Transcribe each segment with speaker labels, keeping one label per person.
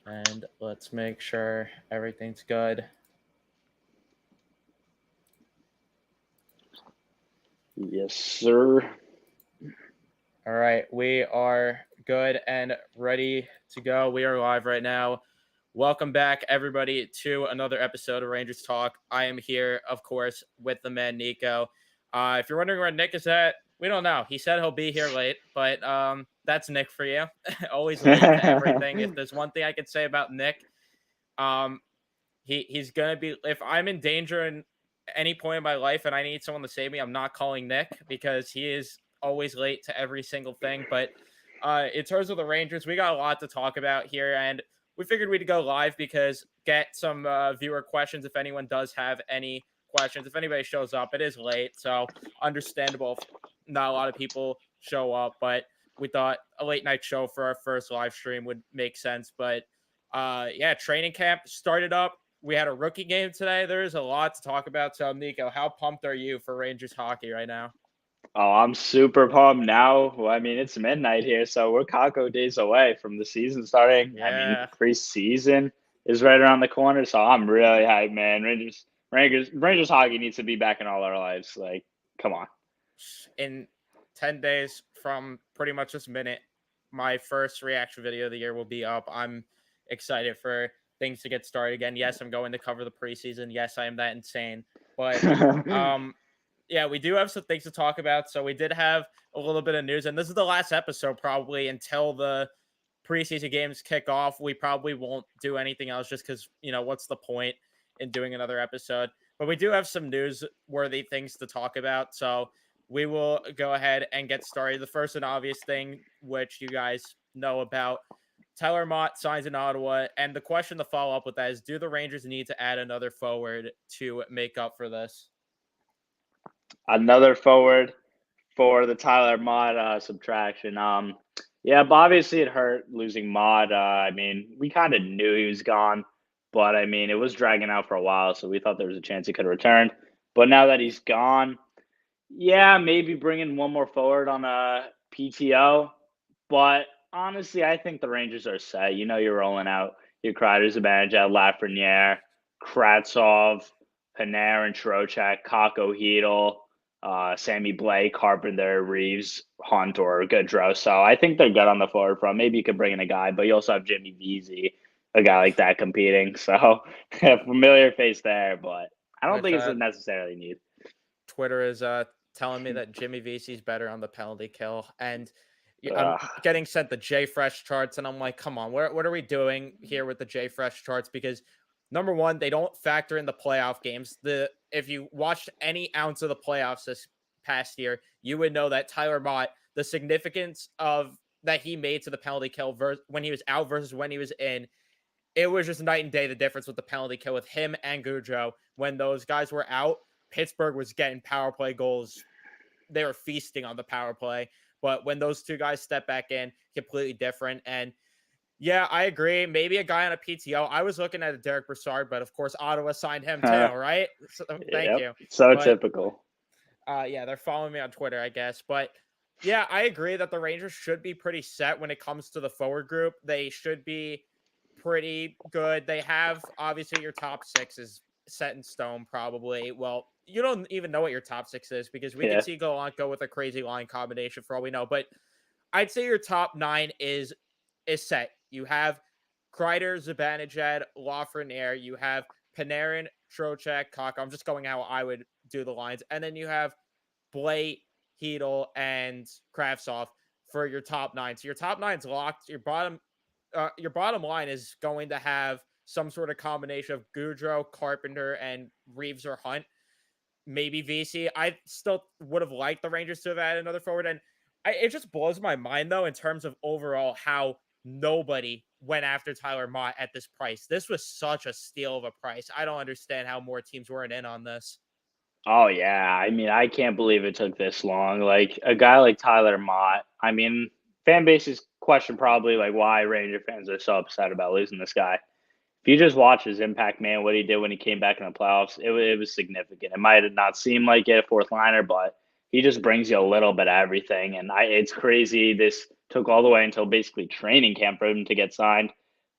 Speaker 1: And let's make sure everything's good.
Speaker 2: Yes, sir.
Speaker 1: All right, we are good and ready to go. We are live right now. Welcome back, everybody, to another episode of Rangers Talk. I am here, of course, with the man Nico. If you're wondering where Nick is at, we don't know. He said he'll be here late, but that's Nick for you. Always late to everything. If there's one thing I could say about Nick, um, he's gonna be. If I'm in danger in any point in my life and I need someone to save me, I'm not calling Nick because he is always late to every single thing. But in terms of the Rangers, we got a lot to talk about here, and we figured we'd go live because get some viewer questions if anyone does have any questions. If anybody shows up, it is late, so understandable if not a lot of people show up, but we thought a late night show for our first live stream would make sense. But yeah, training camp started up. We had a rookie game today. There's a lot to talk about. So, Nico, how pumped are you for Rangers hockey right now?
Speaker 2: Oh, I'm super pumped now. Well, I mean, it's midnight here, so we're Kako days away from the season starting. I mean,
Speaker 1: Yeah.
Speaker 2: preseason is right around the corner, so I'm really hyped, man. Rangers hockey needs to be back in all our lives. Like, come on.
Speaker 1: In 10 days from pretty much this minute, my first reaction video of the year will be up. I'm excited for things to get started again. Yes, I'm going to cover the preseason. Yes, I am that insane. But um yeah, we do have some things to talk about. So we did have a little bit of news, and this is the last episode probably until the preseason games kick off. We probably won't do anything else just because, what's the point in doing another episode? But we do have some newsworthy things to talk about. So we will go ahead and get started. The first and obvious thing, which you guys know about, Tyler Mott signs in Ottawa. And the question to follow up with that is, do the Rangers need to add another forward to make up for this?
Speaker 2: Another forward for the Tyler Mott subtraction. Yeah, but obviously it hurt losing Mott. I mean, we kind of knew he was gone, but I mean, it was dragging out for a while, so we thought there was a chance he could have returned. But now that he's gone, yeah, maybe bringing one more forward on a PTO. But honestly, I think the Rangers are set. You know, you're rolling out your Kreider's advantage at Lafreniere, Kratsov, Panarin, Trocheck, Kako Heedle, Sammy Blake, Carpenter, Reeves, Hunt, or Goodrow. So I think they're good on the forward front. Maybe you could bring in a guy, but you also have Jimmy Vesey, a guy like that competing. So a familiar face there, but I don't
Speaker 1: Which
Speaker 2: think it's a necessarily need.
Speaker 1: Twitter is telling me that Jimmy Vesey's better on the penalty kill, and I'm
Speaker 2: Ugh.
Speaker 1: getting sent the J Fresh charts, and I'm like, come on, what are we doing here with the J Fresh charts? Because number one, they don't factor in the playoff games. If you watched any ounce of the playoffs this past year, you would know that Tyler Mott, the significance of that he made to the penalty kill when he was out versus when he was in, it was just night and day the difference with the penalty kill with him and Goudreau. When those guys were out, Pittsburgh was getting power play goals. They were feasting on the power play. But when those two guys step back in, completely different. And yeah, I agree. Maybe a guy on a PTO. I was looking at a Derek Brassard, but of course Ottawa signed him too, right? So, thank
Speaker 2: Yep.
Speaker 1: you.
Speaker 2: So
Speaker 1: But
Speaker 2: typical.
Speaker 1: yeah, they're following me on Twitter, I guess. But yeah, I agree that the Rangers should be pretty set when it comes to the forward group. They should be pretty good. They have obviously your top six is set in stone, probably. Well, you don't even know what your top six is because we could
Speaker 2: Yeah.
Speaker 1: see go with a crazy line combination for all we know. But I'd say your top nine is set. You have Kreider, Zibanejad, Lafreniere. You have Panarin, Trocheck, Kaka. I'm just going how I would do the lines, and then you have Blake, Heedle, and Kravtsov for your top nine. So your top nine's locked. Your bottom line is going to have some sort of combination of Goudreau, Carpenter, and Reeves or Hunt. Maybe VC. I still would have liked the Rangers to have added another forward, and it just blows my mind though in terms of overall how nobody went after Tyler Mott at this price. This was such a steal of a price. I don't understand how more teams weren't in on this.
Speaker 2: Oh yeah. I mean, I can't believe it took this long. Like a guy like Tyler Mott. I mean, fan bases question probably like why Ranger fans are so upset about losing this guy. If you just watch his impact, man, what he did when he came back in the playoffs, it was significant. It might have not seemed like it, a fourth liner, but he just brings you a little bit of everything. And it's crazy. This took all the way until basically training camp for him to get signed.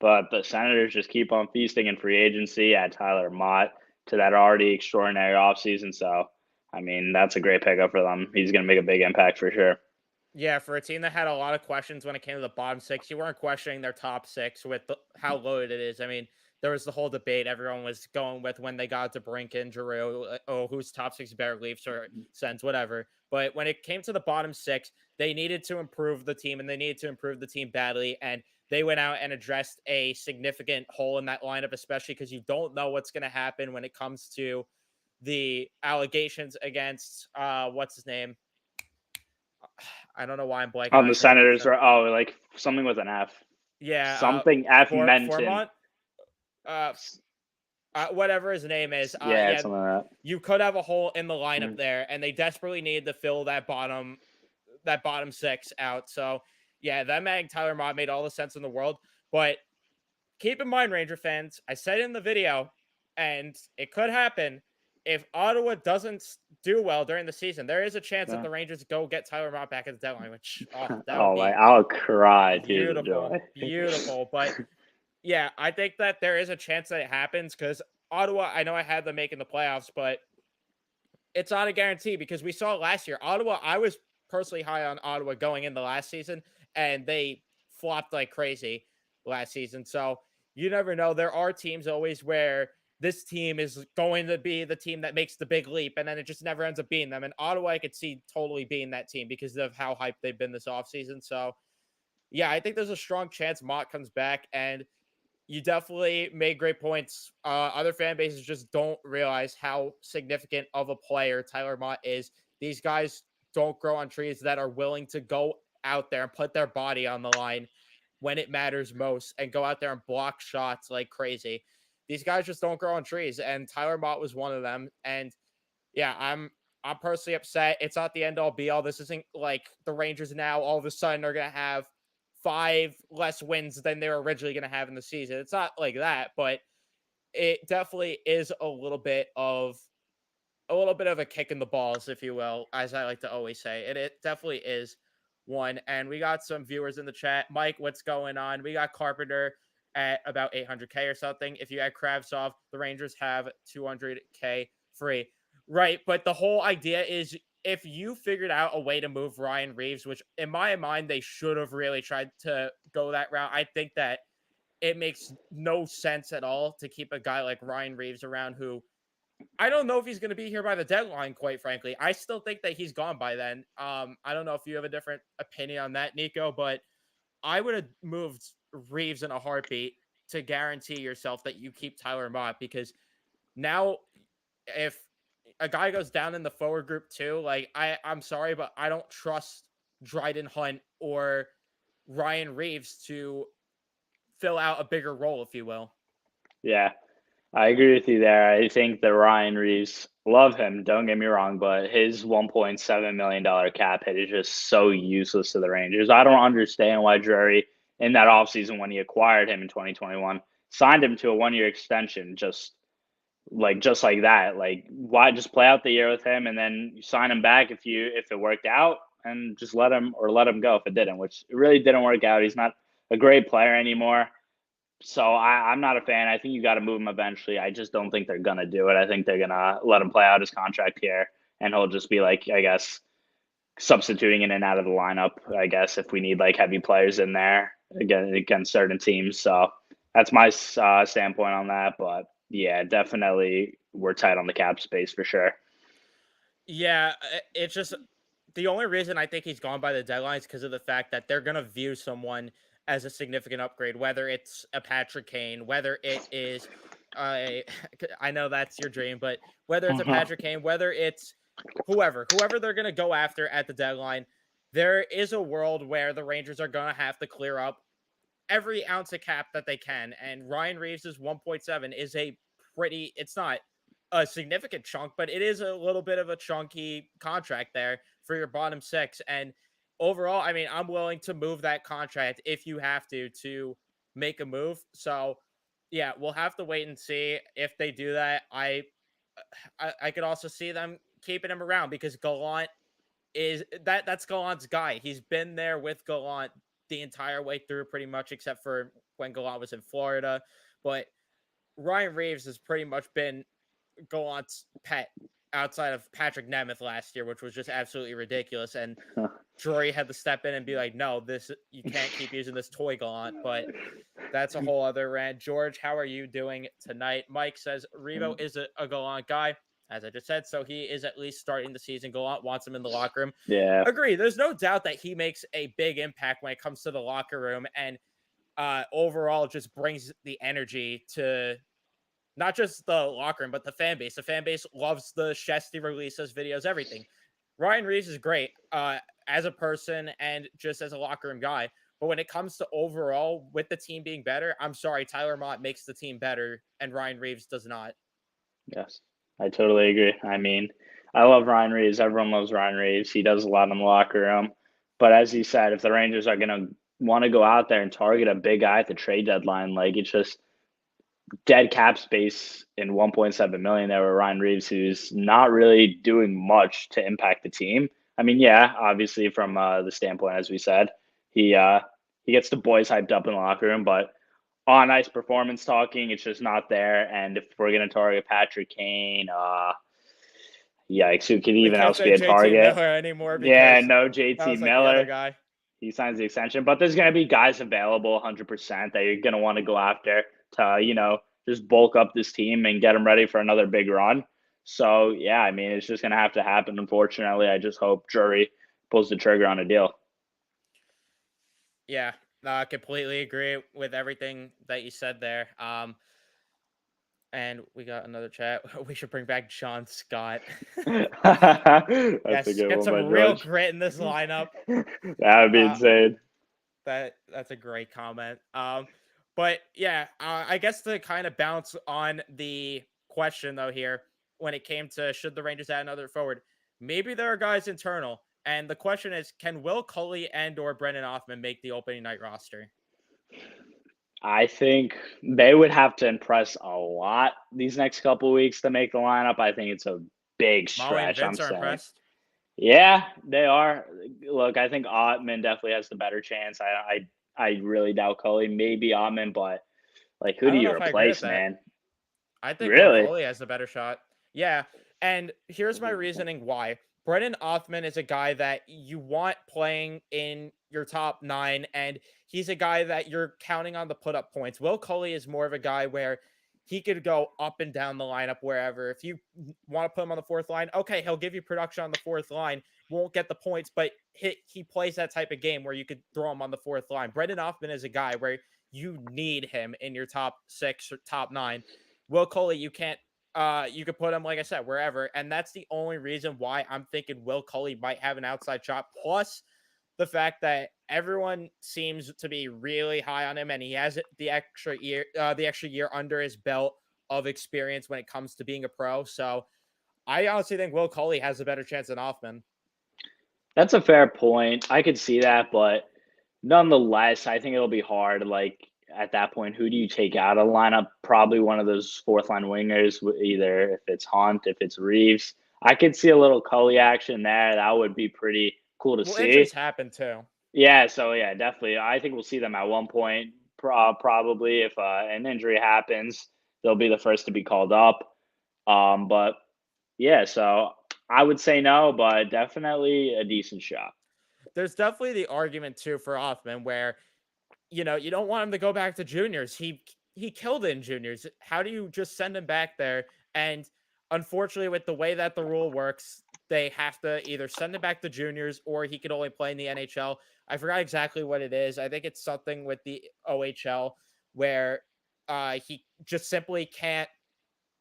Speaker 2: But the Senators just keep on feasting in free agency, add Tyler Mott to that already extraordinary offseason. So, I mean, that's a great pickup for them. He's going to make a big impact for sure.
Speaker 1: Yeah, for a team that had a lot of questions when it came to the bottom six, you weren't questioning their top six with how loaded it is. I mean, there was the whole debate everyone was going with when they got to Brinken, Giroux, oh, who's top six better, Leafs or Sens, whatever. But when it came to the bottom six, they needed to improve the team, and they needed to improve the team badly. And they went out and addressed a significant hole in that lineup, especially because you don't know what's going to happen when it comes to the allegations against what's his name? I don't know why I'm blanking
Speaker 2: On
Speaker 1: on
Speaker 2: the
Speaker 1: his name.
Speaker 2: Senators, like something with an F.
Speaker 1: Yeah,
Speaker 2: Something F Menton.
Speaker 1: Formont, uh, whatever his name is.
Speaker 2: Yeah,
Speaker 1: Yeah,
Speaker 2: it's something like
Speaker 1: you could have a hole in the lineup
Speaker 2: that.
Speaker 1: there, and they desperately needed to fill that bottom six out. So yeah, them adding Tyler Mott made all the sense in the world. But keep in mind, Ranger fans, I said in the video, and it could happen if Ottawa doesn't do well during the season. There is a chance that
Speaker 2: Yeah.
Speaker 1: the Rangers go get Tyler Mott back at the deadline, which that would
Speaker 2: Oh, like
Speaker 1: be
Speaker 2: I'll cry, tears of
Speaker 1: beautiful,
Speaker 2: joy.
Speaker 1: beautiful. But yeah, I think that there is a chance that it happens because Ottawa, I know I had them making the playoffs, but it's not a guarantee because we saw it last year. Ottawa, I was personally high on Ottawa going into last season, and they flopped like crazy last season. So you never know. There are teams always where this team is going to be the team that makes the big leap, and then it just never ends up being them. And Ottawa, I could see totally being that team because of how hyped they've been this offseason. So yeah, I think there's a strong chance Mott comes back, and you definitely made great points. Other fan bases just don't realize how significant of a player Tyler Mott is. These guys don't grow on trees that are willing to go out there and put their body on the line when it matters most and go out there and block shots like crazy. These guys just don't grow on trees, and Tyler Mott was one of them. And yeah, I'm personally upset. It's not the end all be all. This isn't like the Rangers now all of a sudden are gonna have 5 less wins than they were originally gonna have in the season. It's not like that, but it definitely is a little bit of a kick in the balls, if you will, as I like to always say. And it definitely is one. And we got some viewers in the chat. Mike, what's going on? We got Carpenter at about 800K or something. If you add Kravtsov, the Rangers have 200K free. Right. But the whole idea is if you figured out a way to move Ryan Reeves, which in my mind, they should have really tried to go that route. I think that it makes no sense at all to keep a guy like Ryan Reeves around who I don't know if he's going to be here by the deadline, quite frankly. I still think that he's gone by then. I don't know if you have a different opinion on that, Nico, but I would have moved Reeves in a heartbeat to guarantee yourself that you keep Tyler Mott because now if a guy goes down in the forward group too, like I'm sorry, but I don't trust Dryden Hunt or Ryan Reeves to fill out a bigger role, if you will.
Speaker 2: Yeah, I agree with you there. I think that Ryan Reeves, love him, don't get me wrong, but his $1.7 million cap hit is just so useless to the Rangers. I don't understand why Drury, in that offseason when he acquired him in 2021, signed him to a 1 year extension just like that. Like, why just play out the year with him and then you sign him back if it worked out and just let him go if it didn't, which it really didn't work out. He's not a great player anymore. So I'm not a fan. I think you got to move him eventually. I just don't think they're gonna do it. I think they're gonna let him play out his contract here, and he'll just be like, I guess, substituting in and out of the lineup. I guess if we need like heavy players in there against certain teams. So that's my standpoint on that. But yeah, definitely we're tight on the cap space for sure.
Speaker 1: Yeah, it's just the only reason I think he's gone by the deadline is because of the fact that they're going to view someone as a significant upgrade, whether it's a Patrick Kane, whether it is a, I know that's your dream, but whether it's a Patrick Kane, whether it's whoever they're going to go after at the deadline, there is a world where the Rangers are going to have to clear up every ounce of cap that they can. And Ryan Reeves' 1.7 is it's not a significant chunk, but it is a little bit of a chunky contract there for your bottom six. And overall, I mean, I'm willing to move that contract if you have to make a move. So yeah, we'll have to wait and see if they do that. I could also see them keeping him around because Gallant that's Gallant's guy. He's been there with Gallant the entire way through pretty much except for when Gallant was in Florida. But Ryan Reeves has pretty much been Gallant's pet outside of Patrick Nemeth last year, which was just absolutely ridiculous. And Drury had to step in and be like, no, this you can't keep using this toy Gallant. But that's a whole other rant. George, how are you doing tonight? Mike says Revo is a Gallant guy, as I just said, so he is at least starting the season. Gallant wants him in the locker room.
Speaker 2: Yeah.
Speaker 1: Agree. There's no doubt that he makes a big impact when it comes to the locker room, and overall just brings the energy to not just the locker room, but the fan base. The fan base loves the Shesty releases, videos, everything. Ryan Reeves is great as a person and just as a locker room guy. But when it comes to overall with the team being better, I'm sorry, Tyler Mott makes the team better and Ryan Reeves does not.
Speaker 2: Yes, I totally agree. I mean, I love Ryan Reeves. Everyone loves Ryan Reeves. He does a lot in the locker room. But as you said, if the Rangers are going to want to go out there and target a big guy at the trade deadline, like it's just dead cap space in 1.7 million there with Ryan Reeves, who's not really doing much to impact the team. I mean, yeah, obviously from the standpoint, as we said, he gets the boys hyped up in the locker room, but on ice performance talking, it's just not there. And if we're gonna target Patrick Kane, yikes, who could
Speaker 1: We
Speaker 2: even
Speaker 1: can't
Speaker 2: else
Speaker 1: say
Speaker 2: be a
Speaker 1: JT
Speaker 2: target?
Speaker 1: Miller anymore
Speaker 2: Yeah,
Speaker 1: because
Speaker 2: no
Speaker 1: that
Speaker 2: JT
Speaker 1: was like the other
Speaker 2: Miller.
Speaker 1: guy.
Speaker 2: He signs the extension, but there's going to be guys available 100% that you're going to want to go after to, just bulk up this team and get them ready for another big run. So, yeah, I mean, it's just going to have to happen. Unfortunately, I just hope Drury pulls the trigger on a deal.
Speaker 1: Yeah, completely agree with everything that you said there. And we got another chat. We should bring back John Scott.
Speaker 2: That's a
Speaker 1: Yes,
Speaker 2: good
Speaker 1: get
Speaker 2: one
Speaker 1: some
Speaker 2: by
Speaker 1: real
Speaker 2: George.
Speaker 1: grit in this lineup.
Speaker 2: That would be
Speaker 1: Uh,
Speaker 2: insane.
Speaker 1: that's a great comment. But yeah, I guess to kind of bounce on the question though here, when it came to should the Rangers add another forward, maybe there are guys internal, and the question is, can Will Culley and or Brendan Othman make the opening night roster?
Speaker 2: I think they would have to impress a lot these next couple weeks to make the lineup. I think it's a big
Speaker 1: Molly and
Speaker 2: stretch, I'm
Speaker 1: Vince are
Speaker 2: saying.
Speaker 1: impressed.
Speaker 2: Yeah, they are. Look, I think Ottman definitely has the better chance. I really doubt Cully. Maybe Ottman, but like, who
Speaker 1: I
Speaker 2: do
Speaker 1: don't know
Speaker 2: you
Speaker 1: if I agree with
Speaker 2: replace,
Speaker 1: that.
Speaker 2: man?
Speaker 1: I think Will
Speaker 2: Really?
Speaker 1: Coley has the better shot. Yeah. And here's my reasoning why. Brendan Othman is a guy that you want playing in your top nine, and he's a guy that you're counting on to put up points. Will Coley is more of a guy where he could go up and down the lineup wherever. If you want to put him on the fourth line, okay, he'll give you production on the fourth line, won't get the points, but he plays that type of game where you could throw him on the fourth line. Brendan Othman is a guy where you need him in your top six or top nine. Will Coley, you can't you could put him, like I said, wherever. And that's the only reason why I'm thinking Will Culley might have an outside shot. Plus the fact that everyone seems to be really high on him and he has the extra year under his belt of experience when it comes to being a pro. So I honestly think Will Culley has a better chance than Hoffman.
Speaker 2: That's a fair point. I could see that, but nonetheless, I think it'll be hard. Like at that point, who do you take out of the lineup? Probably one of those fourth line wingers, either if it's Hunt, if it's Reeves. I could see a little Cully action there. That would be pretty cool to
Speaker 1: Well,
Speaker 2: see.
Speaker 1: injuries happen too.
Speaker 2: Yeah, so yeah, definitely. I think we'll see them at one point. Probably if an injury happens, they'll be the first to be called up. But yeah, so I would say no, but definitely a decent shot.
Speaker 1: There's definitely the argument too for Hoffman where you don't want him to go back to juniors. He killed it in juniors. How do you just send him back there? And unfortunately, with the way that the rule works, they have to either send him back to juniors or he could only play in the NHL. I forgot exactly what it is. I think it's something with the OHL where he just simply can't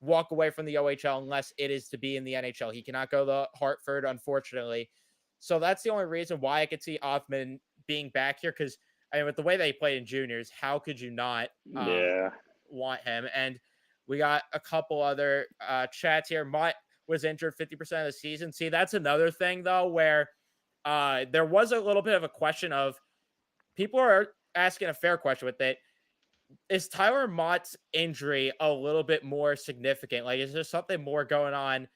Speaker 1: walk away from the OHL unless it is to be in the NHL. He cannot go to Hartford, unfortunately. So that's the only reason why I could see Othman being back here because I mean, with the way they played in juniors, how could you not
Speaker 2: Yeah.
Speaker 1: want him? And we got a couple other chats here. Mutt was injured 50% of the season. See, that's another thing, though, where there was a little bit of a question of people are asking a fair question with it. Is Tyler Mott's injury a little bit more significant? Like, is there something more going on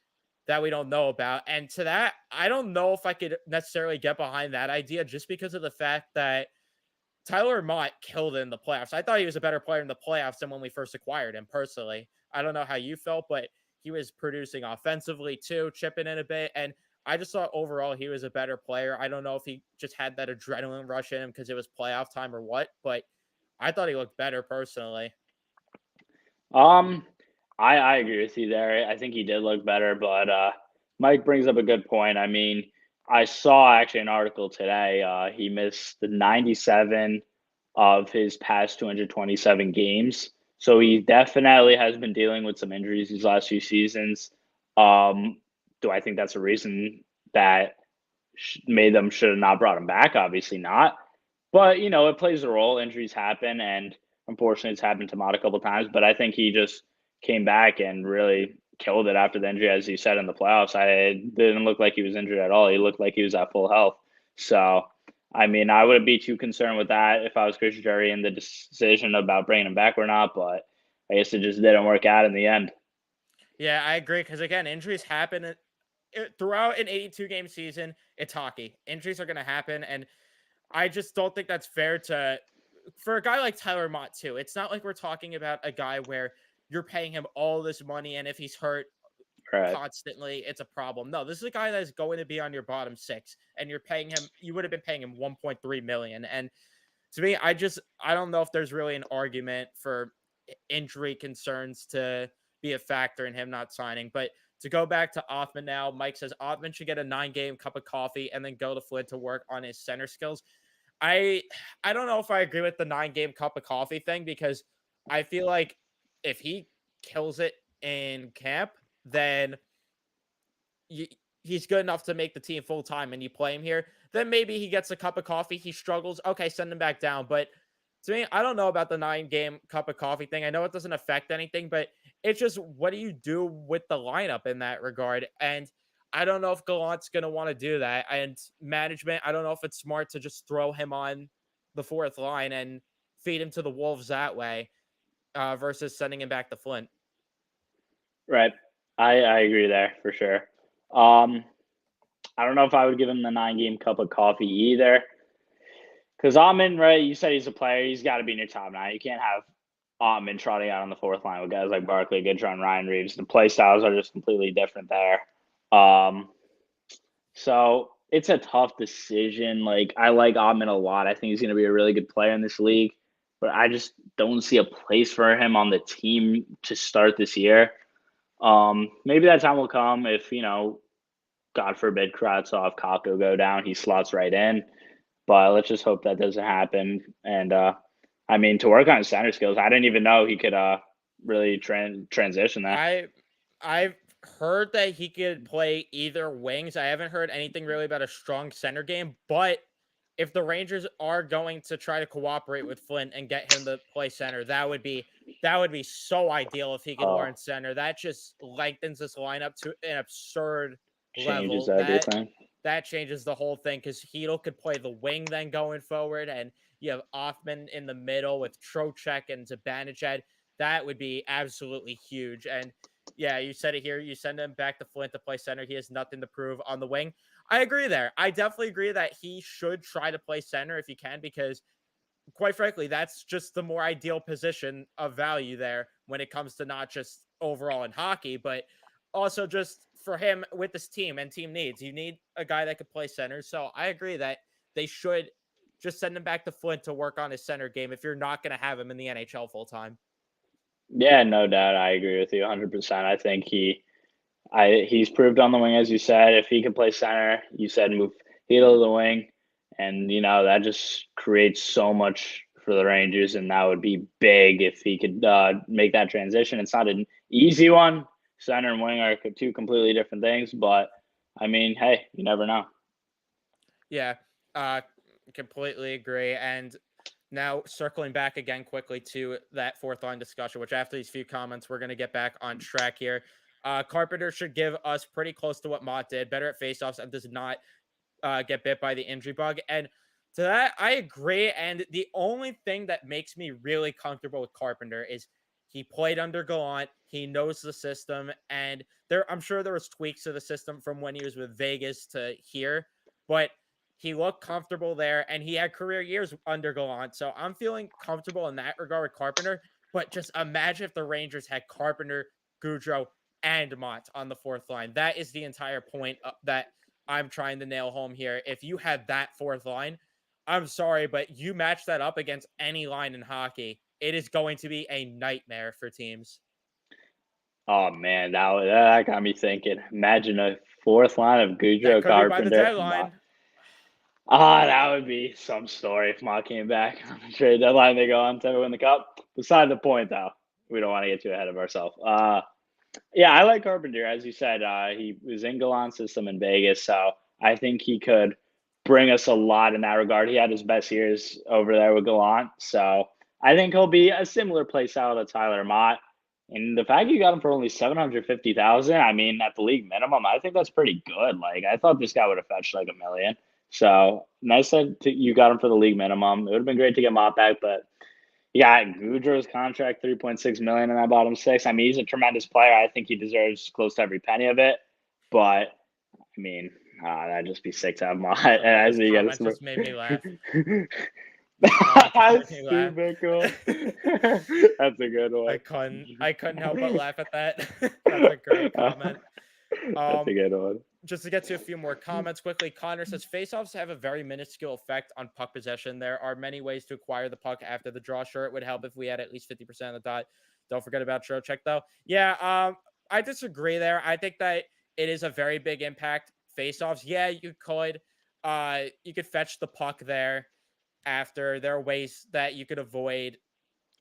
Speaker 1: that we don't know about? And to that, I don't know if I could necessarily get behind that idea just because of the fact that Tyler Mott killed it in the playoffs. I thought he was a better player in the playoffs than when we first acquired him, personally. I don't know how you felt, but he was producing offensively too, chipping in a bit. And I just thought overall he was a better player. I don't know if he just had that adrenaline rush in him because it was playoff time or what, but I thought he looked better personally.
Speaker 2: Um, I agree with you there. I think he did look better, but Mike brings up a good point. I mean, I saw actually an article today. He missed the 97 of his past 227 games, so he definitely has been dealing with some injuries these last few seasons. Um, do I think that's a reason that made them should have not brought him back? Obviously not. But it plays a role. Injuries happen, and unfortunately, it's happened to Mott a couple times. But I think he just came back and really killed it after the injury, as you said in the playoffs. It didn't look like he was injured at all. He looked like he was at full health. So, I mean, I wouldn't be too concerned with that if I was Chris Jerry in the decision about bringing him back or not. But I guess it just didn't work out in the end.
Speaker 1: Yeah, I agree. Because again, injuries happen throughout an 82 game season. It's hockey. Injuries are going to happen. And I just don't think that's fair to for a guy like Tyler Mott too. It's not like we're talking about a guy where you're paying him all this money and if he's hurt
Speaker 2: Right.
Speaker 1: constantly, it's a problem. No, this is a guy that is going to be on your bottom six and you're paying him you would have been paying him 1.3 million. And to me, I don't know if there's really an argument for injury concerns to be a factor in him not signing. But to go back to Othman now, Mike says Othman should get a 9 game cup of coffee and then go to Flint to work on his center skills. I I don't know if I agree with the 9 game cup of coffee thing because I feel like if he kills it in camp, then you, he's good enough to make the team full time and you play him here, then maybe he gets a cup of coffee. He struggles. Okay, send him back down. But to me, I don't know about the 9 game cup of coffee thing. I know it doesn't affect anything, but it's just what do you do with the lineup in that regard? And I don't know if Gallant's going to want to do that. And management, I don't know if it's smart to just throw him on the fourth line and feed him to the Wolves that way versus sending him back to Flint.
Speaker 2: Right. I agree there for sure. Um, I don't know if I would give him the 9 game cup of coffee either. Because Amon, right? You said he's a player. He's got to be in your top nine. You can't have Amon trotting out on the fourth line with guys like Barkley, Goodron, Ryan Reeves. The play styles are just completely different there. Um, so it's a tough decision. Like I like Amon a lot. I think he's going to be a really good player in this league, but I just don't see a place for him on the team to start this year. Maybe that time will come if God forbid, Kravtsov, Kako go down. He slots right in. But let's just hope that doesn't happen. And I mean, to work on his center skills, I didn't even know he could really transition that.
Speaker 1: I I've heard that he could play either wings. I haven't heard anything really about a strong center game, but if the Rangers are going to try to cooperate with Flint and get him to play center, that would be so ideal if he could
Speaker 2: Oh,
Speaker 1: learn center. That just lengthens this lineup to an absurd
Speaker 2: changes
Speaker 1: level. That
Speaker 2: everything.
Speaker 1: that changes the whole thing because Heedle could play the wing then going forward, and you have Offman in the middle with Trocheck and Zibanejad. That would be absolutely huge. And yeah, you said it here. You send him back to Flint to play center. He has nothing to prove on the wing. I agree there. I definitely agree that he should try to play center if he can, because quite frankly, that's just the more ideal position of value there when it comes to not just overall in hockey, but also just for him with this team and team needs. You need a guy that could play center. So I agree that they should just send him back to Flint to work on his center game if you're not going to have him in the NHL full time.
Speaker 2: Yeah, no doubt. I agree with you 100%. I think he's proved on the wing, as you said. If he can play center, you said move Heedle to the wing, and that just creates so much for the Rangers, and that would be big if he could make that transition. It's not an easy one. Center and wing are two completely different things, but I mean, hey, you never know.
Speaker 1: Yeah, uh, completely agree. And now circling back again quickly to that fourth line discussion, which after these few comments, we're going to get back on track here. Carpenter should give us pretty close to what Mott did, better at faceoffs and does not get bit by the injury bug. And to that, I agree. And the only thing that makes me really comfortable with Carpenter is he played under Gallant. He knows the system, and I'm sure there was tweaks to the system from when he was with Vegas to here, but He looked comfortable there, and he had career years under Gallant. So I'm feeling comfortable in that regard with Carpenter. But just imagine if the Rangers had Carpenter, Goudreau, and Mott on the fourth line. That is the entire point that I'm trying to nail home here. If you had that fourth line, I'm sorry, but you match that up against any line in hockey, it is going to be a nightmare for teams.
Speaker 2: Oh man, that got me thinking. Imagine a fourth line of
Speaker 1: That
Speaker 2: Goudreau,
Speaker 1: could be by the
Speaker 2: Carpenter, Mott.
Speaker 1: deadline.
Speaker 2: That would be some story if Mott came back on the trade deadline. They go on to win the cup. Beside the point, though, we don't want to get too ahead of ourselves. Yeah, I like Carpenter, as you said. He was in Gallant's system in Vegas, so I think he could bring us a lot in that regard. He had his best years over there with Gallant, so I think he'll be a similar play style to Tyler Mott. And the fact you got him for only 750,000, I mean, at the league minimum, I think that's pretty good. Like, I thought this guy would have fetched like $1 million. So nice that you got him for the league minimum. It would have been great to get Mott back, but yeah, Goudreau's contract, 3.6 million, and I bought him 6. I mean, he's a tremendous player. I think he deserves close to every penny of it. But I mean, that'd just be sick to have Mott. As
Speaker 1: This
Speaker 2: you get
Speaker 1: comment just made me laugh.
Speaker 2: That's
Speaker 1: Made me laugh.
Speaker 2: super cool. That's a good one.
Speaker 1: I couldn't help but laugh at that. That's a great comment.
Speaker 2: That's a good one.
Speaker 1: Just to get to a few more comments quickly, Connor says faceoffs have a very minuscule effect on puck possession. There are many ways to acquire the puck after the draw. Sure, it would help if we had at least 50% of the dot. Don't forget about Trocheck, though. Yeah, I disagree there. I think that it is a very big impact. Faceoffs, yeah, you could fetch the puck there after. There are ways that you could avoid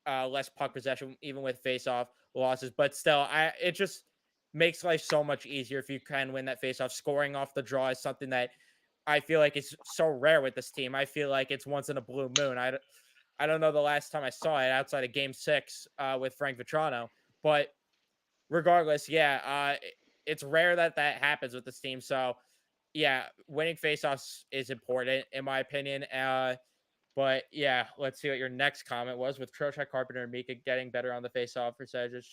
Speaker 1: less puck possession, even with faceoff losses. But still, it just makes life so much easier if you can win that faceoff. Scoring off the draw is something that I feel like is so rare with this team. I feel like it's once in a blue moon. I don't know the last time I saw it outside of Game 6 with Frank Vitrano. But regardless, yeah, it's rare that happens with this team. So, yeah, winning faceoffs is important, in my opinion. But yeah, let's see what your next comment was. With Trocheck, Carpenter, and Mika getting better on the faceoff percentages,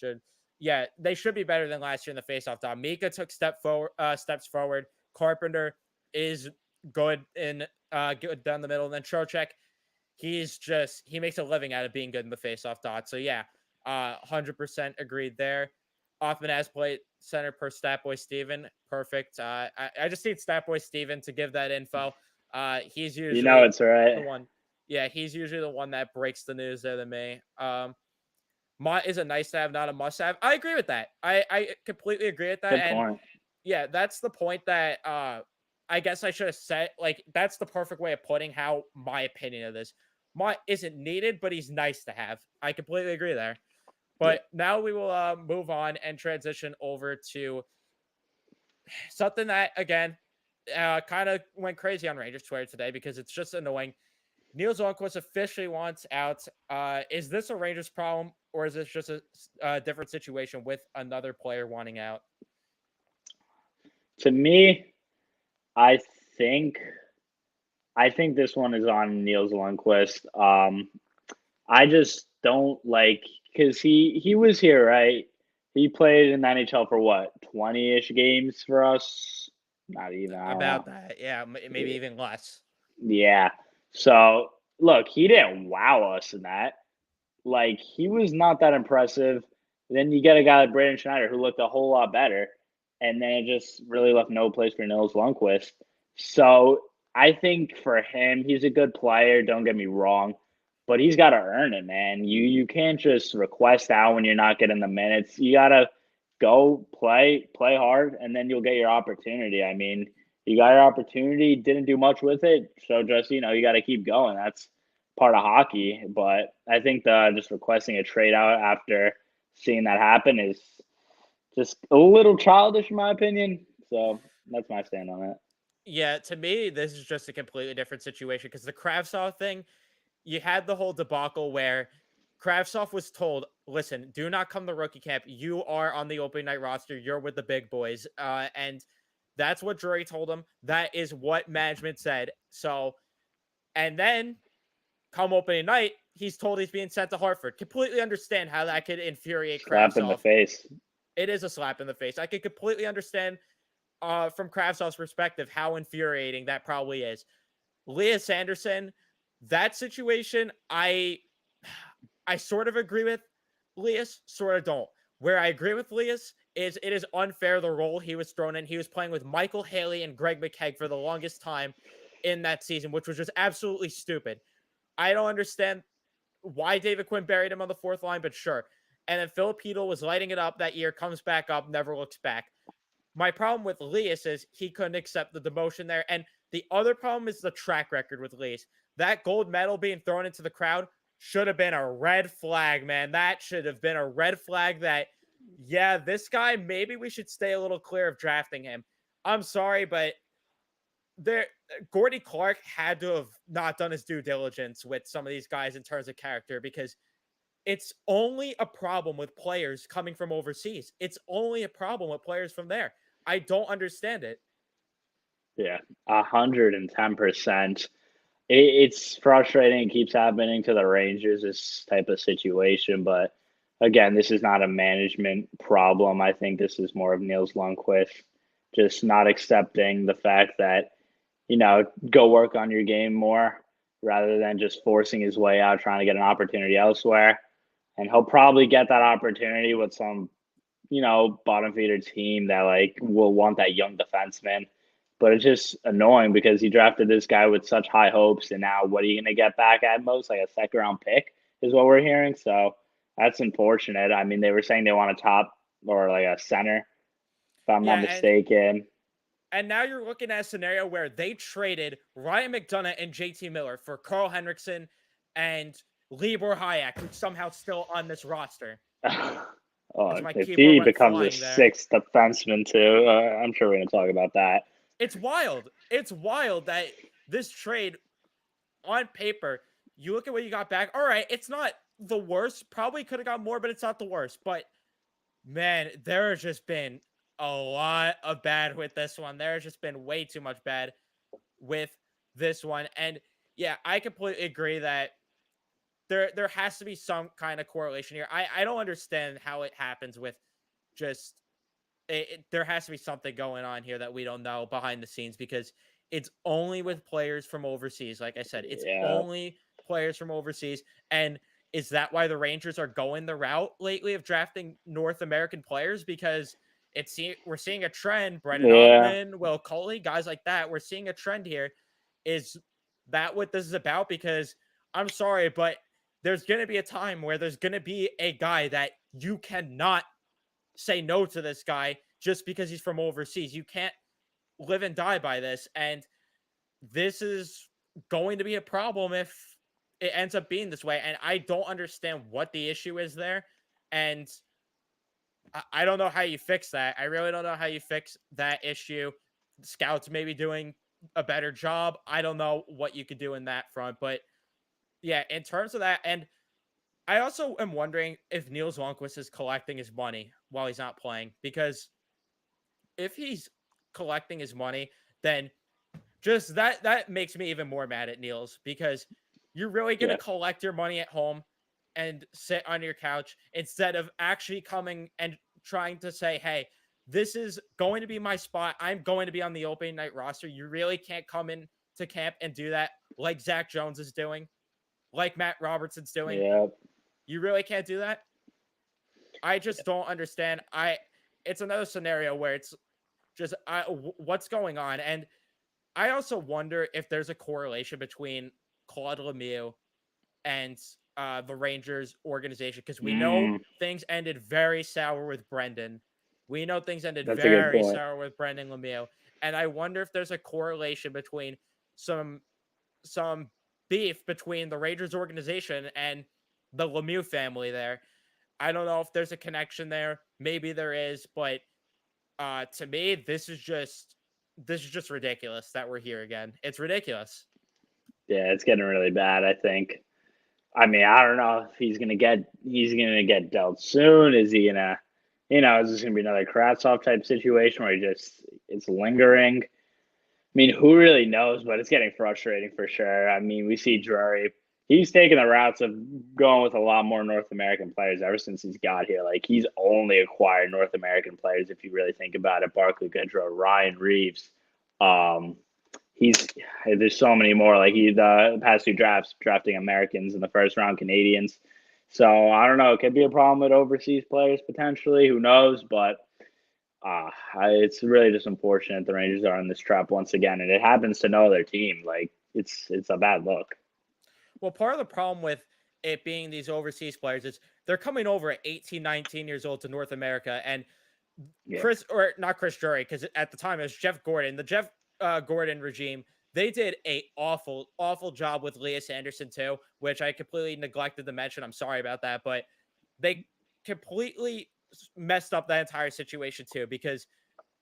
Speaker 1: they should be better than last year in the faceoff dot. Mika took steps forward. Carpenter is good good down the middle. And then Trocheck, he makes a living out of being good in the faceoff dot. So yeah, 100% agreed there. Othman has played center per Statboy Steven. Perfect. I just need Statboy Steven to give that info. He's usually
Speaker 2: it's right.
Speaker 1: the one. Yeah, he's usually the one that breaks the news there to me. Mott is a nice to have, not a must have. I agree with that. I completely agree with that.
Speaker 2: Good point.
Speaker 1: Yeah, that's the point that I guess I should have said. Like, that's the perfect way of putting how my opinion of this. Mott isn't needed, but he's nice to have. I completely agree there. But now we will move on and transition over to something that, again, kind of went crazy on Rangers Twitter today because it's just annoying. Niels Awnquist officially wants out. Is this a Rangers problem, or is this just a different situation with another player wanting out?
Speaker 2: To me, I think this one is on Niels Lundqvist. I just don't like, because he was here, right? He played in the NHL for what, 20-ish games for us? Not even.
Speaker 1: About that, yeah, maybe even less.
Speaker 2: Yeah. So, look, he didn't wow us in that. Like, he was not that impressive. Then you get a guy like Braden Schneider who looked a whole lot better. And then it just really left no place for Niels Lundqvist. So, I think for him, he's a good player. Don't get me wrong. But he's got to earn it, man. You can't just request out when you're not getting the minutes. You got to go play hard, and then you'll get your opportunity. I mean, you got your opportunity, didn't do much with it, so just, you got to keep going. That's part of hockey. But I think just requesting a trade out after seeing that happen is just a little childish, in my opinion. So that's my stand on it.
Speaker 1: Yeah, to me, this is just a completely different situation because the Kravtsov thing, you had the whole debacle where Kravtsov was told, listen, do not come to rookie camp. You are on the opening night roster. You're with the big boys. And that's what Drury told him. That is what management said. So, and then come opening night, he's told he's being sent to Hartford. Completely understand how that could infuriate Kravtsov.
Speaker 2: Slap in the face.
Speaker 1: It is a slap in the face. I could completely understand from Kravtsov's perspective how infuriating that probably is. Elias Anderson, that situation, I sort of agree with Elias, sort of don't. Where I agree with Elias is it is unfair the role he was thrown in. He was playing with Michael Haley and Greg McKegg for the longest time in that season, which was just absolutely stupid. I don't understand why David Quinn buried him on the fourth line, but sure. And then Philip Hedl was lighting it up that year, comes back up, never looks back. My problem with Elias is he couldn't accept the demotion there. And the other problem is the track record with Elias. That gold medal being thrown into the crowd should have been a red flag, man. That should have been a red flag that, yeah, this guy, maybe we should stay a little clear of drafting him. I'm sorry, but there Gordy Clark had to have not done his due diligence with some of these guys in terms of character because it's only a problem with players coming from overseas. It's only a problem with players from there. I don't understand it.
Speaker 2: Yeah, 110%. It's frustrating. It keeps happening to the Rangers, this type of situation. But again, this is not a management problem. I think this is more of Niels Lundqvist just not accepting the fact that, go work on your game more rather than just forcing his way out, trying to get an opportunity elsewhere. And he'll probably get that opportunity with some, bottom feeder team that like will want that young defenseman. But it's just annoying because he drafted this guy with such high hopes, and now what are you going to get back at most? Like a second round pick is what we're hearing. So that's unfortunate. I mean, they were saying they want a top or like a center, if I'm not
Speaker 1: Yeah,
Speaker 2: mistaken.
Speaker 1: and now you're looking at a scenario where they traded Ryan McDonough and JT Miller for Carl Henriksen and Libor Hayek, who's somehow still on this roster.
Speaker 2: Oh,
Speaker 1: As my
Speaker 2: if
Speaker 1: keyboard
Speaker 2: he
Speaker 1: went
Speaker 2: becomes a
Speaker 1: flying there.
Speaker 2: sixth defenseman too, I'm sure we're going to talk about that.
Speaker 1: It's wild. It's wild that this trade on paper, you look at what you got back. All right, it's not the worst. Probably could have got more, but it's not the worst. But man, there has just been a lot of bad with this one. There has just been way too much bad with this one. And yeah, I completely agree that there has to be some kind of correlation here. I don't understand how it happens with just there has to be something going on here that we don't know behind the scenes because it's only with players from overseas. Like I said, it's
Speaker 2: Yeah,
Speaker 1: only players from overseas. And is that why the Rangers are going the route lately of drafting North American players? Because we're seeing a trend. Brendan
Speaker 2: yeah,
Speaker 1: Othman, Will Coley, guys like that. We're seeing a trend here. Is that what this is about? Because I'm sorry, but there's going to be a time where there's going to be a guy that you cannot say no to this guy just because he's from overseas. You can't live and die by this. And this is going to be a problem if it ends up being this way. And I don't understand what the issue is there. And I don't know how you fix that. I really don't know how you fix that issue. Scouts maybe doing a better job. I don't know what you could do in that front. But yeah, in terms of that, and I also am wondering if Niels Lundqvist is collecting his money while he's not playing because if he's collecting his money, then just that makes me even more mad at Niels because you're really gonna
Speaker 2: yeah,
Speaker 1: collect your money at home and sit on your couch instead of actually coming and trying to say, hey, this is going to be my spot. I'm going to be on the opening night roster. You really can't come in to camp and do that like Zach Jones is doing, like Matt Robertson's doing.
Speaker 2: yeah,
Speaker 1: You really can't do that. I just don't understand. It's another scenario where it's just what's going on, and I also wonder if there's a correlation between Claude Lemieux and the Rangers organization because we know
Speaker 2: mm,
Speaker 1: things ended very sour with Brendan. We know things ended
Speaker 2: that's a good
Speaker 1: very
Speaker 2: point.
Speaker 1: sour with Brendan Lemieux, and I wonder if there's a correlation between some some beef between the Rangers organization and the Lemieux family there. I don't know if there's a connection there. Maybe there is, but to me, this is just ridiculous that we're here again. It's ridiculous.
Speaker 2: Yeah, it's getting really bad, I think. I mean, I don't know if he's gonna get dealt soon. Is he gonna, is this gonna be another Kravtsov type situation where it's lingering? I mean, who really knows? But it's getting frustrating for sure. I mean, we see Drury. He's taken the routes of going with a lot more North American players ever since he's got here. Like he's only acquired North American players if you really think about it. Barclay Goodrow, Ryan Reeves, um, he's there's so many more. Like the past two drafts drafting Americans in the first round, Canadians. So I don't know. It could be a problem with overseas players potentially. Who knows? But it's really just unfortunate the Rangers are in this trap once again, and it happens to no other team. Like it's a bad look.
Speaker 1: Well, part of the problem with it being these overseas players is they're coming over at 18, 19 years old to North America. And
Speaker 2: Yeah,
Speaker 1: Chris, or not Chris Drury, because at the time it was Jeff Gordon, the Jeff Gordon regime. They did a awful, awful job with Elias Anderson too, which I completely neglected to mention. I'm sorry about that, but they completely messed up that entire situation too, because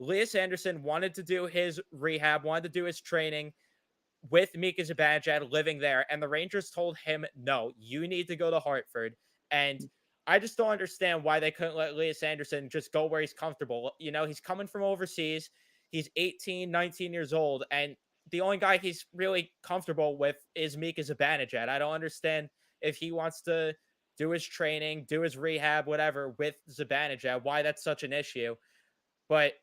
Speaker 1: Elias Anderson wanted to do his rehab, wanted to do his training with Mika Zibanejad living there, and the Rangers told him, no, you need to go to Hartford. And I just don't understand why they couldn't let Elias Anderson just go where he's comfortable. You know, he's coming from overseas. He's 18, 19 years old, and the only guy he's really comfortable with is Mika Zibanejad. I don't understand if he wants to do his training, do his rehab, whatever, with Zibanejad, why that's such an issue. But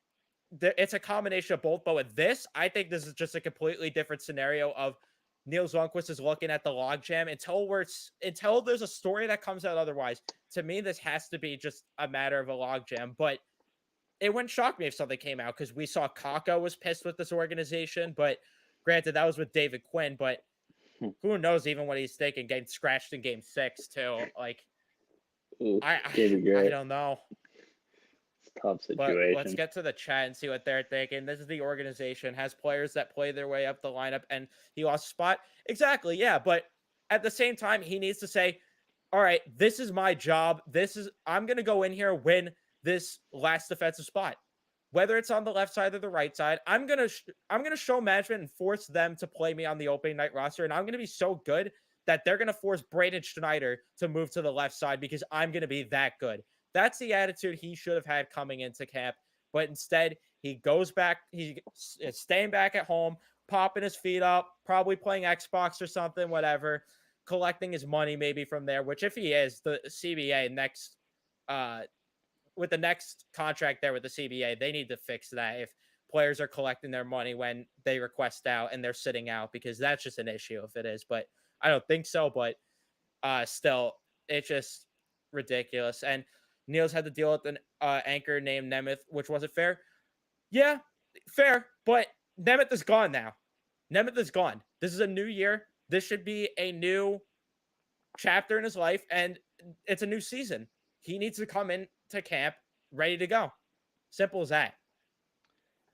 Speaker 1: it's a combination of both. But with this, I think this is just a completely different scenario of Niels Lundqvist is looking at the logjam until there's a story that comes out otherwise. To me, this has to be just a matter of a logjam. But it wouldn't shock me if something came out because we saw Kako was pissed with this organization. But granted, that was with David Quinn. But who knows even what he's thinking, getting scratched in Game 6 too. Like
Speaker 2: Ooh,
Speaker 1: I
Speaker 2: David
Speaker 1: I
Speaker 2: Gray,
Speaker 1: don't know.
Speaker 2: it's a tough
Speaker 1: But let's
Speaker 2: situation.
Speaker 1: get to the chat and see what they're thinking. This is the organization, has players that play their way up the lineup, and he lost a spot. Exactly, yeah. But at the same time, he needs to say, all right, this is my job. I'm going to go in here, win this last defensive spot. Whether it's on the left side or the right side, I'm gonna show management and force them to play me on the opening night roster, and I'm gonna be so good that they're gonna force Braden Schneider to move to the left side because I'm gonna be that good. That's the attitude he should have had coming into camp. But instead, he goes back, he's staying back at home, popping his feet up, probably playing Xbox or something, whatever, collecting his money maybe from there, which if he is, the CBA next uh with the next contract there with the CBA, they need to fix that if players are collecting their money when they request out and they're sitting out, because that's just an issue if it is. But I don't think so. But still, it's just ridiculous. And Niels had to deal with an anchor named Nemeth, which wasn't fair. Yeah, fair. But Nemeth is gone now. Nemeth is gone. This is a new year. This should be a new chapter in his life, and it's a new season. He needs to come in to camp ready to go. Simple as that.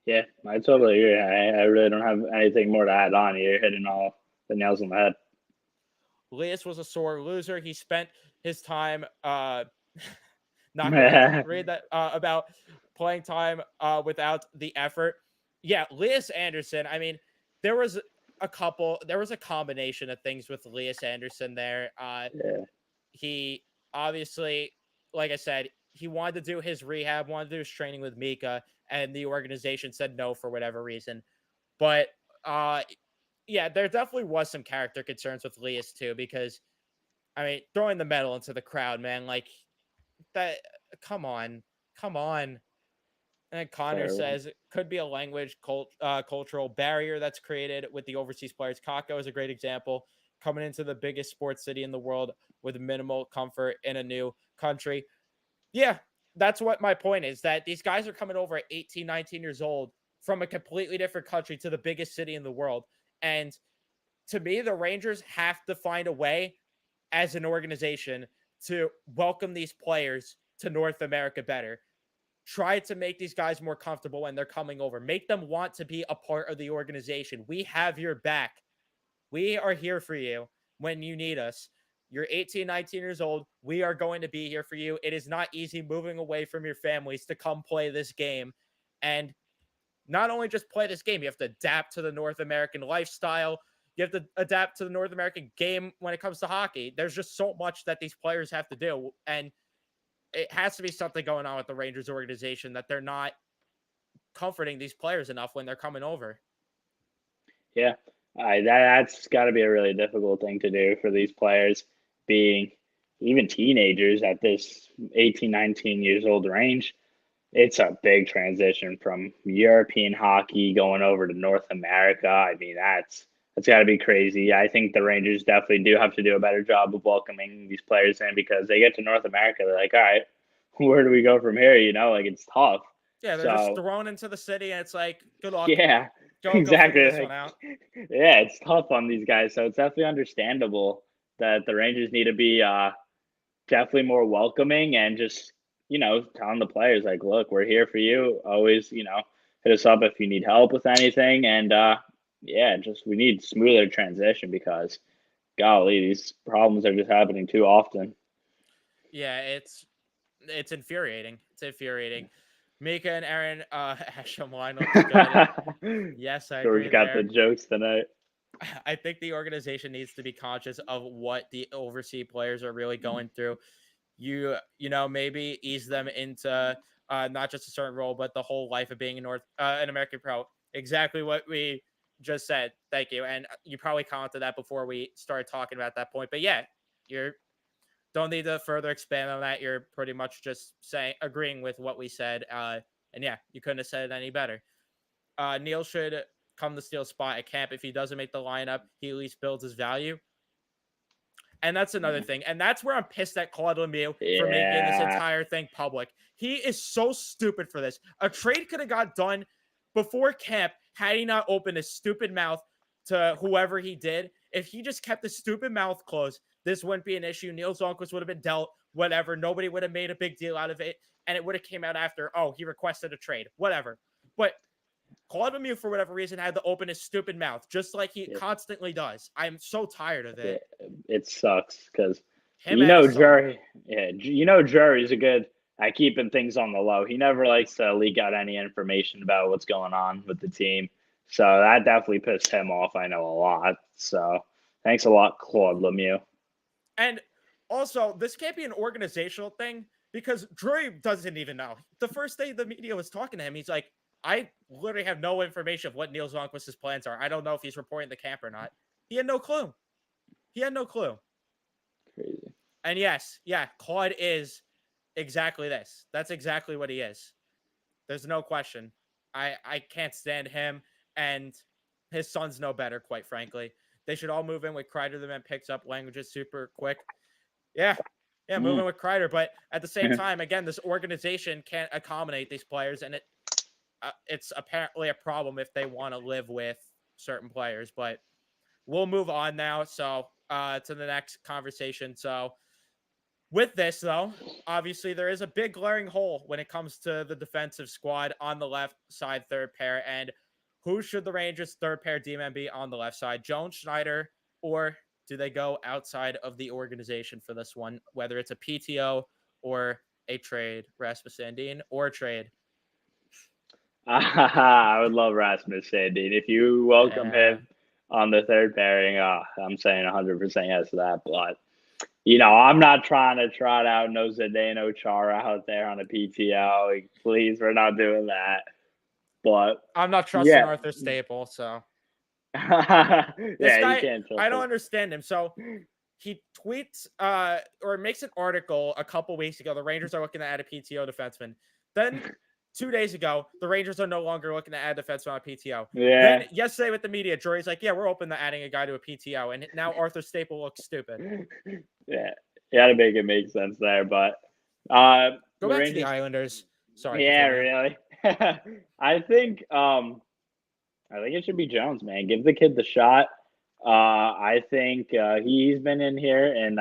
Speaker 2: Yeah, I totally agree. I really don't have anything more to add on. You're hitting all the nails on the head.
Speaker 1: Elias was a sore loser. He spent his time not gonna read that about playing time without the effort. Yeah, Elias Anderson. I mean, there was there was a combination of things with Elias Anderson there.
Speaker 2: Yeah,
Speaker 1: He obviously, like I said, he wanted to do his rehab, wanted to do his training with Mika, and the organization said no for whatever reason. But yeah, there definitely was some character concerns with Elias too, because I mean, throwing the medal into the crowd, man, like that. Come on, come on. And Connor
Speaker 2: terrible.
Speaker 1: says it could be a cultural barrier that's created with the overseas players. Kako is a great example, coming into the biggest sports city in the world with minimal comfort in a new country. Yeah, that's what my point is, that these guys are coming over at 18, 19 years old from a completely different country to the biggest city in the world. And to me, the Rangers have to find a way as an organization to welcome these players to North America better. Try to make these guys more comfortable when they're coming over. Make them want to be a part of the organization. We have your back. We are here for you when you need us. You're 18, 19 years old. We are going to be here for you. It is not easy moving away from your families to come play this game. And not only just play this game, you have to adapt to the North American lifestyle. You have to adapt to the North American game when it comes to hockey. There's just so much that these players have to do. And it has to be something going on with the Rangers organization that they're not comforting these players enough when they're coming over.
Speaker 2: Yeah, that's got to be a really difficult thing to do for these players, being even teenagers at this 18, 19 years old range. it's a big transition from European hockey going over to North America. I mean, that's got to be crazy. I think the Rangers definitely do have to do a better job of welcoming these players in because they get to North America, they're like, all right, where do we go from here? Like it's tough.
Speaker 1: Yeah, they're just
Speaker 2: So
Speaker 1: thrown into the city, and it's like, good luck.
Speaker 2: yeah,
Speaker 1: Go figure
Speaker 2: exactly.
Speaker 1: this one
Speaker 2: Like,
Speaker 1: out.
Speaker 2: yeah, it's tough on these guys. So it's definitely understandable that the Rangers need to be definitely more welcoming and just telling the players like, look, we're here for you. Always, hit us up if you need help with anything. And yeah, just we need smoother transition because golly, these problems are just happening too often.
Speaker 1: Yeah, it's infuriating. It's infuriating. Mika and Aaron, Asham line looks good. Yes, I
Speaker 2: George
Speaker 1: agree
Speaker 2: got the
Speaker 1: there.
Speaker 2: jokes tonight.
Speaker 1: I think the organization needs to be conscious of what the overseas players are really going through. Maybe ease them into not just a certain role, but the whole life of being an American pro. Exactly what we just said. Thank you. And you probably commented that before we started talking about that point. But yeah, you're don't need to further expand on that. You're pretty much just agreeing with what we said. And yeah, you couldn't have said it any better. Neil should come to steal spot at camp. If he doesn't make the lineup, he at least builds his value. And that's another thing. And that's where I'm pissed at Claude Lemieux for making this
Speaker 2: Yeah.
Speaker 1: entire thing public. He is so stupid for this. A trade could have got done before camp had he not opened his stupid mouth to whoever he did. If he just kept his stupid mouth closed, this wouldn't be an issue. Niels Awnquist would have been dealt, whatever. Nobody would have made a big deal out of it. And it would have came out after, oh, he requested a trade, whatever. But Claude Lemieux, for whatever reason, had to open his stupid mouth, just like he
Speaker 2: Yeah.
Speaker 1: constantly does. I'm so tired of it.
Speaker 2: It sucks because
Speaker 1: Him and his son.
Speaker 2: Jerry. Yeah, Jerry's a good at keeping things on the low. He never likes to leak out any information about what's going on with the team. So that definitely pissed him off. I know a lot. So thanks a lot, Claude Lemieux.
Speaker 1: And also, this can't be an organizational thing because Drury doesn't even know. The first day the media was talking to him, he's like, I literally have no information of what Niels Lundqvist's plans are. I don't know if he's reporting the camp or not. He had no clue. He had no clue.
Speaker 2: Crazy.
Speaker 1: And yes, yeah, Claude is exactly this. That's exactly what he is. There's no question. I can't stand him, and his son's no better, quite frankly. They should all move in with Kreider. The man picks up languages super quick. Yeah, move in with Kreider. But at the same time, again, this organization can't accommodate these players, and it's apparently a problem if they want to live with certain players. But we'll move on now. So to the next conversation. So with this, though, obviously there is a big glaring hole when it comes to the defensive squad on the left side, third pair. And who should the Rangers' third pair D-man be on the left side? Jones, Schneider, or do they go outside of the organization for this one, whether it's a PTO or a trade, Rasmus Sandin, or a trade?
Speaker 2: I would love Rasmus Sandin. If you welcome
Speaker 1: Uh,
Speaker 2: him on the third pairing, I'm saying 100% yes to that. But I'm not trying to trot out no Zdeno Chara out there on a PTO. Please, we're not doing that. But
Speaker 1: I'm not trusting
Speaker 2: yeah,
Speaker 1: Arthur Staple, so this
Speaker 2: yeah, you
Speaker 1: guy,
Speaker 2: can't trust
Speaker 1: I don't
Speaker 2: him.
Speaker 1: understand him. So he tweets or makes an article a couple weeks ago. The Rangers are looking to add a PTO defenseman. Then 2 days ago, the Rangers are no longer looking to add defenseman on a PTO.
Speaker 2: Yeah,
Speaker 1: Then yesterday with the media, Drury's like, yeah, we're open to adding a guy to a PTO. And now Arthur Staple looks stupid.
Speaker 2: yeah, you got to make it make sense there. But
Speaker 1: Go
Speaker 2: the
Speaker 1: back to the
Speaker 2: Rangers,
Speaker 1: Islanders. Sorry,
Speaker 2: yeah,
Speaker 1: continue.
Speaker 2: really. I think it should be Jones, man. Give the kid the shot. I think he's been in here and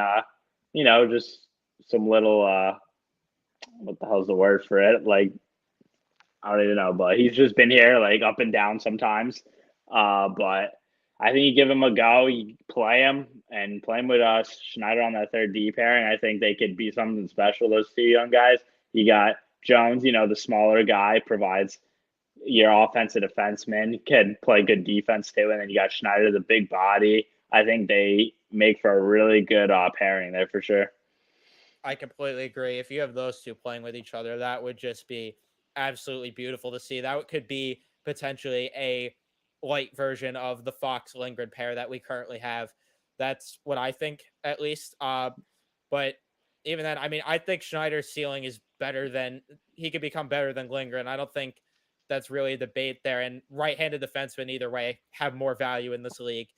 Speaker 2: just some little what the hell's the word for it? Like I don't even know, but he's just been here like up and down sometimes. But I think you give him a go, you play him and play him with Schneider on that third D pairing. I think they could be something special. Those two young guys. You got Jones, the smaller guy provides your offensive defenseman, can play good defense too, and then you got Schneider, the big body. I think they make for a really good pairing there for sure.
Speaker 1: I completely agree. If you have those two playing with each other, that would just be absolutely beautiful to see. That could be potentially a light version of the Fox Lindgren pair that we currently have. That's what I think, at least. But even then, I mean, I think Schneider's ceiling is better than he could become better than Lindgren. I don't think that's really a debate there. And right-handed defensemen either way have more value in this league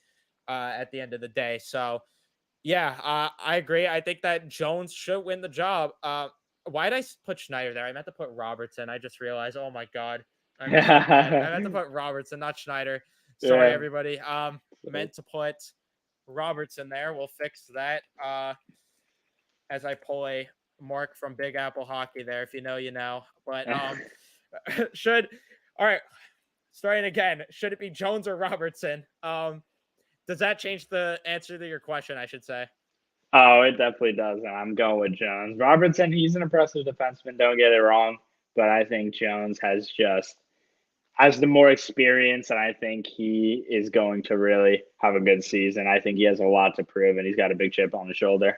Speaker 1: at the end of the day. So yeah, I agree. I think that Jones should win the job. Why did I put Schneider there? I meant to put Robertson. I just realized. Oh my god, I'm so bad. I meant to put Robertson, not Schneider. Sorry,
Speaker 2: Yeah.
Speaker 1: everybody. Meant to put Robertson there. We'll fix that. As I pull a mark from Big Apple Hockey there. If you know, you know. But should all right. Starting again. Should it be Jones or Robertson? Does that change the answer to your question? I should say.
Speaker 2: Oh, it definitely does, and I'm going with Jones. Robertson, he's an impressive defenseman, don't get it wrong, but I think Jones has the more experience, and I think he is going to really have a good season. I think he has a lot to prove, and he's got a big chip on his shoulder.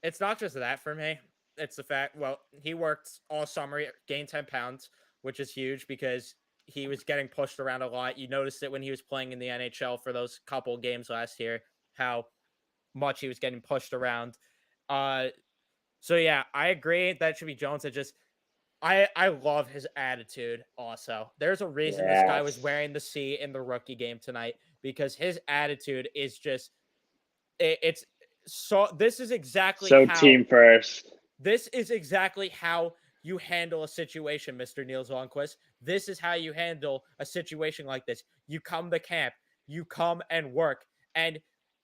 Speaker 1: It's not just that for me. It's the fact, well, he worked all summer, gained 10 pounds, which is huge because he was getting pushed around a lot. You noticed it when he was playing in the NHL for those couple games last year, how much he was getting pushed around. Uh, so yeah, I agree that should be Jones. It just I love his attitude also. There's a reason this guy was
Speaker 2: Yes.
Speaker 1: wearing the C in the rookie game tonight because his attitude is just it's so
Speaker 2: So team first.
Speaker 1: this is exactly how you handle a situation, Mr. Niels Awnquist. This is how you handle a situation like this. You come to camp, you come and work. And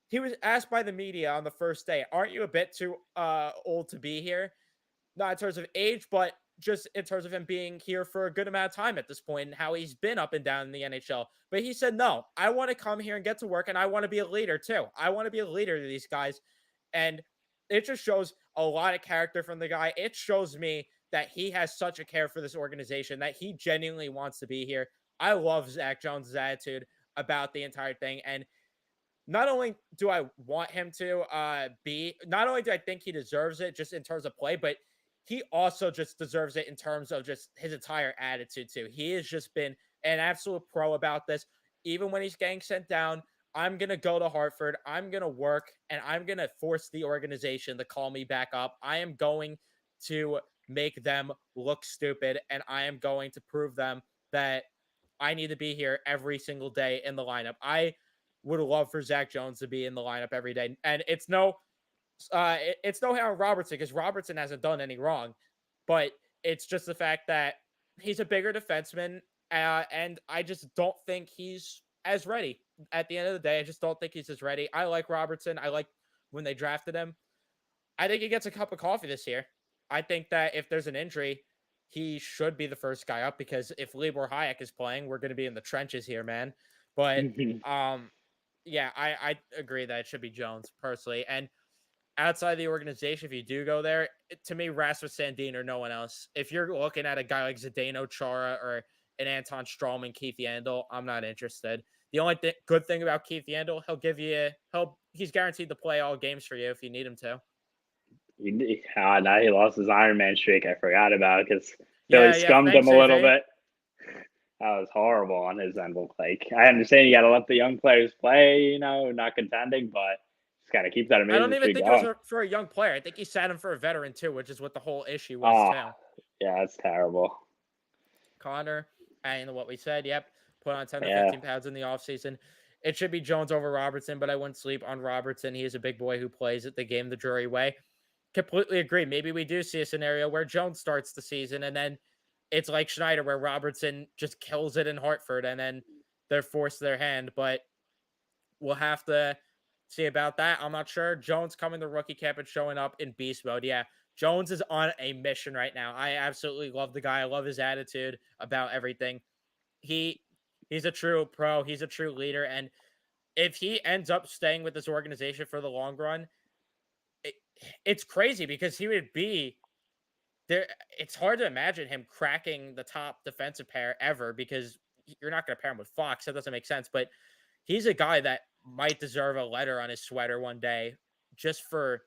Speaker 1: he was asked by the media on the first day, aren't you a bit too old to be here? Not in terms of age, but just in terms of him being here for a good amount of time at this point and how he's been up and down in the NHL. But he said, no, I want to come here and get to work and I want to be a leader too. I want to be a leader to these guys. And it just shows a lot of character from the guy. It shows me that he has such a care for this organization, that he genuinely wants to be here. I love Zach Jones' attitude about the entire thing. And not only do I want him to not only do I think he deserves it just in terms of play, but he also just deserves it in terms of just his entire attitude too. He has just been an absolute pro about this. Even when he's getting sent down, I'm going to go to Hartford. I'm going to work and I'm going to force the organization to call me back up. I am going to make them look stupid and I am going to prove them that I need to be here every single day in the lineup. I would love for Zach Jones to be in the lineup every day. And it's no Aaron Robertson because Robertson hasn't done any wrong, but it's just the fact that he's a bigger defenseman, and I just don't think he's as ready. At the end of the day, I just don't think he's as ready. I like Robertson. I like when they drafted him. I think he gets a cup of coffee this year. I think that if there's an injury, he should be the first guy up because if Libor Hayek is playing, we're going to be in the trenches here, man. But um, yeah, I agree that it should be Jones personally. And outside the organization, if you do go there, to me, Rasmus Sandin or no one else. If you're looking at a guy like Zdeno Chara or an Anton Strawman, Keith Yandel, I'm not interested. The only good thing about Keith Yandel, he's guaranteed to play all games for you if you need him to.
Speaker 2: Now he lost his Iron Man streak. I forgot about it because Philly
Speaker 1: Yeah.
Speaker 2: scummed him
Speaker 1: Thanks,
Speaker 2: a little
Speaker 1: AV.
Speaker 2: bit. That was horrible on his end. Like I understand you got to let the young players play, not contending, but just got to keep that
Speaker 1: I don't
Speaker 2: amazing
Speaker 1: even
Speaker 2: streak
Speaker 1: think it was
Speaker 2: going.
Speaker 1: for a young player. I think he sat him for a veteran too, which is what the whole issue was
Speaker 2: Oh,
Speaker 1: too.
Speaker 2: yeah, that's terrible.
Speaker 1: Connor, and what we said, yep, put on 10 to
Speaker 2: Yeah,
Speaker 1: 15 pounds in the offseason. It should be Jones over Robertson, but I wouldn't sleep on Robertson. He is a big boy who plays the game the Drury way. Completely agree. Maybe we do see a scenario where Jones starts the season and then it's like Schneider where Robertson just kills it in Hartford and then they're forced their hand. But we'll have to see about that. I'm not sure. Jones coming to rookie camp and showing up in beast mode. Yeah, Jones is on a mission right now. I absolutely love the guy. I love his attitude about everything. He he's a true pro. He's a true leader. And if he ends up staying with this organization for the long run, it, it's crazy because he would be there. It's hard to imagine him cracking the top defensive pair ever because you're not going to pair him with Fox. That doesn't make sense. But he's a guy that might deserve a letter on his sweater one day just for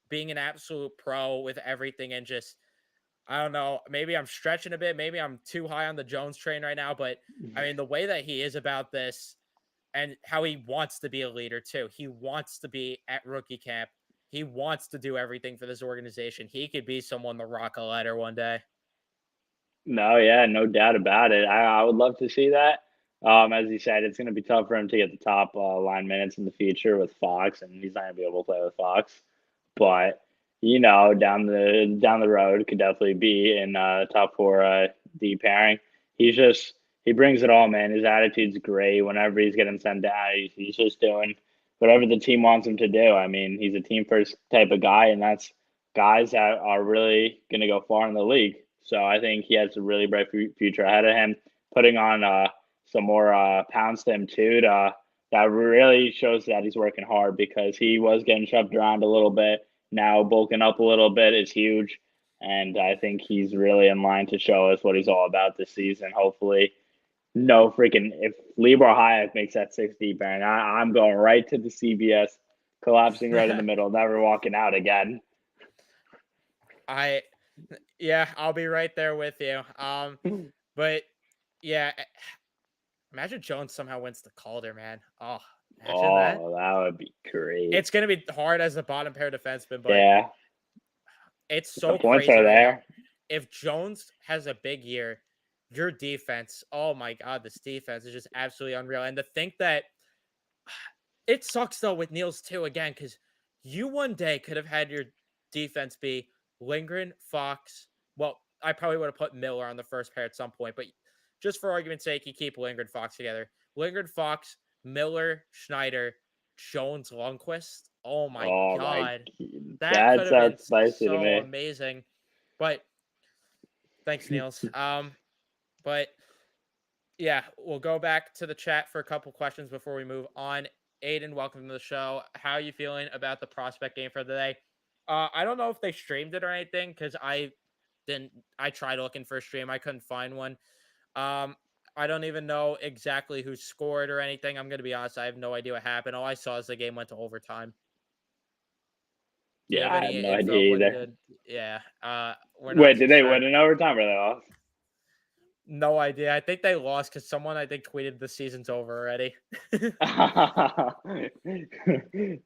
Speaker 1: being an absolute pro with everything and just I don't know, maybe I'm stretching a bit, maybe I'm too high on the Jones train right now, but I mean the way that he is about this and how he wants to be a leader too. He wants to be at rookie camp. he wants to do everything for this organization. He could be someone to rock a ladder one day.
Speaker 2: No, yeah, no doubt about it. I would love to see that. As you said, it's going to be tough for him to get the top line minutes in the future with Fox, and he's not going to be able to play with Fox. But down the road, could definitely be in top four D pairing. He brings it all, man. His attitude's great. Whenever he's getting sent down, he's just doing whatever the team wants him to do. I mean, he's a team first type of guy, and that's guys that are really going to go far in the league. So I think he has a really bright future ahead of him. Putting on some more pounds to him too. That really shows that he's working hard because he was getting shoved around a little bit. Now bulking up a little bit is huge, and I think he's really in line to show us what he's all about this season. Hopefully, no freaking if Libor Hayek makes that 60 bang, I'm going right to the CBS, collapsing right in the middle, never walking out again.
Speaker 1: Yeah, I'll be right there with you. But yeah, imagine Jones somehow wins the Calder, man. Oh, imagine that.
Speaker 2: Oh, that would be great.
Speaker 1: It's gonna be hard as a bottom pair defenseman, but
Speaker 2: Yeah,
Speaker 1: it's
Speaker 2: the
Speaker 1: so
Speaker 2: points
Speaker 1: crazy
Speaker 2: are
Speaker 1: right now.
Speaker 2: there.
Speaker 1: If Jones has a big year, your defense, oh my god, this defense is just absolutely unreal. And to think that it sucks though with Niels too, again, because you one day could have had your defense be Lindgren, Fox. Well, I probably would have put Miller on the first pair at some point, but just for argument's sake, you keep Lindgren, Fox together. Lindgren, Fox, Miller, Schneider, Jones, Lundqvist. Oh my
Speaker 2: Oh my,
Speaker 1: god. That
Speaker 2: that
Speaker 1: could have been
Speaker 2: sounds spicy to
Speaker 1: so
Speaker 2: me.
Speaker 1: amazing. But thanks, Niels. But yeah, we'll go back to the chat for a couple questions before we move on. Aiden, welcome to the show. How are you feeling about the prospect game for the day? I don't know if they streamed it or anything because I didn't. I tried looking for a stream, I couldn't find one. Um, I don't even know exactly who scored or anything. I'm gonna be honest, I have no idea what happened. All I saw is the game went to overtime. Do you
Speaker 2: Yeah,
Speaker 1: have
Speaker 2: I have
Speaker 1: any
Speaker 2: no
Speaker 1: info of
Speaker 2: idea
Speaker 1: when
Speaker 2: either.
Speaker 1: the? Yeah, we're not
Speaker 2: Wait,
Speaker 1: too
Speaker 2: did they
Speaker 1: sure.
Speaker 2: win in overtime or they lost?
Speaker 1: No idea. I think they lost because someone I think tweeted the season's over already.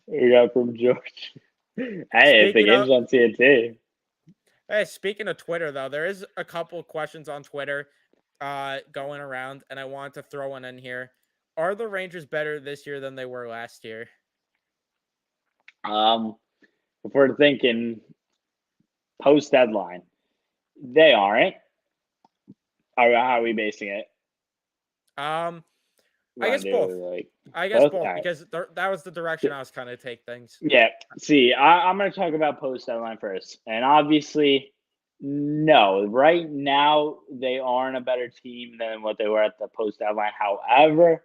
Speaker 2: We got from George. Hey, if the
Speaker 1: Speaking of,
Speaker 2: game's on TNT.
Speaker 1: hey, speaking of Twitter though, there is a couple questions on Twitter, going around, and I want to throw one in here. Are the Rangers better this year than they were last year?
Speaker 2: Um, if we're thinking post deadline, they aren't. How are we basing it?
Speaker 1: Um,
Speaker 2: You
Speaker 1: I
Speaker 2: want
Speaker 1: guess
Speaker 2: to
Speaker 1: both.
Speaker 2: do like
Speaker 1: I guess
Speaker 2: both? All
Speaker 1: both
Speaker 2: right.
Speaker 1: because that was the direction I was kind of take things.
Speaker 2: Yeah. See, I'm going to talk about post deadline first, and obviously, no. Right now, they aren't a better team than what they were at the post deadline. However,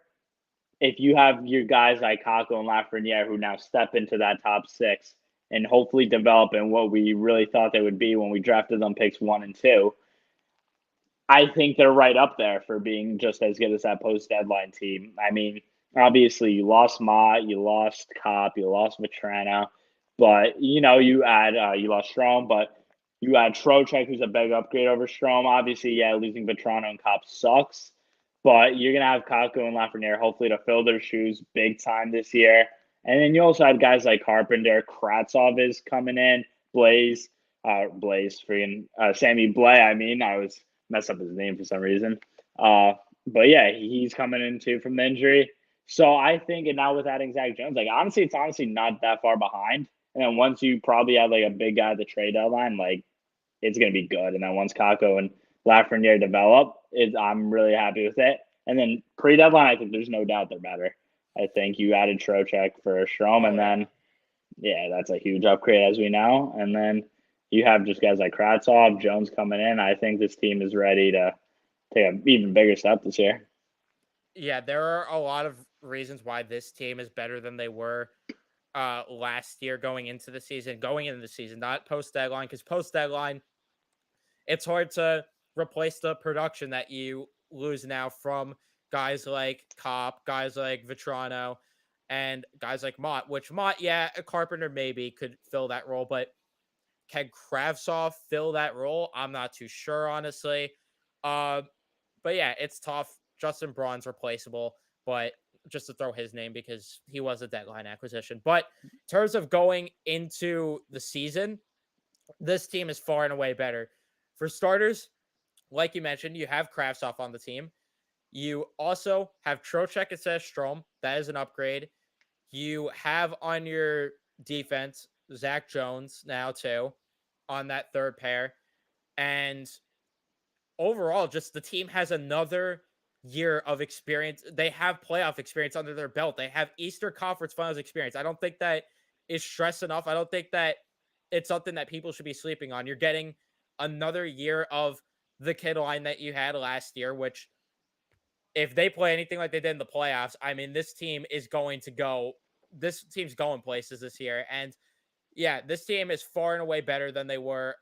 Speaker 2: if you have your guys like Kako and Lafreniere who now step into that top six and hopefully develop in what we really thought they would be when we drafted them picks 1 and 2, I think they're right up there for being just as good as that post deadline team. I mean, obviously you lost Mott, you lost Cop, you lost Vetrano, but you lost Strom, but you had Trocheck, who's a big upgrade over Strom. Obviously, yeah, losing Vetrano and Cop sucks, but you're gonna have Kako and Lafreniere hopefully to fill their shoes big time this year. And then you also had guys like Carpenter, Kratzov is coming in, freaking Sammy Blay. I mean, I was mess up his name for some reason. But yeah, he's coming in too from the injury. So I think, and now with adding Zach Jones, like honestly, it's honestly not that far behind. And then once you probably have like a big guy at the trade deadline, like it's gonna be good. And then once Kako and Lafreniere develop, I'm really happy with it. And then pre-deadline, I think there's no doubt they're better. I think you added Trocheck for Strom,
Speaker 1: Oh
Speaker 2: and
Speaker 1: yeah.
Speaker 2: then yeah, that's a huge upgrade as we know. And then you have just guys like Kratzov, Jones coming in. I think this team is ready to take an even bigger step this year.
Speaker 1: Yeah, there are a lot of reasons why this team is better than they were last year going into the season, not post deadline, because post deadline, it's hard to replace the production that you lose now from guys like Cop, guys like Vetrano, and guys like Mott, which Mott, yeah, a Carpenter maybe could fill that role, but can Kravtsov fill that role? I'm not too sure, honestly. Uh, but yeah, it's tough. Justin Braun's replaceable, but just to throw his name because he was a deadline acquisition. But in terms of going into the season, this team is far and away better. For starters, like you mentioned, you have Kravtsov on the team. You also have Trocheck instead of Strom. That is an upgrade. You have on your defense Zach Jones now too on that third pair. And overall, just the team has another year of experience. They have playoff experience under their belt. They have Eastern Conference Finals experience. I don't think that is stress enough. I don't think that it's something that people should be sleeping on. You're getting another year of the kid line that you had last year, which if they play anything like they did in the playoffs, I mean, this team is going to go. This team's going places this year, and yeah, this team is far and away better than they were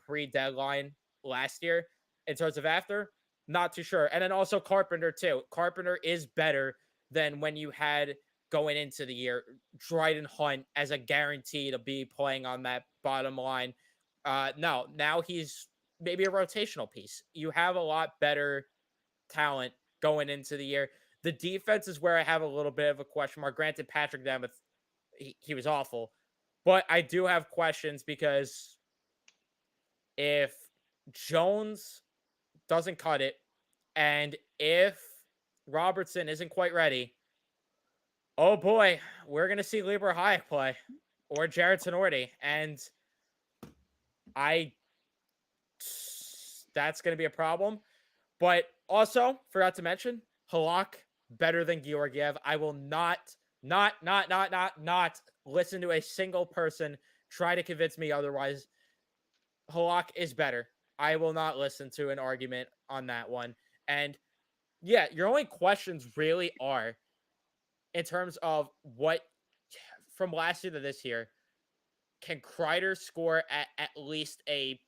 Speaker 1: pre-deadline last year. In terms of after, not too sure. And then also Carpenter too. Carpenter is better than when you had going into the year Dryden Hunt as a guarantee to be playing on that bottom line. No, now he's maybe a rotational piece. You have a lot better talent going into the year. The defense is where I have a little bit of a question mark. Granted, Patrick Nemeth, he was awful. But I do have questions because if Jones doesn't cut it and if Robertson isn't quite ready, oh boy, we're going to see Libor Hayek play or Jared Tenorti. And that's going to be a problem. But also, forgot to mention, Halak better than Georgiev. I will not listen to a single person try to convince me otherwise. Halak is better. I will not listen to an argument on that one. And yeah, your only questions really are in terms of what from last year to this year, can Kreider score at least a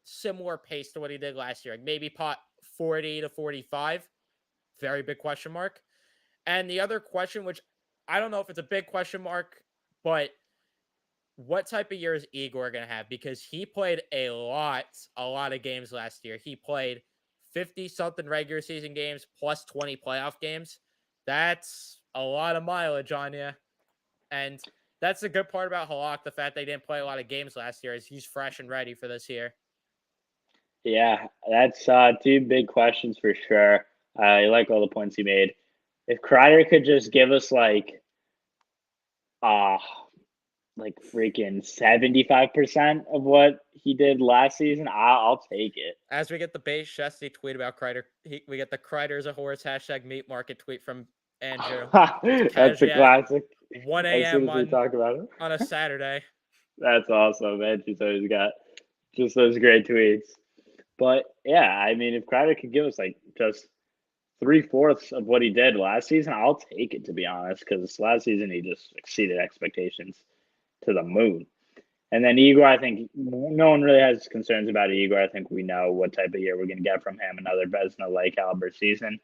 Speaker 1: similar pace to what he did last year? Like maybe pot 40 to 45. Very big question mark. And the other question, which I don't know if it's a big question mark, but what type of year is Igor going to have? Because he played a lot of games last year. He played 50-something regular season games plus 20 playoff games. That's a lot of mileage on you. And that's the good part about Halak, the fact they didn't play a lot of games last year, is he's fresh and ready for this year.
Speaker 2: Yeah, that's two big questions for sure. I like all the points he made. If Kreider could just give us freaking 75% of what he did last season, I'll take it.
Speaker 1: As we get the base Shesty tweet about Kreider, we get the Kreider is a horse #meat market tweet from Andrew.
Speaker 2: That's a classic.
Speaker 1: 1
Speaker 2: As soon
Speaker 1: a.m.
Speaker 2: as we talk about it
Speaker 1: on a Saturday.
Speaker 2: That's awesome, man. She's always got just those great tweets. But yeah, I mean, if Kreider could give us just 3/4 of what he did last season, I'll take it, to be honest, because last season he just exceeded expectations to the moon. And then Igor, I think no one really has concerns about Igor. I think we know what type of year we're going to get from him. Another Vezina-like caliber season.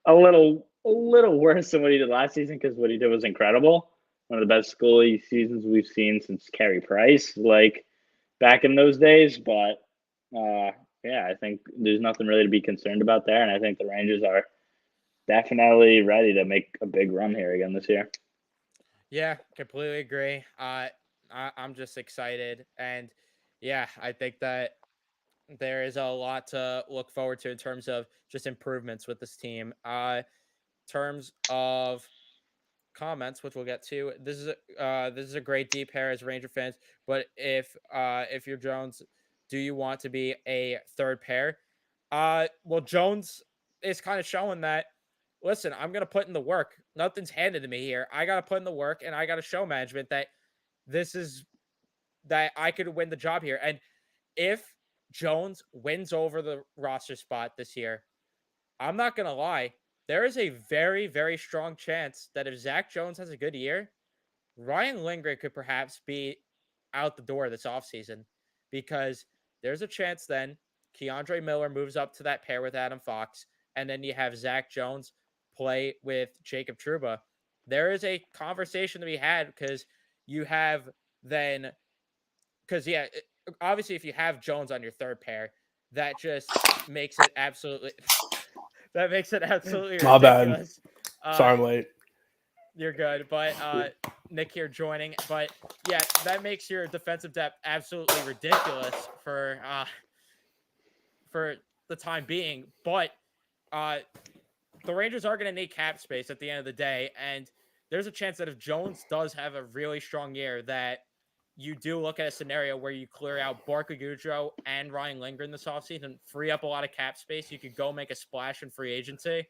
Speaker 2: A little worse than what he did last season because what he did was incredible. One of the best goalie seasons we've seen since Carey Price, back in those days. But yeah, I think there's nothing really to be concerned about there, and I think the Rangers are definitely ready to make a big run here again this year.
Speaker 1: Yeah, completely agree. I'm just excited, and yeah, I think that there is a lot to look forward to in terms of just improvements with this team. Terms of comments, which we'll get to. This is a great deep pair as Ranger fans. But if you're Jones, do you want to be a third pair? Well, Jones is kind of showing that. Listen, I'm gonna put in the work. Nothing's handed to me here. I gotta put in the work, and I gotta show management that that I could win the job here. And if Jones wins over the roster spot this year, I'm not gonna lie. There is a very, very strong chance that if Zach Jones has a good year, Ryan Lindgren could perhaps be out the door this offseason because there's a chance then Keandre Miller moves up to that pair with Adam Fox, and then you have Zach Jones play with Jacob Trouba. There is a conversation to be had because you have then, yeah, obviously if you have Jones on your third pair, that just makes it absolutely. That makes it absolutely
Speaker 3: My bad.
Speaker 1: ridiculous. Uh,
Speaker 3: Sorry, I'm late.
Speaker 1: you're good, but Nick here joining. But yeah, that makes your defensive depth absolutely ridiculous for the time being. But uh, the Rangers are going to need cap space at the end of the day, and there's a chance that if Jones does have a really strong year, that you do look at a scenario where you clear out Barclay Goodrow and Ryan Lindgren this offseason, free up a lot of cap space. You could go make a splash in free agency,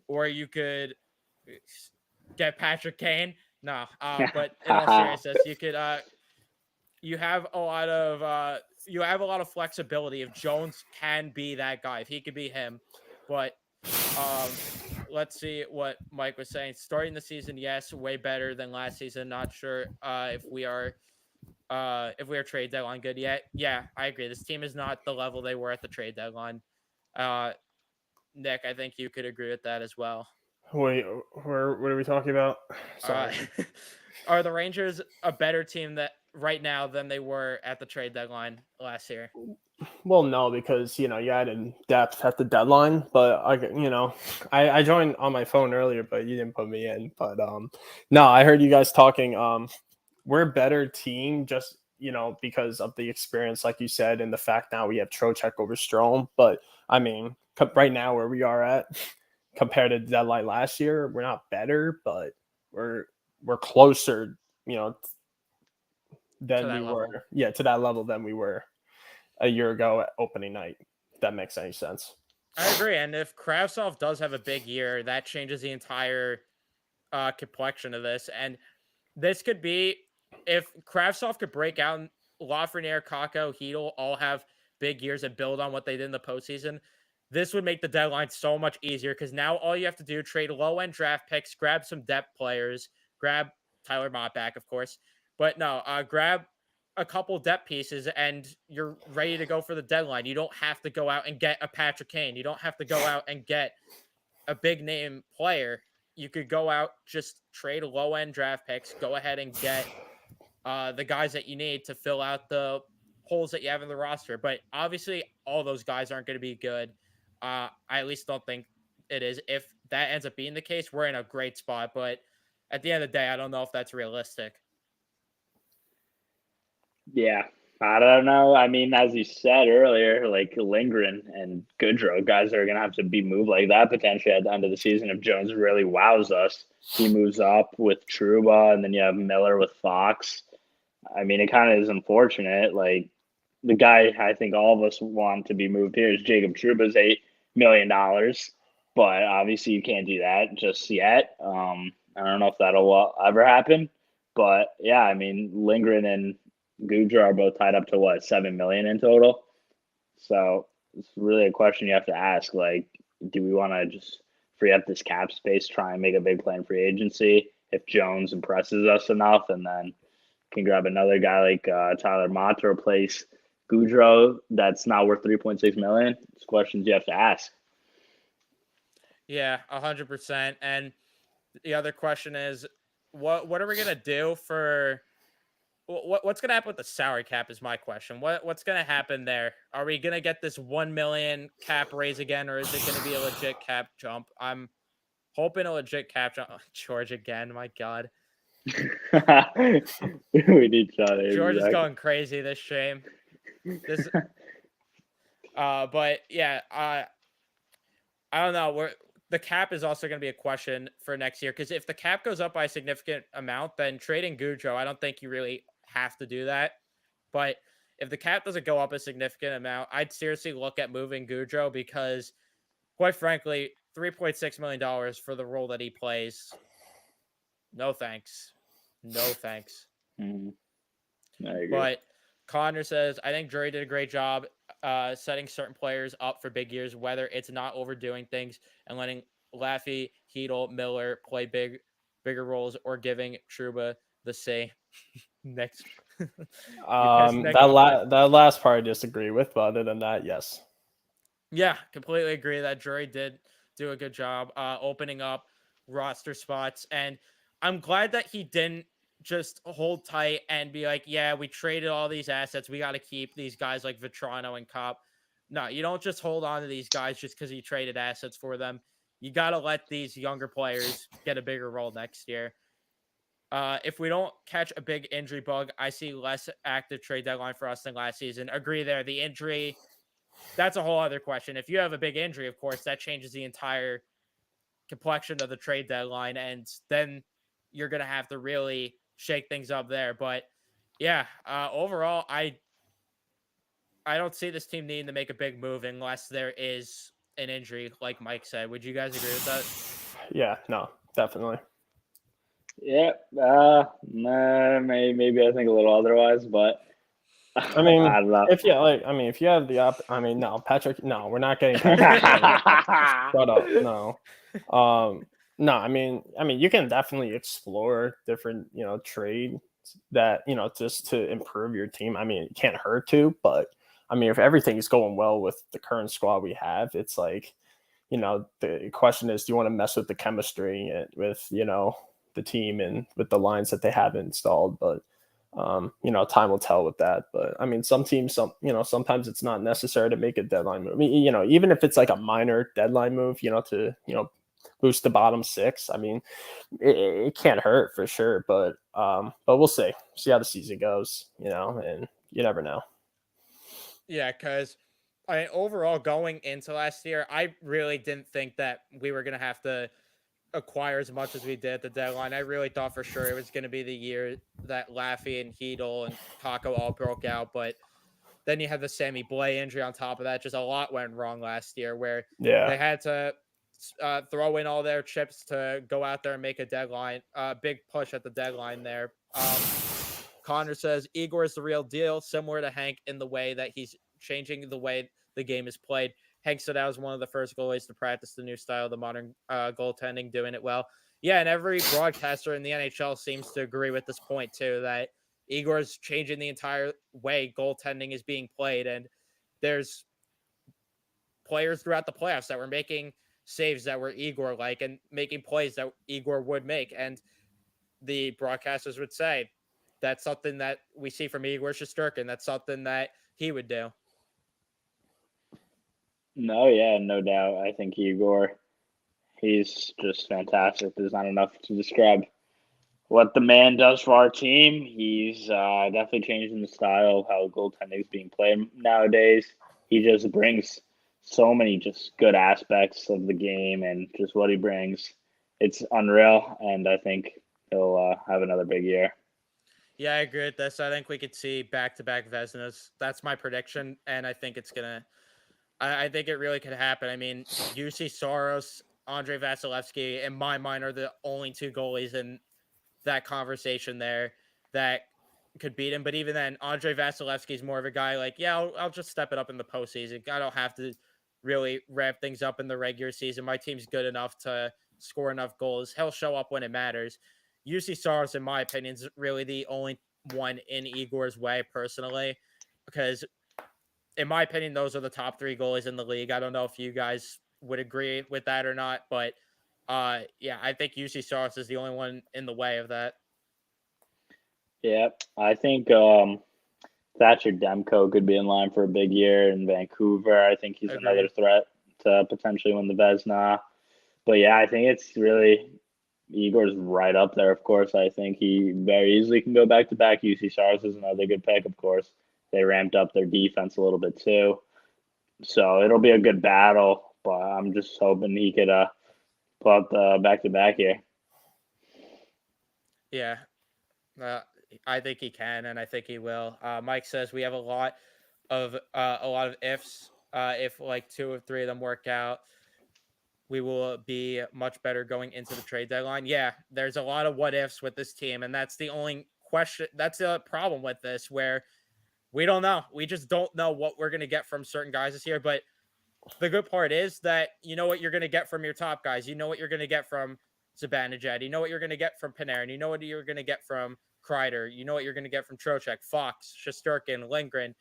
Speaker 1: or you could get Patrick Kane. No, but in all seriousness, you have a lot of flexibility if Jones can be that guy, if he could be him. But let's see what Mike was saying. Starting the season, yes, way better than last season. Not sure if we are trade deadline good yet. Yeah, I agree. This team is not the level they were at the trade deadline. Uh, Nick, I think you could agree with that as well.
Speaker 3: Wait, what are we talking about?
Speaker 1: Uh,
Speaker 3: Sorry.
Speaker 1: are the Rangers a better team that right now than they were at the trade deadline last year?
Speaker 3: Well, no, because you added depth at the deadline, but I joined on my phone earlier, but you didn't put me in. But no, I heard you guys talking. We're a better team just because of the experience, like you said, and the fact now we have Trocheck over Strome. But I mean, right now where we are at compared to the deadline last year, we're not better, but we're closer,
Speaker 1: To
Speaker 3: than we
Speaker 1: that
Speaker 3: were.
Speaker 1: level.
Speaker 3: Yeah, to that level than we were a year ago at opening night. If that makes any sense.
Speaker 1: I agree. And if Kravtsov does have a big year, that changes the entire complexion of this. And this could be if Kravtsov could break out and Lafreniere, Kako, Hedel all have big years and build on what they did in the postseason. This would make the deadline so much easier because now all you have to do trade low end draft picks, grab some depth players, grab Tyler Mott back, of course, but no, grab a couple depth pieces and you're ready to go for the deadline. You don't have to go out and get a Patrick Kane. You don't have to go out and get a big name player. You could go out, just trade low end draft picks, go ahead and get the guys that you need to fill out the holes that you have in the roster. But obviously, all those guys aren't going to be good. I at least don't think it is. If that ends up being the case, we're in a great spot. But at the end of the day, I don't know if that's realistic.
Speaker 2: Yeah, I don't know. I mean, as you said earlier, like Lindgren and Goodrow, guys are gonna have to be moved like that potentially at the end of the season if Jones really wows us. He moves up with Truba, and then you have Miller with Fox. I mean, it kind of is unfortunate. Like the guy I think all of us want to be moved here is Jacob Truba's $8 million, but obviously you can't do that just yet. I don't know if that'll ever happen, but yeah, I mean Lindgren and Goudreau are both tied up to what 7 million in total. So it's really a question you have to ask. Like, do we want to just free up this cap space, try and make a big play in free agency if Jones impresses us enough, and then can grab another guy like Tyler Mott to replace Goudreau that's not worth 3.6 million? It's questions you have to ask.
Speaker 1: Yeah, 100%. And the other question is, what are we gonna do for what's gonna happen with the salary cap? Is my question. What's gonna happen there? Are we gonna get this 1 million cap raise again, or is it gonna be a legit cap jump? I'm hoping a legit cap jump. Oh, George again, my God.
Speaker 2: We need each other.
Speaker 1: George is
Speaker 2: Exactly.
Speaker 1: going crazy this stream. This but yeah, I don't know. The cap is also going to be a question for next year because if the cap goes up by a significant amount, then trading Goudreau, I don't think you really have to do that. But if the cap doesn't go up a significant amount, I'd seriously look at moving Goudreau because, quite frankly, $3.6 million for the role that he plays. No thanks. No thanks.
Speaker 2: Mhm. I agree.
Speaker 1: But Connor says, I think Drury did a great job setting certain players up for big years, whether it's not overdoing things and letting Laffy, Hedel, Miller play bigger roles or giving Truba the say next. Yes, Nick,
Speaker 3: That last part I disagree with, but other than that, yes.
Speaker 1: yeah, completely agree that Drury did do a good job opening up roster spots. And I'm glad that he didn't just hold tight and be like, yeah, we traded all these assets. We got to keep these guys like Vetrano and Cop. No, you don't just hold on to these guys just because you traded assets for them. you got to let these younger players get a bigger role next year. If we don't catch a big injury bug, I see less active trade deadline for us than last season. Agree there. The injury, that's a whole other question. If you have a big injury, of course, that changes the entire complexion of the trade deadline, and then you're going to have to really shake things up there. But yeah, overall, I don't see this team needing to make a big move unless there is an injury, like Mike said. Would you guys agree with that?
Speaker 3: Yeah, no, definitely.
Speaker 2: Yeah, maybe I think a little otherwise, but
Speaker 3: I mean,
Speaker 2: I don't know.
Speaker 3: if you have the no, Patrick, no, we're not getting Patrick. Shut up, no. No, I mean, you can definitely explore different, trades that, just to improve your team. I mean, it can't hurt to, but I mean, if everything is going well with the current squad we have, it's like, the question is, do you want to mess with the chemistry with, the team and with the lines that they have installed? But time will tell with that. But I mean, some teams, sometimes it's not necessary to make a deadline move. I mean, even if it's like a minor deadline move, to, boost the bottom six. I mean, it can't hurt for sure. But we'll see how the season goes, and you never know.
Speaker 1: Yeah, because overall going into last year, I really didn't think that we were going to have to acquire as much as we did at the deadline. I really thought for sure it was going to be the year that Laffy and Heedle and Taco all broke out, but then you had the Sammy Blay injury on top of that. Just a lot went wrong last year where they had to throw in all their chips to go out there and make a deadline, big push at the deadline there. Connor says Igor is the real deal, similar to Hank in the way that he's changing the way the game is played. Hank said I was one of the first goalies to practice the new style of the modern goaltending, doing it well. Yeah, and every broadcaster in the NHL seems to agree with this point too, that Igor's changing the entire way goaltending is being played, and there's players throughout the playoffs that were making saves that were Igor-like and making plays that Igor would make, and the broadcasters would say that's something that we see from Igor Shesterkin. That's something that he would do.
Speaker 2: No, yeah, no doubt. I think Igor, he's just fantastic. There's not enough to describe what the man does for our team. He's definitely changing the style of how goaltending is being played nowadays. He just brings so many just good aspects of the game and just what he brings. It's unreal, and I think he'll have another big year.
Speaker 1: Yeah, I agree with this. I think we could see back-to-back Vezinas. That's my prediction, and I think it's gonna. I think it really could happen. I mean, UC Soros, Andrei Vasilevsky, in my mind, are the only two goalies in that conversation there that could beat him. But even then, Andrei Vasilevsky is more of a guy like, yeah, I'll just step it up in the postseason. I don't have to really ramp things up in the regular season. My team's good enough to score enough goals. He'll show up when it matters. UC Soros, in my opinion, is really the only one in Igor's way personally, because in my opinion, those are the top three goalies in the league. I don't know if you guys would agree with that or not, but yeah, I think UC Soros is the only one in the way of that.
Speaker 2: Yeah, I think Thatcher Demko could be in line for a big year in Vancouver. I think he's another threat to potentially win the Vezina. But yeah, I think it's really Igor's right up there, of course. I think he very easily can go back-to-back. UC Soros is another good pick, of course. They ramped up their defense a little bit too. So it'll be a good battle, but I'm just hoping he could pull out the back-to-back here.
Speaker 1: Yeah, I think he can, and I think he will. Mike says we have a lot of ifs. If like 2 or 3 of them work out, we will be much better going into the trade deadline. Yeah, there's a lot of what ifs with this team, and that's the only question. That's the problem with this, where we don't know. We just don't know what we're going to get from certain guys this year. But the good part is that you know what you're going to get from your top guys. You know what you're going to get from Zibanejad. You know what you're going to get from Panarin. You know what you're going to get from Kreider. You know what you're going to get from Trocheck, Fox, Shesterkin, Lindgren.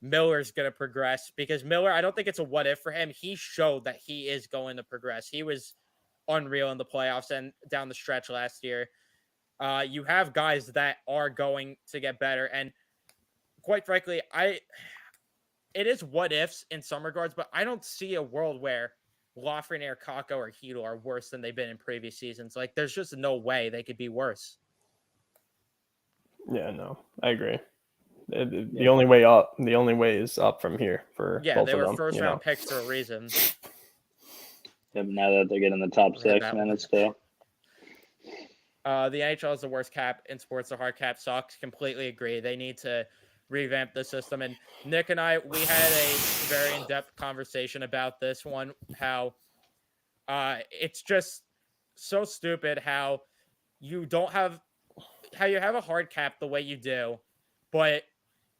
Speaker 1: Miller's going to progress, because Miller, I don't think it's a what if for him. He showed that he is going to progress. He was unreal in the playoffs and down the stretch last year. You have guys that are going to get better. And quite frankly, it is what ifs in some regards, but I don't see a world where Lafreniere, Kakko, or Hedl are worse than they've been in previous seasons. Like, there's just no way they could be worse.
Speaker 3: Yeah, no, I agree. The only way up, the only way is up from here for both
Speaker 1: they
Speaker 3: of
Speaker 1: were
Speaker 3: them.
Speaker 1: first-round picks for a reason.
Speaker 2: Yep, now that they're getting the top 6, man, it's still.
Speaker 1: The NHL is the worst cap in sports. The hard cap sucks. Completely agree. They need to revamp the system. And Nick and I, we had a very in-depth conversation about this one, how it's just so stupid how you have a hard cap the way you do, but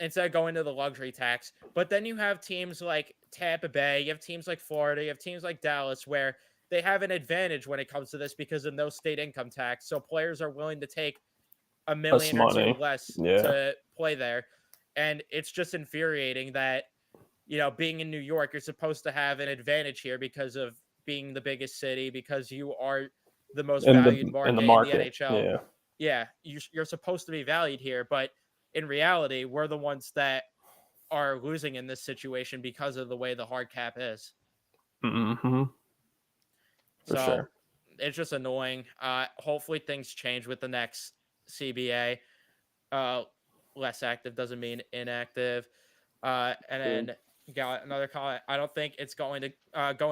Speaker 1: instead of going to the luxury tax, but then you have teams like Tampa Bay, you have teams like Florida, you have teams like Dallas where they have an advantage when it comes to this because of no state income tax. So players are willing to take $1 million or two less to play there. And it's just infuriating that, being in New York, you're supposed to have an advantage here because of being the biggest city, because you are the most valued market in the NHL. Yeah, you're supposed to be valued here, but in reality, we're the ones that are losing in this situation because of the way the hard cap is.
Speaker 3: Mm-hmm. For sure.
Speaker 1: It's just annoying. Hopefully things change with the next CBA. Less active doesn't mean inactive. And then got another comment. I don't think it's going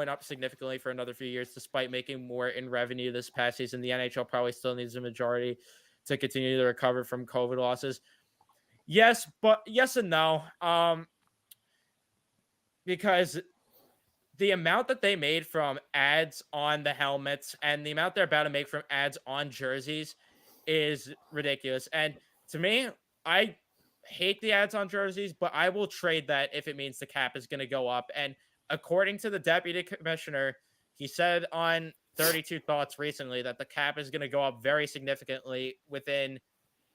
Speaker 1: up significantly for another few years, despite making more in revenue this past season. The NHL probably still needs a majority to continue to recover from COVID losses. Yes, but yes and no. Because the amount that they made from ads on the helmets and the amount they're about to make from ads on jerseys is ridiculous. And to me, I hate the ads on jerseys, but I will trade that if it means the cap is going to go up. And according to the deputy commissioner, he said on 32 Thoughts recently that the cap is going to go up very significantly within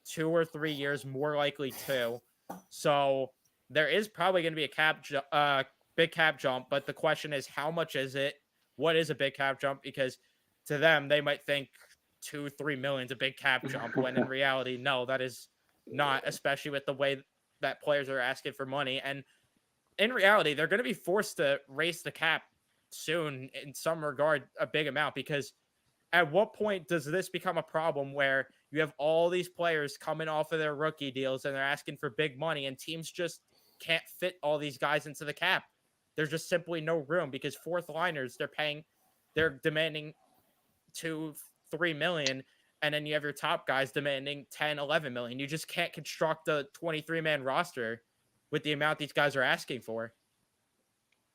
Speaker 1: 2 or 3 years, more likely 2. So there is probably going to be a big cap jump, but the question is, how much is it? What is a big cap jump? Because to them, they might think 2-3 million is a big cap jump, when in reality, no, that is not, especially with the way that players are asking for money. And in reality, they're going to be forced to raise the cap soon in some regard, a big amount, because at what point does this become a problem where you have all these players coming off of their rookie deals and they're asking for big money and teams just can't fit all these guys into the cap? There's just simply no room because fourth liners, they're demanding 2-3 million. And then you have your top guys demanding 10-11 million. You just can't construct a 23-man roster with the amount these guys are asking for.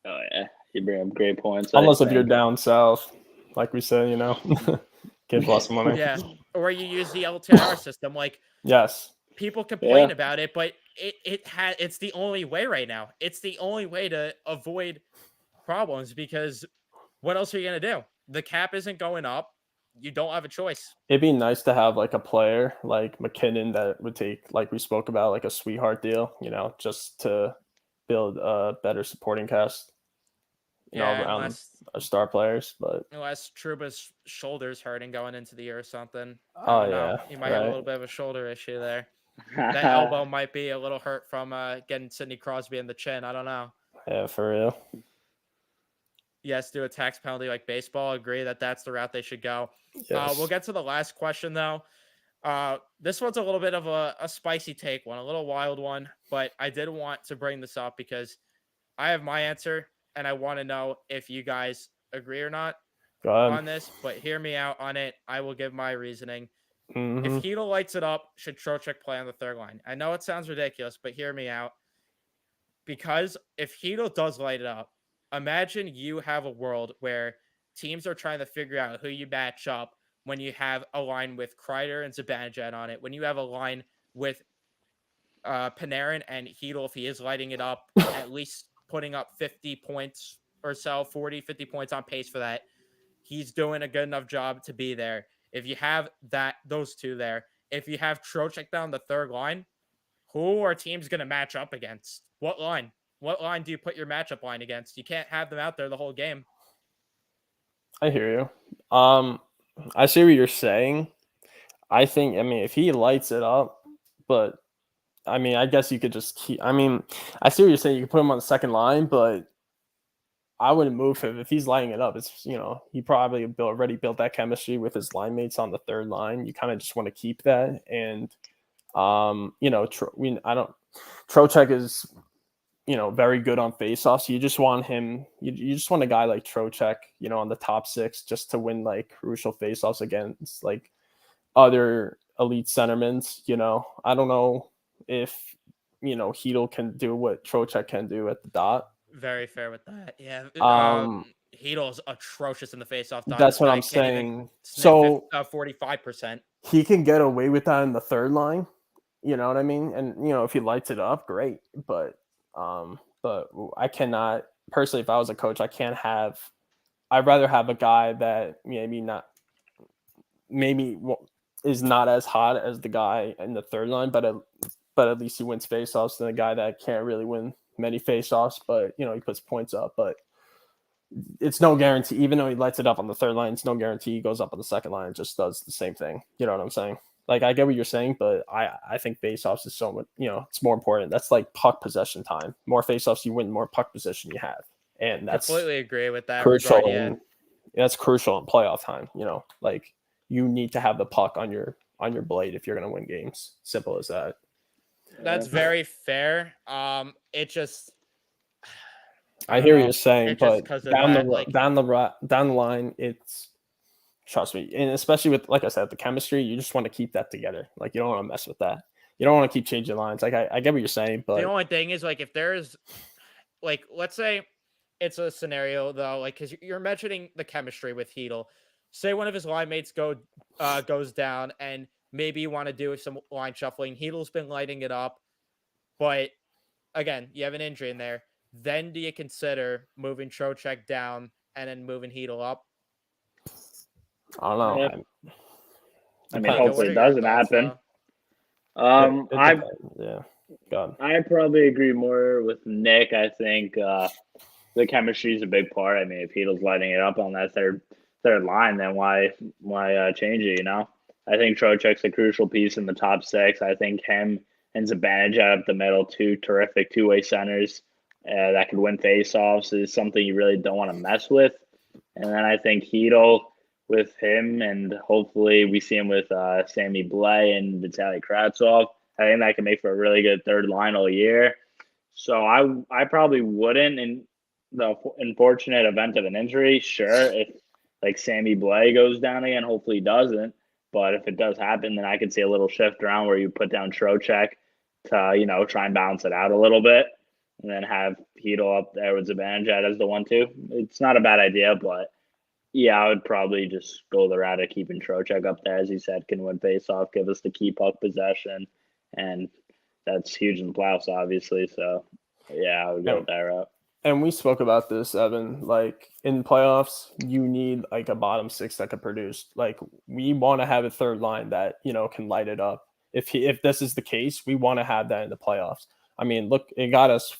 Speaker 2: Oh, yeah. You bring up great points.
Speaker 3: Unless if you're down south, like we said, give less money.
Speaker 1: Yeah. Or you use the LTIR system. Like,
Speaker 3: yes.
Speaker 1: People complain about it, but it's the only way right now. It's the only way to avoid problems, because what else are you going to do? The cap isn't going up. You don't have a choice.
Speaker 3: It'd be nice to have like a player like McKinnon that would take, like we spoke about, like a sweetheart deal, just to build a better supporting cast. Around our star players, but
Speaker 1: unless Trouba's shoulder's hurting going into the year or something.
Speaker 3: Oh yeah,
Speaker 1: he might have a little bit of a shoulder issue there. That elbow might be a little hurt from getting Sidney Crosby in the chin. I don't know.
Speaker 3: Yeah, for real.
Speaker 1: Yes, do a tax penalty like baseball. Agree that that's the route they should go.
Speaker 3: Yes.
Speaker 1: We'll get to the last question though. This one's a little bit of a spicy take one, a little wild one, but I did want to bring this up because I have my answer and I want to know if you guys agree or not on this. But hear me out on it. I will give my reasoning.
Speaker 3: Mm-hmm.
Speaker 1: If Hedl lights it up, should Trocheck play on the third line? I know it sounds ridiculous, but hear me out. Because if Hedl does light it up, imagine you have a world where teams are trying to figure out who you match up when you have a line with Kreider and Zibanejad on it, when you have a line with Panarin and Hedl, if he is lighting it up, at least putting up 50 points or so, 40, 50 points on pace for that. He's doing a good enough job to be there. If you have those two there, if you have Trocheck down the third line, who are teams going to match up against? What line? What line do you put your matchup line against? You can't have them out there the whole game.
Speaker 3: I hear you. I see what you're saying. I if he lights it up, but I guess you could just keep. I see what you're saying. You could put him on the second line, but I wouldn't move him if he's lighting it up. It's he probably already built that chemistry with his line mates on the third line. You kind of just want to keep that, and I don't. Trocheck is very good on faceoffs. You just want him. You just want a guy like Trocheck, on the top six, just to win like crucial faceoffs against like other elite centermen. I don't know if Hedel can do what Trocheck can do at the dot.
Speaker 1: Very fair with that. Yeah. Hedel's atrocious in the faceoff dot.
Speaker 3: That's
Speaker 1: This
Speaker 3: what
Speaker 1: guy
Speaker 3: I'm
Speaker 1: can't even
Speaker 3: saying.
Speaker 1: sniff
Speaker 3: So
Speaker 1: 45%.
Speaker 3: he can get away with that in the third line. You know what I mean? And if he lights it up, great. But I cannot personally. If I was a coach, I'd rather have a guy that maybe is not as hot as the guy in the third line, but at least he wins faceoffs than a guy that can't really win many faceoffs, but he puts points up. But it's no guarantee, even though he lights it up on the third line, it's no guarantee he goes up on the second line and just does the same thing. You know what I'm saying? Like, I get what you're saying, but I think faceoffs is so much, it's more important. That's like puck possession time. More faceoffs you win, more puck possession you have. And that's
Speaker 1: completely agree with that
Speaker 3: crucial.
Speaker 1: regard, yeah.
Speaker 3: That's crucial in playoff time. Like you need to have the puck on your blade if you're going to win games. Simple as that.
Speaker 1: That's very fair. It just
Speaker 3: I hear what you're saying, but
Speaker 1: down
Speaker 3: the line, it's trust me, and especially with, like I said, the chemistry, you just want to keep that together. Like you don't want to mess with that. You don't want to keep changing lines. Like I get what you're saying, but
Speaker 1: the only thing is like if there's like let's say it's a scenario though, like because you're mentioning the chemistry with Hedel. Say one of his line mates goes down, and maybe you want to do some line shuffling. Hedel's been lighting it up, but again, you have an injury in there. Then do you consider moving Trocheck down and then moving Hedel up?
Speaker 3: I don't know.
Speaker 2: Yeah. I mean, hopefully it doesn't happen.
Speaker 3: God.
Speaker 2: I probably agree more with Nick. I think the chemistry is a big part. I mean, if Hedel's lighting it up on that third line, then why change it? I think Trocheck's a crucial piece in the top six. I think him and Zibanejad up the middle, two terrific two-way centers that could win faceoffs, is something you really don't want to mess with. And then I think Hedel with him, and hopefully we see him with Sammy Blais and Vitaly Kravtsov. I think that can make for a really good third line all year. So I probably wouldn't, in the unfortunate event of an injury, sure, if like Sammy Blais goes down again, hopefully he doesn't. But if it does happen, then I could see a little shift around where you put down Trocheck to, try and balance it out a little bit, and then have Hedel up there with Zibanejad as the 1-2. It's not a bad idea, but yeah, I would probably just go the route of keeping Trocheck up there. As you said, can win faceoff, give us the key puck possession, and that's huge in the playoffs, obviously. So yeah, I would go with that route.
Speaker 3: And we spoke about this, Evan. Like in playoffs, you need like a bottom six that can produce. Like we want to have a third line that can light it up. If this is the case, we want to have that in the playoffs. I mean, look, it got us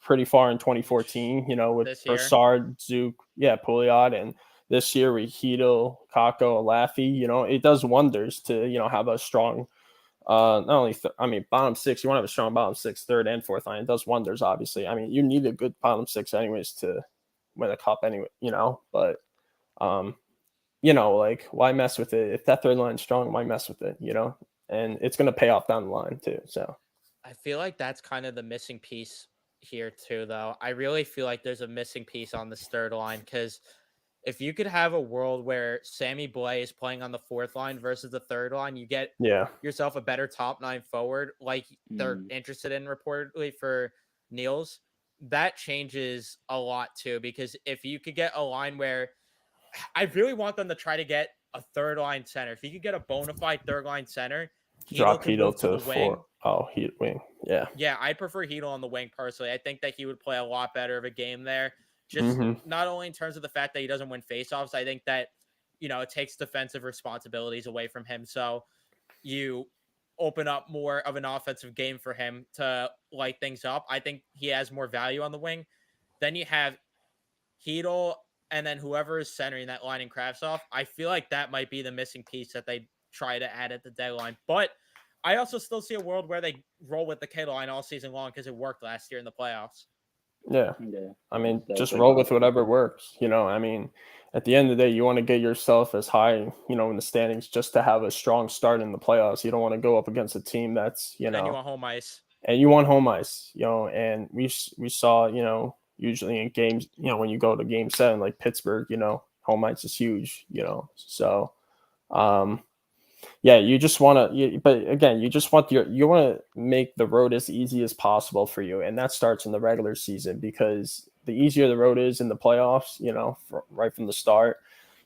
Speaker 3: pretty far in 2014. With Broussard, Zook, Pouliot, and this year with Hedel, Kakko, Laffy. It does wonders to have a strong. Not only bottom six, you want to have a strong bottom six, third and fourth line. It does wonders, obviously. I mean, you need a good bottom six anyways to win a cup anyway, but like why mess with it? If that third line's strong, why mess with it, and it's going to pay off down the line too. So
Speaker 1: I feel like that's kind of the missing piece here too, though. I really feel like there's a missing piece on this third line, because if you could have a world where Sammy Blais is playing on the fourth line versus the third line, you get yourself a better top nine forward, like they're interested in reportedly for Niels. That changes a lot too, because if you could get a line where I really want them to try to get a third line center. If you could get a bona fide third line center,
Speaker 3: drop Hedel to
Speaker 1: the wing.
Speaker 3: Wing. Yeah.
Speaker 1: Yeah, I prefer Hedel on the wing personally. I think that he would play a lot better of a game there. Just not only in terms of the fact that he doesn't win faceoffs, I think that, it takes defensive responsibilities away from him. So you open up more of an offensive game for him to light things up. I think he has more value on the wing. Then you have Hedel and then whoever is centering that line in Kravtsov. I feel like that might be the missing piece that they try to add at the deadline. But I also still see a world where they roll with the K line all season long because it worked last year in the playoffs.
Speaker 3: Yeah.
Speaker 2: Yeah.
Speaker 3: I mean,
Speaker 2: That's
Speaker 3: just
Speaker 2: like
Speaker 3: roll with
Speaker 2: awesome.
Speaker 3: whatever works. I mean, at the end of the day, you want to get yourself as high, in the standings just to have a strong start in the playoffs. You don't want to go up against a team that's,
Speaker 1: And you want home ice.
Speaker 3: and you want home ice, and we saw, usually in games, when you go to game 7, like Pittsburgh, home ice is huge, so, yeah, you just want to, but again, you just want you want to make the road as easy as possible for you. And that starts in the regular season, because the easier the road is in the playoffs, right from the start,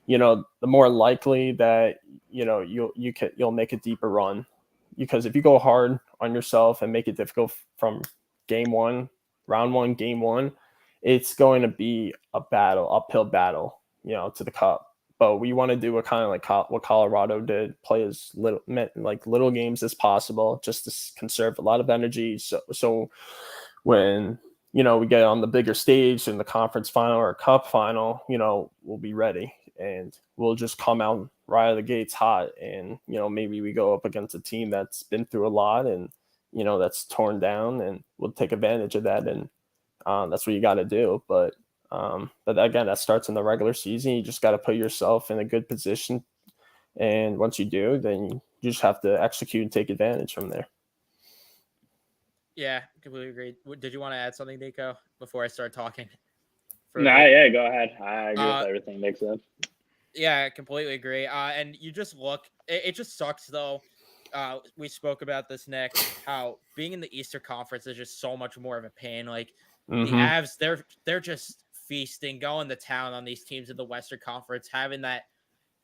Speaker 3: the more likely that, you'll make a deeper run. Because if you go hard on yourself and make it difficult from round one, game one, it's going to be a uphill battle, to the cup. But we want to do a kind of like what Colorado did, play as little games as possible, just to conserve a lot of energy. So when we get on the bigger stage in the conference final or cup final, we'll be ready, and we'll just come out right out of the gates hot. And maybe we go up against a team that's been through a lot, and that's torn down, and we'll take advantage of that. And that's what you got to do. But again, that starts in the regular season. You just got to put yourself in a good position, and once you do, then you just have to execute and take advantage from there.
Speaker 1: Yeah, completely agree. Did you want to add something, Nico, before I start talking?
Speaker 2: Yeah, go ahead. I agree with everything Nick said.
Speaker 1: Yeah, I completely agree. And you just look, it just sucks though. We spoke about this, Nick, how being in the Eastern Conference is just so much more of a pain. Like the Avs, they're just feasting, going to town on these teams in the Western Conference, having that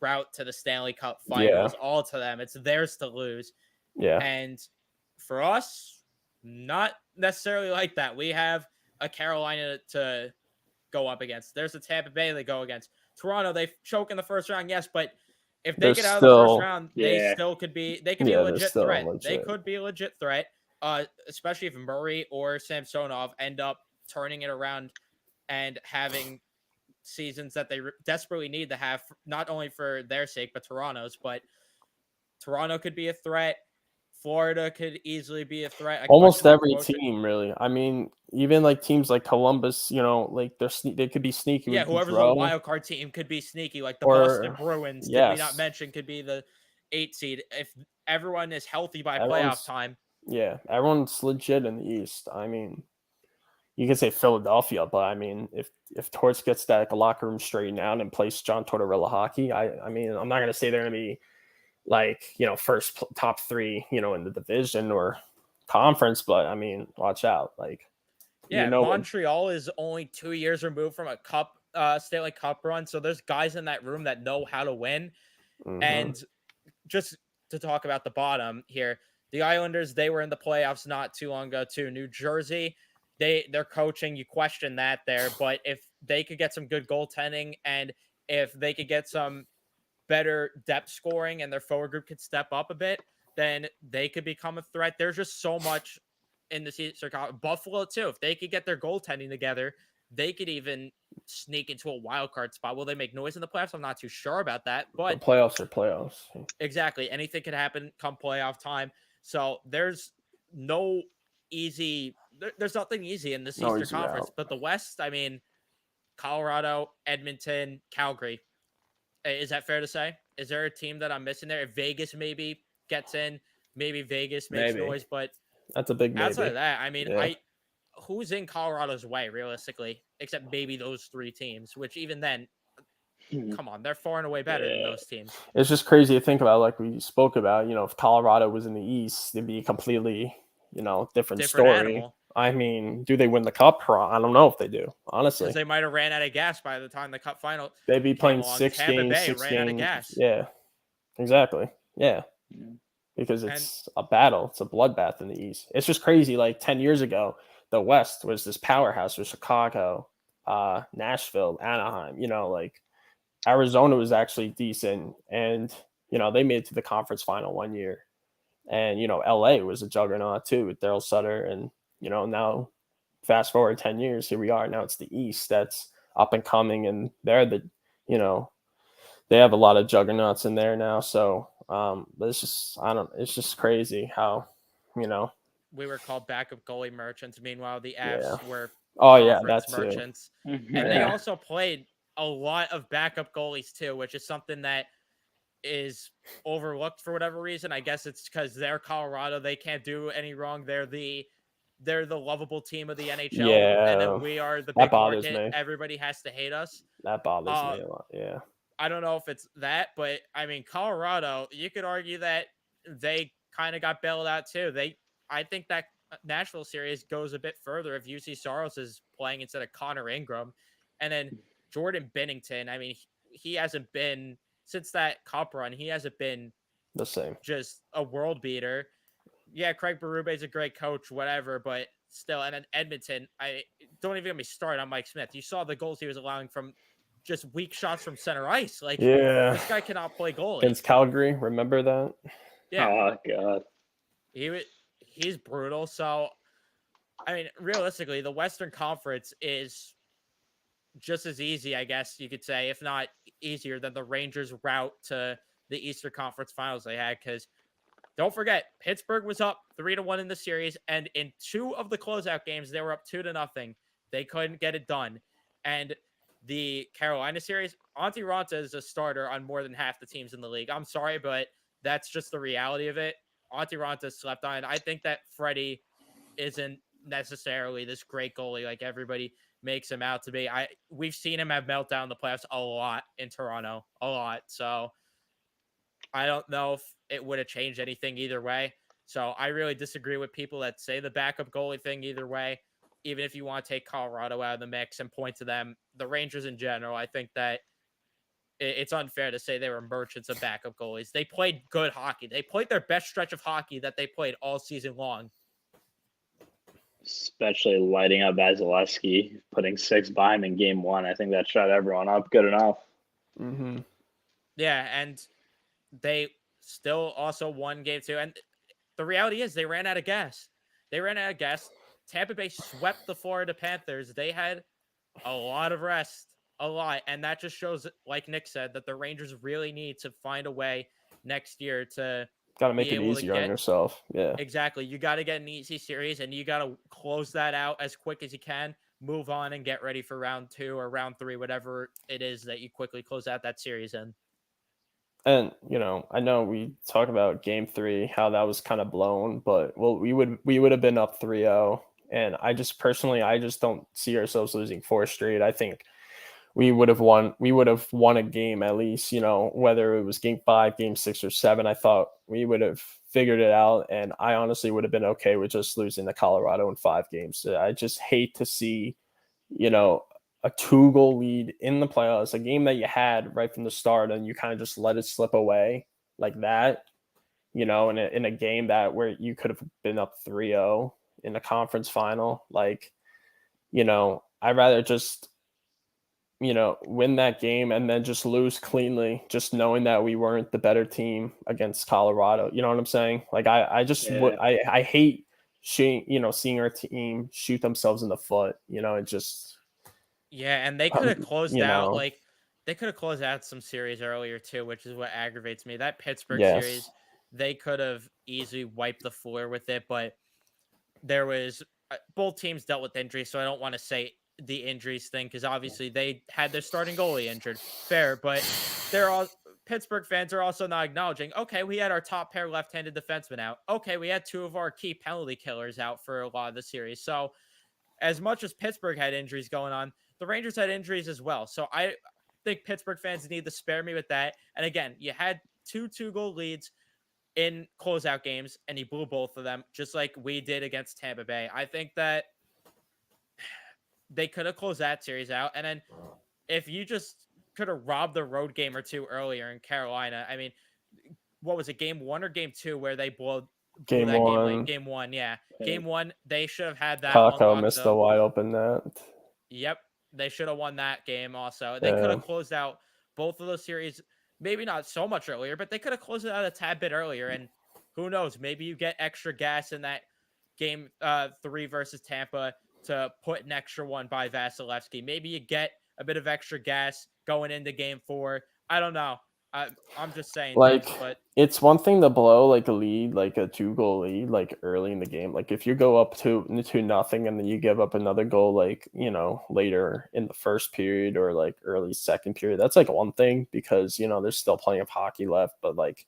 Speaker 1: route to the Stanley Cup Finals, all to them. It's theirs to lose.
Speaker 3: Yeah.
Speaker 1: And for us, not necessarily like that. We have a Carolina to go up against. There's a Tampa Bay they go against. Toronto, they choke in the first round, yes, but if they get out of the first round, they still could be. They could be a legit threat. They could be a legit threat, especially if Murray or Samsonov end up turning it around and having seasons that they desperately need to have, not only for their sake but Toronto's. But Toronto could be a threat. Florida could easily be a threat.
Speaker 3: Almost every team, really. I mean, even like teams like Columbus, like they could be sneaky.
Speaker 1: Yeah, whoever's a wild card team could be sneaky. Like the Boston Bruins, did we not mention, could be the 8 seed if everyone is healthy by playoff time.
Speaker 3: Yeah, everyone's legit in the East. I mean, you could say Philadelphia, but I mean, if Torts gets that locker room straightened out and plays John Tortorella hockey, I mean, I'm not gonna say they're gonna be like first top 3 in the division or conference, but I mean, watch out. Like,
Speaker 1: Montreal is only 2 years removed from a cup Stanley Cup run, so there's guys in that room that know how to win. And just to talk about the bottom here, the Islanders, they were in the playoffs not too long ago too. New Jersey, their coaching, you question that there, but if they could get some good goaltending and if they could get some better depth scoring and their forward group could step up a bit, then they could become a threat. There's just so much in the Eastern Conference. Buffalo too. If they could get their goaltending together, they could even sneak into a wild card spot. Will they make noise in the playoffs? I'm not too sure about that. But
Speaker 3: the playoffs are playoffs.
Speaker 1: Exactly. Anything could happen come playoff time. So there's no easy. There's nothing easy in this Eastern Conference. But the West, I mean, Colorado, Edmonton, Calgary. Is that fair to say? Is there a team that I'm missing there? If Vegas maybe gets in, maybe Vegas makes noise, but
Speaker 3: that's a big maybe.
Speaker 1: Outside of that, I mean, who's in Colorado's way realistically, except maybe those 3 teams, which even then, come on, they're far and away better than those teams.
Speaker 3: It's just crazy to think about, like we spoke about, if Colorado was in the East, it'd be a completely, different story.
Speaker 1: Animal.
Speaker 3: I mean, do they win the cup? I don't know if they do, honestly.
Speaker 1: Because they might have ran out of gas by the time the cup final.
Speaker 3: They'd be playing 6
Speaker 1: Tampa
Speaker 3: games,
Speaker 1: Bay
Speaker 3: 6
Speaker 1: ran
Speaker 3: games.
Speaker 1: Out of gas.
Speaker 3: Yeah, exactly. Yeah. Because it's a battle. It's a bloodbath in the East. It's just crazy. Like 10 years ago, the West was this powerhouse with Chicago, Nashville, Anaheim. Like Arizona was actually decent. And, they made it to the conference final one year. And, LA was a juggernaut too with Daryl Sutter. And, now fast forward 10 years, here we are. Now it's the East that's up and coming. And they're they have a lot of juggernauts in there now. So, but it's just crazy how,
Speaker 1: we were called backup goalie merchants. Meanwhile, the Avs were
Speaker 3: Oh yeah,
Speaker 1: conference
Speaker 3: that too.
Speaker 1: merchants.
Speaker 2: Mhm.
Speaker 1: And they
Speaker 3: Yeah.
Speaker 1: also played a lot of backup goalies too, which is something that is overlooked for whatever reason. I guess it's because they're Colorado. They can't do any wrong. They're the lovable team of the NHL, and then
Speaker 3: Yeah,
Speaker 1: we are the
Speaker 3: that
Speaker 1: big
Speaker 3: bothers
Speaker 1: market.
Speaker 3: me.
Speaker 1: Everybody has to hate us.
Speaker 3: That bothers
Speaker 1: Uh,
Speaker 3: me a lot. Yeah.
Speaker 1: I don't know if it's that, but I mean, Colorado, you could argue that they kind of got bailed out too. I think that Nashville series goes a bit further if UC Saros is playing instead of Connor Ingram, and then Jordan Binnington. I mean, he hasn't been since that cup run. He hasn't been
Speaker 3: The same.
Speaker 1: just a world beater. Yeah, Craig Berube is a great coach, whatever, but still. And then Edmonton, I don't even get me started on Mike Smith. You saw the goals he was allowing from just weak shots from center ice. Like
Speaker 3: Yeah.
Speaker 1: this guy cannot play goalie.
Speaker 3: Against Calgary, remember that?
Speaker 1: Yeah,
Speaker 2: Oh god.
Speaker 1: he's brutal. So I mean, realistically, the Western Conference is just as easy, I guess you could say, if not easier than the Rangers' route to the Eastern Conference Finals they had. Because don't forget, Pittsburgh was up 3-1 in the series, and in 2 of the closeout games, they were up 2-0. They couldn't get it done. And the Carolina series, Antti Ranta is a starter on more than half the teams in the league. I'm sorry, but that's just the reality of it. Antti Ranta slept on. I think that Freddie isn't necessarily this great goalie like everybody makes him out to be. We've seen him have meltdown in the playoffs a lot in Toronto, a lot. So I don't know if it would have changed anything either way. So I really disagree with people that say the backup goalie thing either way. Even if you want to take Colorado out of the mix and point to them, the Rangers in general, I think that it's unfair to say they were merchants of backup goalies. They played good hockey. They played their best stretch of hockey that they played all season long.
Speaker 2: Especially lighting up Vasilevsky, putting 6 by him in game 1. I think that shut everyone up good enough.
Speaker 3: Mm-hmm.
Speaker 1: Yeah, and they still also won game 2. And the reality is they ran out of gas. Tampa Bay swept the Florida Panthers. They had a lot of rest, a lot. And that just shows, like Nick said, that the Rangers really need to find a way next year to
Speaker 3: Got to make
Speaker 1: be
Speaker 3: it
Speaker 1: able to
Speaker 3: easier on
Speaker 1: get
Speaker 3: yourself. Yeah.
Speaker 1: exactly. You got to get an easy series, and you got to close that out as quick as you can. Move on and get ready for round 2 or round 3, whatever it is that you quickly close out that series in.
Speaker 3: And I know we talk about game 3, how that was kind of blown, but we would have been up 3-0, and I just don't see ourselves losing 4 straight. I think we would have won a game at least, whether it was game 5, game 6, or 7. I thought we would have figured it out, and I honestly would have been okay with just losing to Colorado in 5 games. I just hate to see, a 2-goal lead in the playoffs, a game that you had right from the start, and you kind of just let it slip away like that, in a game where you could have been up 3-0 in a conference final. Like, I'd rather just, win that game and then just lose cleanly, just knowing that we weren't the better team against Colorado. You know what I'm saying? Like, I just
Speaker 2: Yeah.
Speaker 3: I hate seeing our team shoot themselves in the foot. It just.
Speaker 1: Yeah, and they could have closed out
Speaker 3: Know.
Speaker 1: they could have closed out some series earlier too, which is what aggravates me. That Pittsburgh
Speaker 3: Yes.
Speaker 1: series, they could have easily wiped the floor with it, but there was both teams dealt with injuries, so I don't want to say the injuries thing because obviously they had their starting goalie injured. Fair, but Pittsburgh fans are also not acknowledging, okay, we had our top pair left-handed defensemen out. Okay, we had 2 of our key penalty killers out for a lot of the series. So as much as Pittsburgh had injuries going on, the Rangers had injuries as well. So I think Pittsburgh fans need to spare me with that. And again, you had 2-goal leads in closeout games, and you blew both of them, just like we did against Tampa Bay. I think that they could have closed that series out. And then if you just could have robbed the road game or 2 earlier in Carolina, I mean, what was it, game 1 or game 2 where they blew
Speaker 3: Game
Speaker 1: that game
Speaker 3: 1.
Speaker 1: late? Game 1, yeah. Game 1, they should have had that
Speaker 3: Kako
Speaker 1: one locked
Speaker 3: missed
Speaker 1: up.
Speaker 3: the wide open net.
Speaker 1: Yep. They should have won that game also. They could have closed out both of those series, maybe not so much earlier, but they could have closed it out a tad bit earlier. And who knows, maybe you get extra gas in that game 3 versus Tampa to put an extra one by Vasilevsky. Maybe you get a bit of extra gas going into game 4. I don't know. I'm just saying
Speaker 3: Like,
Speaker 1: things, but
Speaker 3: it's one thing to blow like a lead, like a 2-goal lead, like early in the game. Like if you go up to nothing and then you give up another goal, like later in the first period or like early second period, that's like one thing because there's still plenty of hockey left. But like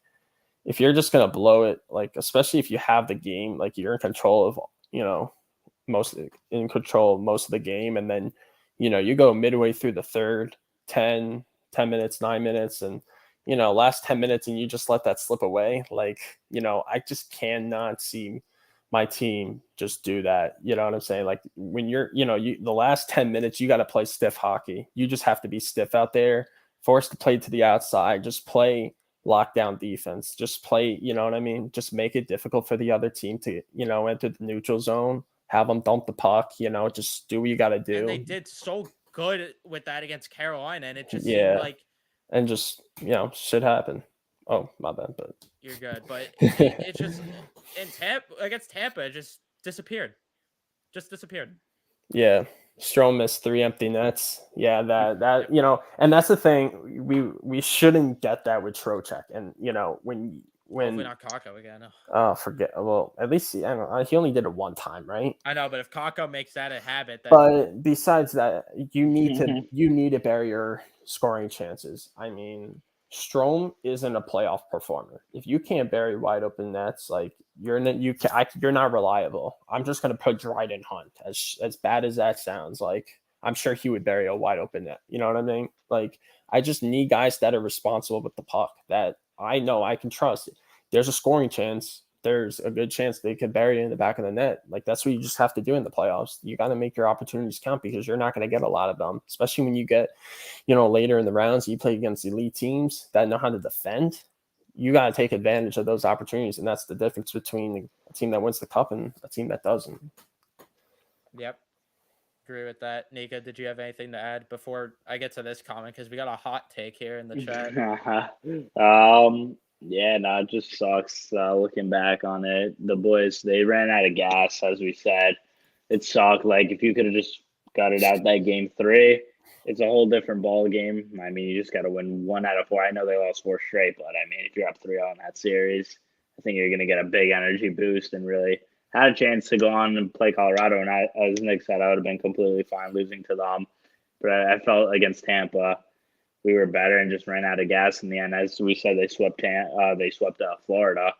Speaker 3: if you're just gonna blow it, like especially if you have the game, like you're in control of most of the game, and then you go midway through the third, 10 minutes, 9 minutes, and last 10 minutes, and you just let that slip away. Like I just cannot see my team just do that. You know what I'm saying? Like when you're the last 10 minutes, you got to play stiff hockey. You just have to be stiff out there, forced to play to the outside, just play lockdown defense, just play, you know what I mean? Just make it difficult for the other team to, enter the neutral zone, have them dump the puck, just do what you got to
Speaker 1: and they
Speaker 3: do.
Speaker 1: did so good with that against Carolina, and it just seemed
Speaker 3: Yeah.
Speaker 1: like
Speaker 3: And just, shit happen. Oh, my bad, but
Speaker 1: you're good. But it just in Tampa against Tampa, it just disappeared. Just disappeared.
Speaker 3: yeah. Strome missed 3 empty nets. Yeah, that and that's the thing. We shouldn't get that with Trocheck. And when
Speaker 1: Hopefully not Kako again.
Speaker 3: forget. Well, at least I don't know, he only did it one time, right?
Speaker 1: I know, but if Kako makes that a habit, then
Speaker 3: But besides that, you need to bury your scoring chances. I mean, Strome isn't a playoff performer. If you can't bury wide open nets, like you're not reliable. I'm just gonna put Dryden Hunt. As bad as that sounds, like I'm sure he would bury a wide open net. You know what I mean? Like I just need guys that are responsible with the puck that I know I can trust. There's a scoring chance. There's a good chance they could bury it in the back of the net. Like that's what you just have to do in the playoffs. You got to make your opportunities count because you're not going to get a lot of them, especially when you get, later in the rounds, you play against elite teams that know how to defend. You got to take advantage of those opportunities. And that's the difference between a team that wins the cup and a team that doesn't.
Speaker 1: Yep. Agree with that. Nika, did you have anything to add before I get to this comment? Because we got a hot take here in the chat.
Speaker 2: Yeah, no, it just sucks looking back on it. The boys, they ran out of gas, as we said. It sucked. Like, if you could have just got it out that game 3, it's a whole different ball game. I mean, you just got to win 1 out of 4. I know they lost 4 straight, but I mean, if you're up 3-0 in that series, I think you're going to get a big energy boost and really had a chance to go on and play Colorado. And as Nick said, I would have been completely fine losing to them. But I felt against Tampa, we were better and just ran out of gas in the end. As we said, they swept Florida,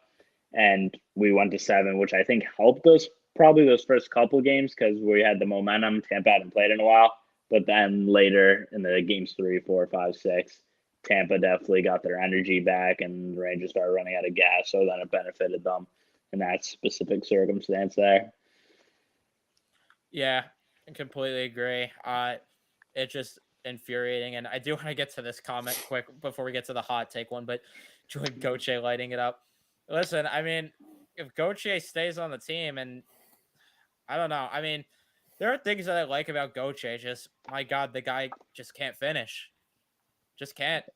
Speaker 2: and we went to 7, which I think helped us probably those first couple games because we had the momentum. Tampa hadn't played in a while, but then later in the games 3, 4, 5, 6, Tampa definitely got their energy back, and the Rangers started running out of gas. So then it benefited them in that specific circumstance there.
Speaker 1: Yeah, I completely agree. It's just infuriating, and I do want to get to this comment quick before we get to the hot take one. But Joey Gauthier lighting it up. Listen, I mean, if Gauthier stays on the team, and I don't know, I mean, there are things that I like about Gauthier. Just my God, the guy just can't finish, just can't.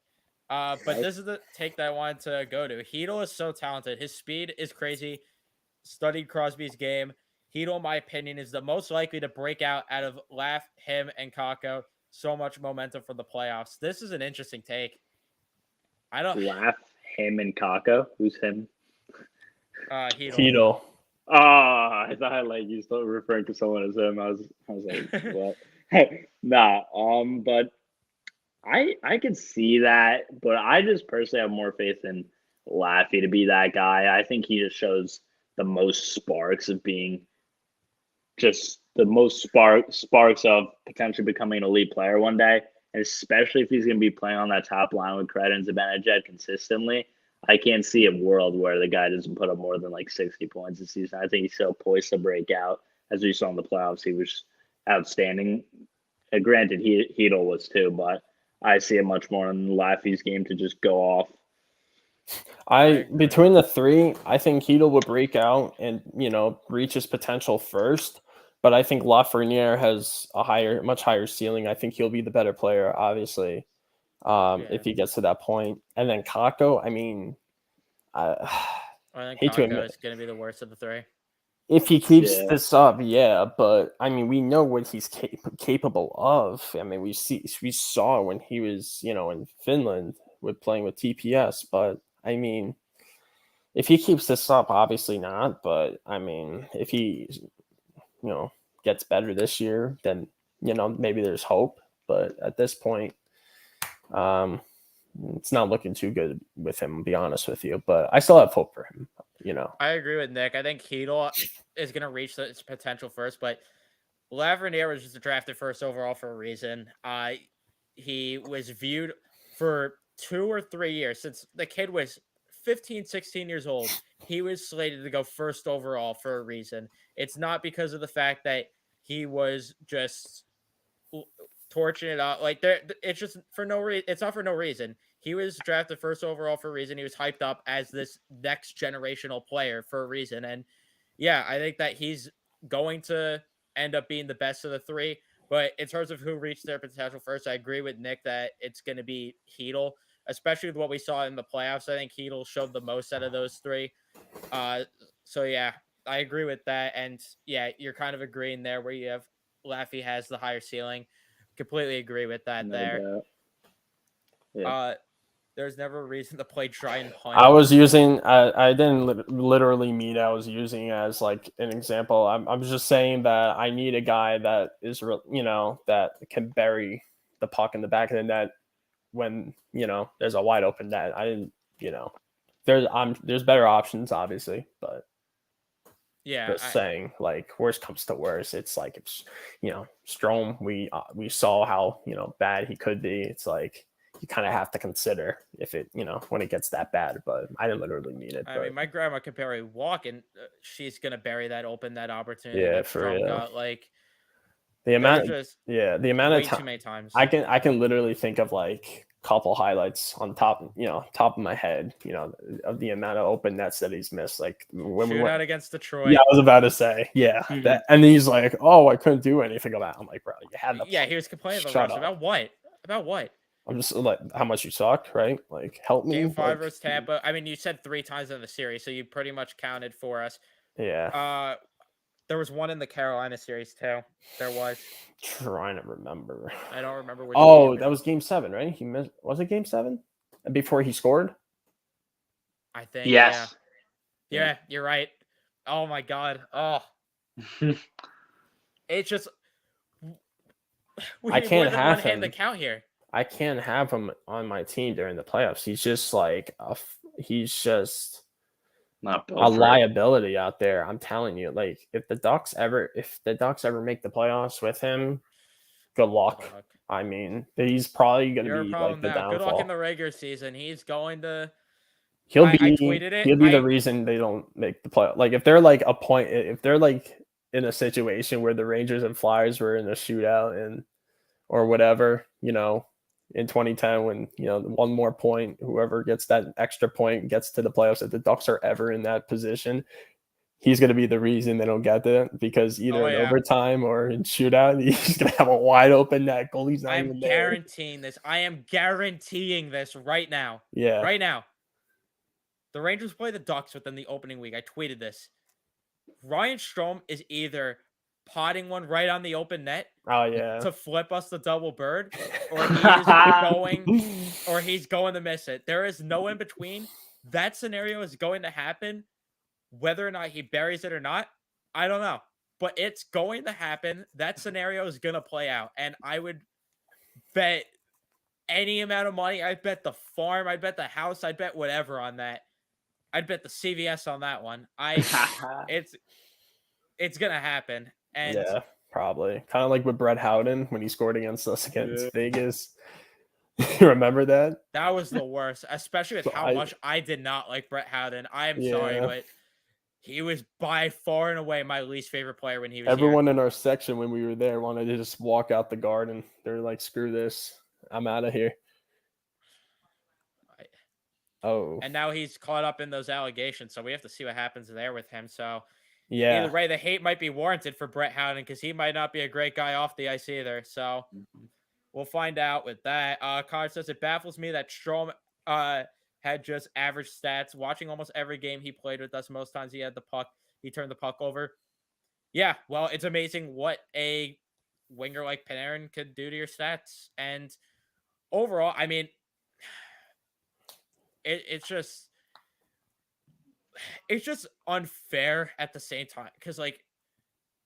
Speaker 1: But this is the take that I wanted to go to. Hedl is so talented. His speed is crazy. Studied Crosby's game. Hedl, in my opinion, is the most likely to break out of Laugh, him, and Kako. So much momentum for the playoffs. This is an interesting take. I don't
Speaker 2: Laugh, him, and Kako. Who's him?
Speaker 1: Hedl.
Speaker 2: I thought like you still referring to someone as him. I was like, what? Nah. But I could see that, but I just personally have more faith in Laffy to be that guy. I think he just shows the most sparks of being just the most sparks of potentially becoming an elite player one day, and especially if he's going to be playing on that top line with Credit and Zibanejad consistently. I can't see a world where the guy doesn't put up more than like 60 points a season. I think he's still poised to break out. As we saw in the playoffs, he was outstanding. Granted, Hedl was too, but I see it much more in Laffy's game to just go off.
Speaker 3: Between the 3, I think Hedl would break out and reach his potential first. But I think Lafreniere has a much higher ceiling. I think he'll be the better player, obviously, if he gets to that point. And then Kako, I mean,
Speaker 1: I think Kako is going to be the worst of the 3.
Speaker 3: If he keeps this up, yeah. But I mean, we know what he's capable of. I mean, we saw when he was, in Finland with playing with TPS. But I mean, if he keeps this up, obviously not. But I mean, if he, gets better this year, then maybe there's hope. But at this point, it's not looking too good with him, to be honest with you. But I still have hope for him.
Speaker 1: I agree with Nick. I think Heedle is going to reach its potential first, but Lafreniere was just drafted first overall for a reason. He was viewed for 2 or 3 years since the kid was 15, 16 years old. He was slated to go first overall for a reason. It's not because of the fact that he was just torching it out. Like it's just for no reason. It's not for no reason. He was drafted first overall for a reason. He was hyped up as this next generational player for a reason. And yeah, I think that he's going to end up being the best of the three. But in terms of who reached their potential first, I agree with Nick that it's going to be Heedle, especially with what we saw in the playoffs. I think Heedle showed the most out of those three. So yeah, I agree with that. And yeah, you're kind of agreeing there where you have Laffy has the higher ceiling. Completely agree with that there.
Speaker 2: Yeah.
Speaker 1: There's never a reason to play try and punt.
Speaker 3: I was using, I didn't literally mean I was using as like an example. I'm just saying that I need a guy that is, that can bury the puck in the back of the net when, there's a wide open net. I didn't, there's better options, obviously, but
Speaker 1: yeah,
Speaker 3: just saying, like, worst comes to worst, it's like, it's, Strome, we saw how, bad he could be. It's like, you kind of have to consider if it, when it gets that bad, but I didn't literally mean it.
Speaker 1: I mean, my grandma could barely walk, and she's going to bury that opportunity that
Speaker 3: for
Speaker 1: Strome
Speaker 3: real.
Speaker 1: got. Like,
Speaker 3: the amount
Speaker 1: way
Speaker 3: of
Speaker 1: too many times.
Speaker 3: I can literally think of like couple highlights on top of my head, of the amount of open nets that he's missed. Like when we went
Speaker 1: out against Detroit.
Speaker 3: Yeah, I was about to say, that, and he's like, "Oh, I couldn't do anything about it." I'm like, "Bro, you had the
Speaker 1: he was complaining
Speaker 3: Shut up.
Speaker 1: about what? About what?
Speaker 3: I'm just like, how much you suck, right? Like, help me.
Speaker 1: Game 5
Speaker 3: like,
Speaker 1: versus Tampa. I mean, you said 3 times in the series, so you pretty much counted for us.
Speaker 3: Yeah.
Speaker 1: There was one in the Carolina series too. There was.
Speaker 3: Trying to remember.
Speaker 1: I don't remember which.
Speaker 3: Oh, that was Game 7, right? He missed. Was it Game 7? Before he scored?
Speaker 1: I think.
Speaker 2: Yes.
Speaker 1: Yeah, you're right. Oh my god. Oh. It's just.
Speaker 3: I can't have
Speaker 1: him.
Speaker 3: him.
Speaker 1: The count here.
Speaker 3: I can't have him on my team during the playoffs. He's just like he's just
Speaker 2: not
Speaker 3: a liability out there. I'm telling you, like if the Ducks ever make the playoffs with him, good luck. I mean, he's probably going to be like the downfall.
Speaker 1: Good luck in the regular season. He's going to.
Speaker 3: He'll be the reason they don't make the playoff. Like if they're like if they're like in a situation where the Rangers and Flyers were in a shootout or whatever, in 2010 when, one more point, whoever gets that extra point gets to the playoffs. If the Ducks are ever in that position, he's going to be the reason they don't get it, because either in overtime or in shootout, he's going to have a wide open net. Goalie's not even there.
Speaker 1: Guaranteeing this. I am guaranteeing this right now.
Speaker 3: Yeah.
Speaker 1: Right now. The Rangers play the Ducks within the opening week. I tweeted this. Ryan Strome is either potting one right on the open net to flip us the double bird, or he's going to miss it. There is no in between. That scenario is going to happen. Whether or not he buries it or not, I don't know. But it's going to happen. That scenario is going to play out. And I would bet any amount of money. I'd bet the farm. I'd bet the house. I'd bet whatever on that. I'd bet the CVS on that one. It's going to happen. And
Speaker 3: yeah, probably. Kind of like with Brett Howden when he scored against us against Vegas. You remember that?
Speaker 1: That was the worst, especially with how much I did not like Brett Howden. I am sorry, but he was by far and away my least favorite player when he was
Speaker 3: Everyone in our section when we were there wanted to just walk out the garden. They're like, screw this. I'm out of here.
Speaker 1: And now he's caught up in those allegations, so we have to see what happens there with him. So
Speaker 3: yeah,
Speaker 1: either way, the hate might be warranted for Brett Howden because he might not be a great guy off the ice either. So we'll find out with that. Connor says it baffles me that Strome had just average stats. Watching almost every game he played with us, most times he had the puck, he turned the puck over. Yeah, well, it's amazing what a winger like Panarin could do to your stats. And overall, I mean, it's just unfair at the same time because like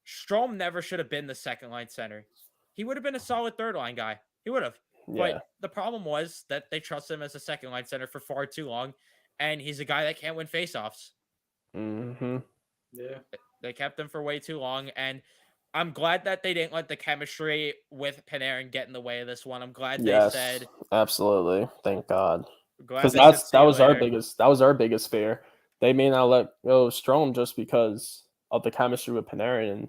Speaker 1: Strome never should have been the second line center. He would have been a solid third line guy. He would have.
Speaker 3: Yeah.
Speaker 1: But the problem was that they trust him as a second line center for far too long, and he's a guy that can't win faceoffs.
Speaker 3: Mm-hmm.
Speaker 2: Yeah.
Speaker 1: They kept him for way too long, and I'm glad that they didn't let the chemistry with Panarin get in the way of this one. I'm glad they said,
Speaker 3: absolutely. Thank God.
Speaker 1: glad
Speaker 3: Because
Speaker 1: they said, "See
Speaker 3: that
Speaker 1: you
Speaker 3: was our
Speaker 1: later."
Speaker 3: biggest fear. They may not let go Strome just because of the chemistry with Panarin, and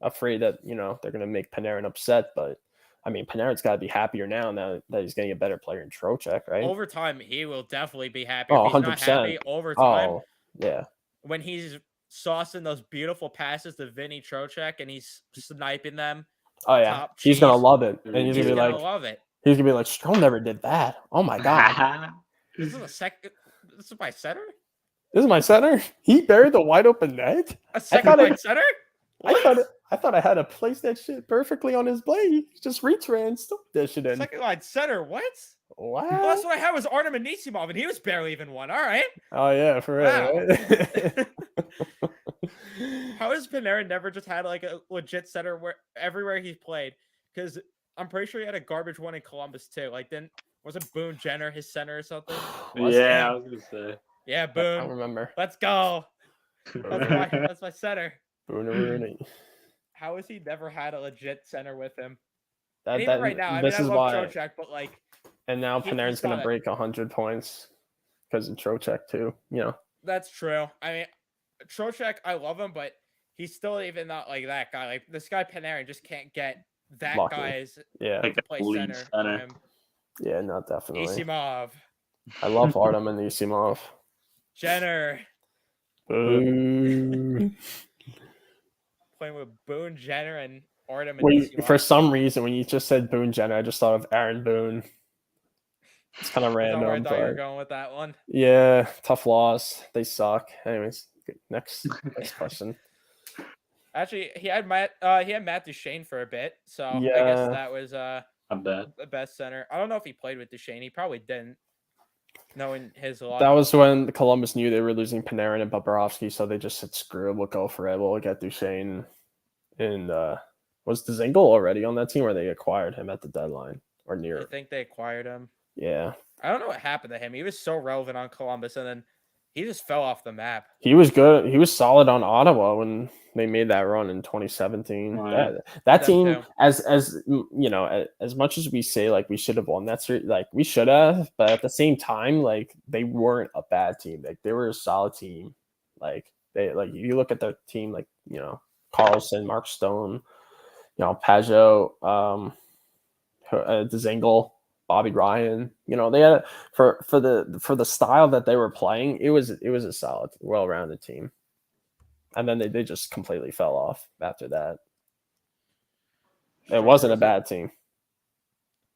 Speaker 3: afraid that they're gonna make Panarin upset. But I mean, Panarin's got to be happier now that he's getting a better player in Trocheck, right?
Speaker 1: Over time, he will definitely be happy.
Speaker 3: Oh,
Speaker 1: If he's not
Speaker 3: 100%.
Speaker 1: happy over time,
Speaker 3: Oh, yeah.
Speaker 1: when he's saucing those beautiful passes to Vinny Trocheck and he's sniping them,
Speaker 3: Oh yeah,
Speaker 1: top
Speaker 3: he's gonna
Speaker 1: cheese,
Speaker 3: love it, and
Speaker 1: he's
Speaker 3: gonna be
Speaker 1: gonna
Speaker 3: like,
Speaker 1: love it.
Speaker 3: he's gonna be like, Strome never did that. Oh my God,
Speaker 1: This is This is my center.
Speaker 3: this is my center. He buried the wide open net.
Speaker 1: A second line center.
Speaker 3: I thought I had to place that shit perfectly on his blade. He just reach ran, stuck that shit in.
Speaker 1: Second line center. What?
Speaker 3: Wow.
Speaker 1: Well, that's what I had was Artem Anisimov, and he was barely even one. All right.
Speaker 3: Oh yeah, for real.
Speaker 1: Wow.
Speaker 3: Right?
Speaker 1: How has Panarin never just had like a legit center where everywhere he's played? Because I'm pretty sure he had a garbage one in Columbus too. Like, then wasn't Boone Jenner his center or something?
Speaker 2: Yeah, I was gonna say.
Speaker 1: Yeah,
Speaker 3: I
Speaker 1: Boone.
Speaker 3: remember.
Speaker 1: Let's go. That's my center.
Speaker 3: Boone Rooney.
Speaker 1: How has he never had a legit center with him?
Speaker 3: That,
Speaker 1: And even
Speaker 3: that,
Speaker 1: right now, I
Speaker 3: this
Speaker 1: mean, I
Speaker 3: is
Speaker 1: love
Speaker 3: why.
Speaker 1: Trocheck, but like,
Speaker 3: And now
Speaker 1: he's
Speaker 3: Panarin's gonna
Speaker 1: gotta-
Speaker 3: break 100 points because of Trocheck too.
Speaker 1: that's true. I mean, Trocheck, I love him, but he's still even not like that guy. Like this guy Panarin just can't get that
Speaker 3: Lucky.
Speaker 1: guy's
Speaker 3: Yeah.
Speaker 2: Like
Speaker 1: to play
Speaker 2: a lead
Speaker 1: center. for
Speaker 2: center.
Speaker 1: him.
Speaker 3: Yeah, no, definitely.
Speaker 1: Isimov,
Speaker 3: I love Artem and Isimov.
Speaker 1: Jenner,
Speaker 3: Boo.
Speaker 1: playing with Boone Jenner and Artem and
Speaker 3: When,
Speaker 1: Isimov.
Speaker 3: for some reason, when you just said Boone Jenner, I just thought of Aaron Boone. It's kind of
Speaker 1: That's not where I
Speaker 3: random,
Speaker 1: thought you were
Speaker 3: but
Speaker 1: going with that one.
Speaker 3: yeah, tough loss. They suck. Anyways, next question.
Speaker 1: Actually, he had Matt Duchene for a bit, so I
Speaker 3: Yeah.
Speaker 1: guess that was
Speaker 2: Not bad.
Speaker 1: the best center. I don't know if he played with Duchene. He probably didn't, knowing his luck.
Speaker 3: That was when Columbus knew they were losing Panarin and Bobrovsky, so they just said, "Screw it, we'll go for it. We'll get Duchene." And was Dzingel already on that team, or they acquired him at the deadline or
Speaker 1: I
Speaker 3: near?
Speaker 1: think they acquired him.
Speaker 3: Yeah,
Speaker 1: I don't know what happened to him. He was so relevant on Columbus, and then he just fell off the map.
Speaker 3: he was good. He was solid on Ottawa when they made that run in 2017.
Speaker 2: Right.
Speaker 3: That
Speaker 1: Them
Speaker 3: team,
Speaker 1: too.
Speaker 3: as much as we say like we should have won that series, like we should have, but at the same time, like they weren't a bad team. Like they were a solid team. Like you look at the team, like Carlson, Mark Stone, Pajot, Dzingel, Bobby Ryan. They had for the style that they were playing. It was a solid, well-rounded team. And then they just completely fell off after that. It wasn't a bad team.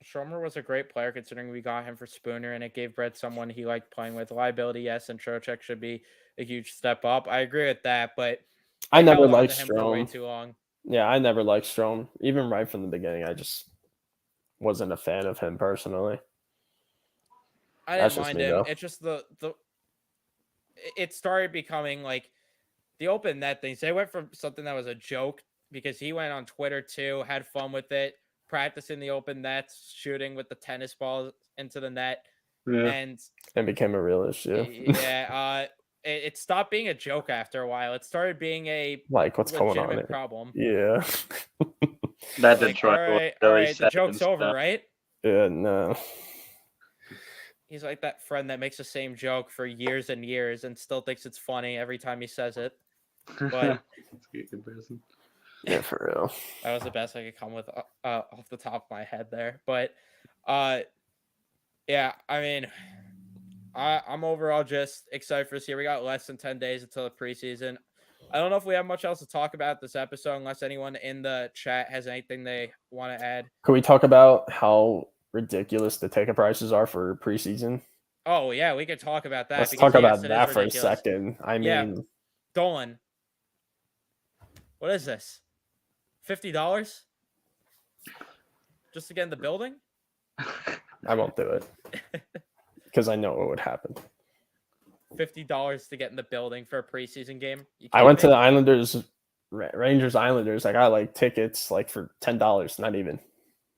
Speaker 1: Stromer was a great player considering we got him for Spooner, and it gave Brett someone he liked playing with. Liability, yes, and Trocheck should be a huge step up. I agree with that, but
Speaker 3: I
Speaker 1: they
Speaker 3: never
Speaker 1: held on
Speaker 3: liked
Speaker 1: to him for way
Speaker 3: Strome.
Speaker 1: too long.
Speaker 3: Yeah, I never liked Strome. Even right from the beginning, I just wasn't a fan of him personally.
Speaker 1: I
Speaker 3: That's
Speaker 1: didn't
Speaker 3: just
Speaker 1: mind
Speaker 3: me,
Speaker 1: him.
Speaker 3: though.
Speaker 1: It's just it started becoming like the open net things. They went from something that was a joke because he went on Twitter too, had fun with it, practicing the open nets, shooting with the tennis balls into the net,
Speaker 2: Yeah.
Speaker 1: and
Speaker 3: became a real issue.
Speaker 1: yeah, it stopped being a joke after a while. It started being a
Speaker 3: Like, what's going on?
Speaker 1: legitimate problem.
Speaker 3: Yeah.
Speaker 2: That
Speaker 1: Like,
Speaker 2: Detroit
Speaker 1: all
Speaker 2: was
Speaker 1: right,
Speaker 2: really
Speaker 1: the
Speaker 2: set
Speaker 1: joke's
Speaker 2: in
Speaker 1: over,
Speaker 2: stone.
Speaker 1: right?
Speaker 3: Yeah, no.
Speaker 1: He's like that friend that makes the same joke for years and years and still thinks it's funny every time he says it. But
Speaker 2: That's a good comparison.
Speaker 3: Yeah, for real.
Speaker 1: that was the best I could come with off the top of my head there. But yeah, I mean, I'm overall just excited for this year. We got less than 10 days until the preseason. I don't know if we have much else to talk about this episode unless anyone in the chat has anything they want to add.
Speaker 3: Can we talk about how ridiculous the ticket prices are for preseason?
Speaker 1: Oh, yeah, we could talk about that.
Speaker 3: Let's
Speaker 1: because,
Speaker 3: talk about
Speaker 1: yes, it is
Speaker 3: that for a
Speaker 1: ridiculous.
Speaker 3: second. I
Speaker 1: Yeah.
Speaker 3: mean,
Speaker 1: Dolan. What is this? $50? Just to get in the building?
Speaker 3: I won't do it. because I know what would happen.
Speaker 1: $50 to get in the building for a preseason game. You
Speaker 3: I
Speaker 1: kidding
Speaker 3: went to
Speaker 1: me?
Speaker 3: the Islanders, Rangers Islanders. I got like tickets like for $10, not even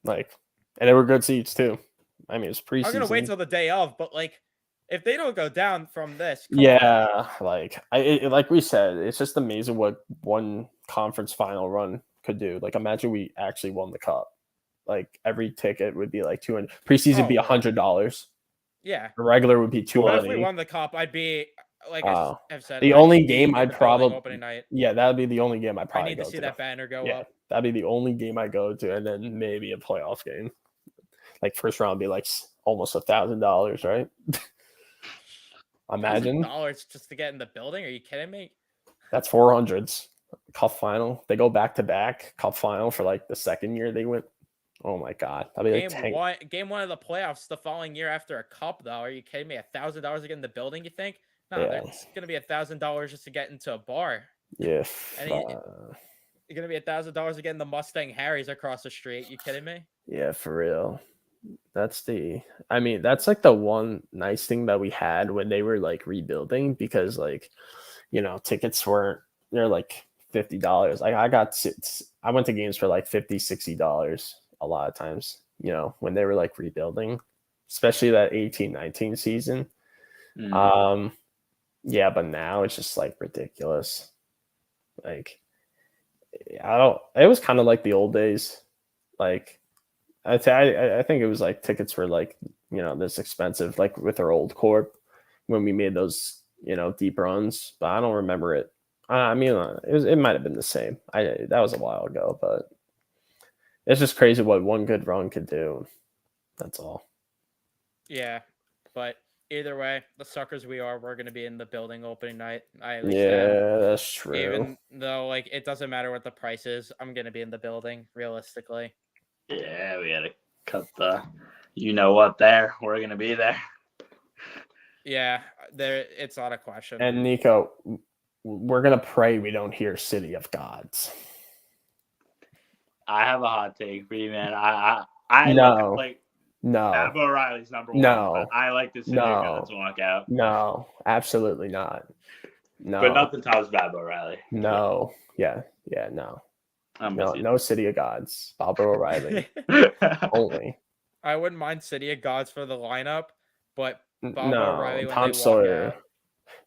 Speaker 3: like, and they were good seats too. I mean, it's preseason.
Speaker 1: I'm gonna wait till the day of, but like, if they don't go down from this, come on.
Speaker 3: Yeah, like like we said, it's just amazing what one conference final run could do. Like, imagine we actually won the cup. Like, every ticket would be like 200. Preseason would be
Speaker 1: Oh, yeah.
Speaker 3: $100.
Speaker 1: Yeah.
Speaker 3: The regular would be
Speaker 1: But if we
Speaker 3: 220.
Speaker 1: won the cup, I'd be like I have said.
Speaker 3: The
Speaker 1: I'd
Speaker 3: only
Speaker 1: be
Speaker 3: game
Speaker 1: in
Speaker 3: I'd
Speaker 1: the building
Speaker 3: probably
Speaker 1: opening night.
Speaker 3: yeah, that'd be the only game I'd
Speaker 1: I
Speaker 3: probably
Speaker 1: need
Speaker 3: go
Speaker 1: to see
Speaker 3: to.
Speaker 1: that banner go
Speaker 3: Yeah,
Speaker 1: up.
Speaker 3: that'd be the only game I go to, and then maybe a playoff game. Like, first round would be like almost $1,000, right? Imagine
Speaker 1: $1,000 just to get in the building. Are you kidding me?
Speaker 3: that's 400s. Cup final. They go back to back. Cup final for like the second year they went. Oh my god, that'd be like
Speaker 1: Game one of the playoffs the following year after a cup. Though, are you kidding me? $1,000 to get in the building? You think? No,
Speaker 3: Yeah.
Speaker 1: it's gonna be $1,000 just to get into a bar.
Speaker 3: Yeah,
Speaker 1: And you're gonna be $1,000 to get in the Mustang Harry's across the street. You kidding me?
Speaker 3: yeah, for real. That's like the one nice thing that we had when they were like rebuilding, because like, tickets they're like $50. Like, I went to games for like $50-$60 a lot of times, when they were like rebuilding, especially that 18-19 season. Yeah, but now it's just like ridiculous. Like, it was kind of like the old days. Like, I think it was like tickets were like, this expensive, like with our old corp when we made those, deep runs, but I don't remember it. I mean, it might have been the same. That was a while ago, but it's just crazy what one good run could do. That's all.
Speaker 1: Yeah, but either way, the suckers we're going to be in the building opening night. I at
Speaker 3: Yeah,
Speaker 1: least am.
Speaker 3: that's true.
Speaker 1: Even though like it doesn't matter what the price is, I'm going to be in the building realistically.
Speaker 2: Yeah, we had to cut the what there. We're going to be there.
Speaker 1: Yeah, it's not a question.
Speaker 3: And Nico, we're going to pray we don't hear City of Gods.
Speaker 2: I have a hot take for you, man. I
Speaker 3: No.
Speaker 2: like
Speaker 3: No.
Speaker 2: Abba O'Reilly's number one.
Speaker 3: No.
Speaker 2: I like the City of Gods walkout.
Speaker 3: No, absolutely not. No.
Speaker 2: But nothing tops Bob O'Reilly.
Speaker 3: No. Yeah, no. No City of Gods. Bob O'Reilly. Only.
Speaker 1: I wouldn't mind City of Gods for the lineup, but Bob O'Reilly when
Speaker 3: Tom
Speaker 1: they
Speaker 3: Sawyer.
Speaker 1: walk out.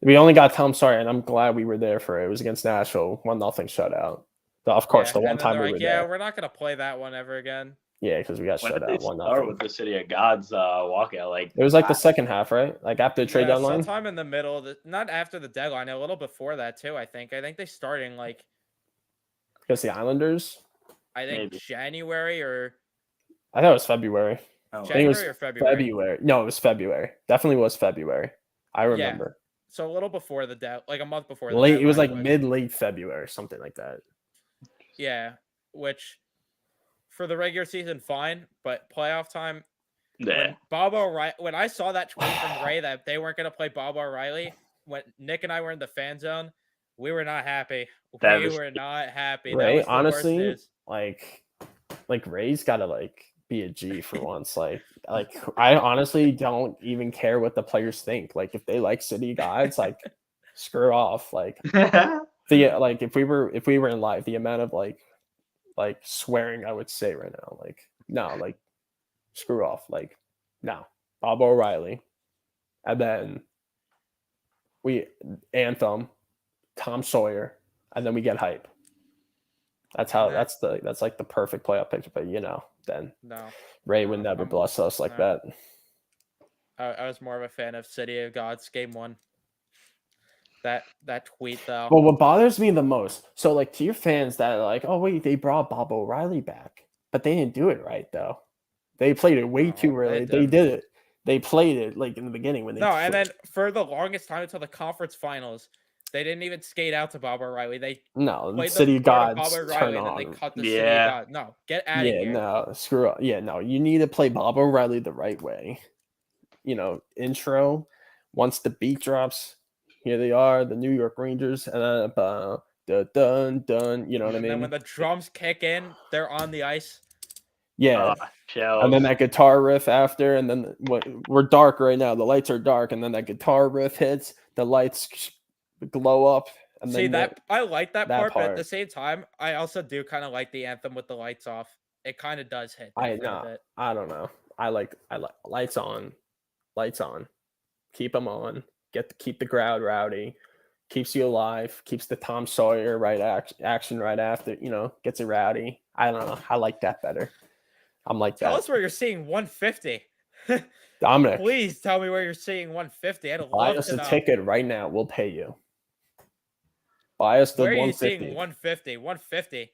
Speaker 3: We only got Tom Sawyer, and I'm glad we were there for it. It was against Nashville, 1-0 shutout. Of course, the one time we were there.
Speaker 1: We're not gonna play that one ever again.
Speaker 3: Yeah, because we got shut out 1-0.
Speaker 2: Start with the City of Gods walkout. Like,
Speaker 3: it was like the second half, right? Like after the trade deadline.
Speaker 1: Sometime in the middle, not after the deadline, a little before that too. I think they starting like
Speaker 3: against the Islanders.
Speaker 1: I think maybe. January or
Speaker 3: I thought it was February.
Speaker 1: January or February?
Speaker 3: February. No, it was February. Definitely was February. I remember.
Speaker 1: Yeah. So a little before the like a month before.
Speaker 3: Late. It was like late February, something like that.
Speaker 1: Yeah, which for the regular season, fine, but playoff time.
Speaker 2: Yeah.
Speaker 1: When I saw that tweet from Ray that they weren't gonna play Bob O'Reilly, when Nick and I were in the fan zone, we were not happy. We were not happy.
Speaker 3: Ray, honestly, like Ray's gotta like be a G for once. Like I honestly don't even care what the players think. Like, if they like City Gods, like screw off. Like like if we were in live, the amount of like swearing I would say right now, like no, like screw off. Like no, Bob O'Reilly, and then we Anthem, Tom Sawyer, and then we get hype. That's how that's like the perfect playoff picture. But then Ray would never bless us like that.
Speaker 1: I was more of a fan of City of Gods game one. That tweet though.
Speaker 3: Well, what bothers me the most, so like to your fans that are like, oh wait, they brought Bob O'Reilly back, but they didn't do it right though. They played it way too early. They did it. They played it like in the beginning when they
Speaker 1: and then for the longest time until the conference finals, they didn't even skate out to Bob O'Reilly. They
Speaker 3: played City Gods
Speaker 1: Bob O'Reilly and then they cut the City Gods. No, get out of here.
Speaker 3: No, screw up. Yeah, no, you need to play Bob O'Reilly the right way. Intro. Once the beat drops, here they are, the New York Rangers, and dun dun dun. You know what I mean?
Speaker 1: And then when the drums kick in, they're on the ice.
Speaker 3: Yeah.
Speaker 2: Chills.
Speaker 3: And then that guitar riff after, and then we're dark right now. The lights are dark, and then that guitar riff hits. The lights glow up, and
Speaker 1: See
Speaker 3: then
Speaker 1: that I like that
Speaker 3: that
Speaker 1: part, but at the
Speaker 3: part.
Speaker 1: same time, I also do kind of like the anthem with the lights off. It kind of does hit
Speaker 3: I
Speaker 1: different a bit.
Speaker 3: I don't know. I like lights on, lights on. Keep them on. Keep the crowd rowdy. Keeps you alive. Keeps the Tom Sawyer action right after. Gets it rowdy. I don't know. I like that better. I'm like
Speaker 1: Tell
Speaker 3: that.
Speaker 1: us where you're seeing 150.
Speaker 3: Dominic,
Speaker 1: Please tell me where you're seeing 150. I'd
Speaker 3: buy
Speaker 1: love
Speaker 3: us
Speaker 1: to
Speaker 3: a
Speaker 1: know.
Speaker 3: ticket right now. We'll pay you. Buy us the
Speaker 1: Where are you
Speaker 3: 150.
Speaker 1: seeing 150? 150.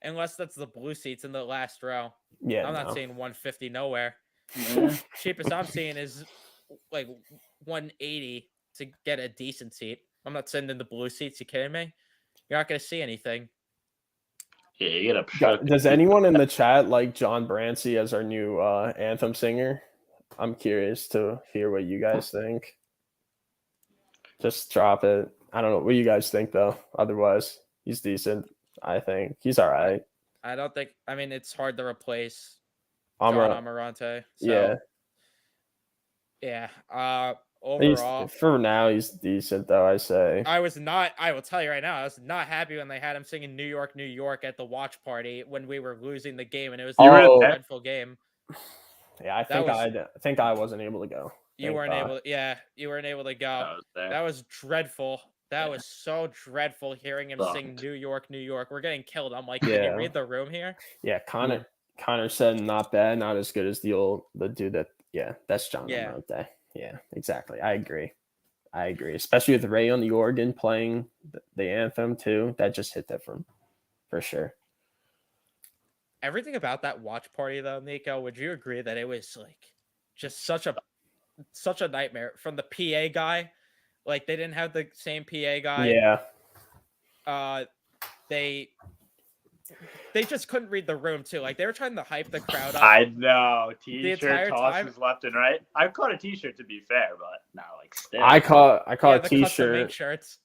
Speaker 1: Unless that's the blue seats in the last row.
Speaker 3: Yeah,
Speaker 1: I'm not
Speaker 3: no.
Speaker 1: seeing 150 nowhere.
Speaker 2: Yeah.
Speaker 1: Cheapest I'm seeing is like 180 to get a decent seat. I'm not sitting in the blue seats. You kidding me? You're not gonna see anything.
Speaker 2: Yeah, you get up.
Speaker 3: Does anyone in the chat like John Brancy as our new anthem singer? I'm curious to hear what you guys think. Just drop it. I don't know what you guys think though. Otherwise, he's decent. I think he's all right.
Speaker 1: I don't think. I mean, it's hard to replace
Speaker 3: Amar-
Speaker 1: John Amarante.
Speaker 3: yeah.
Speaker 1: So, yeah. Overall,
Speaker 3: For now, he's decent though. I say.
Speaker 1: I was not. I will tell you right now, I was not happy when they had him singing "New York, New York" at the watch party when we were losing the game, and it was
Speaker 2: You were
Speaker 1: a
Speaker 2: there?
Speaker 1: dreadful game.
Speaker 3: Yeah, I think I wasn't able to go.
Speaker 1: You weren't able. Yeah, you weren't able to go.
Speaker 2: I was there.
Speaker 1: That was dreadful. That was so dreadful hearing him sing
Speaker 2: Sucked.
Speaker 1: "New York, New York." We're getting killed. I'm like, can you read the room here?
Speaker 3: Yeah, Connor said not bad, not as good as the dude that. Yeah, that's John Amarante. Yeah, exactly. I agree. Especially with Ray on the organ playing the anthem too. That just hit different, for sure.
Speaker 1: Everything about that watch party, though, Nico, would you agree that it was like just such a nightmare from the PA guy? Like they didn't have the same PA guy.
Speaker 3: Yeah.
Speaker 1: They just couldn't read the room too. Like they were trying to hype the crowd up.
Speaker 2: I know.
Speaker 1: entire
Speaker 2: T-shirt tosses
Speaker 1: time.
Speaker 2: left and right. I caught a T-shirt to be fair, but not like still.
Speaker 3: I caught
Speaker 1: Yeah,
Speaker 3: a
Speaker 1: the custom ink
Speaker 3: T-shirt.
Speaker 1: shirts.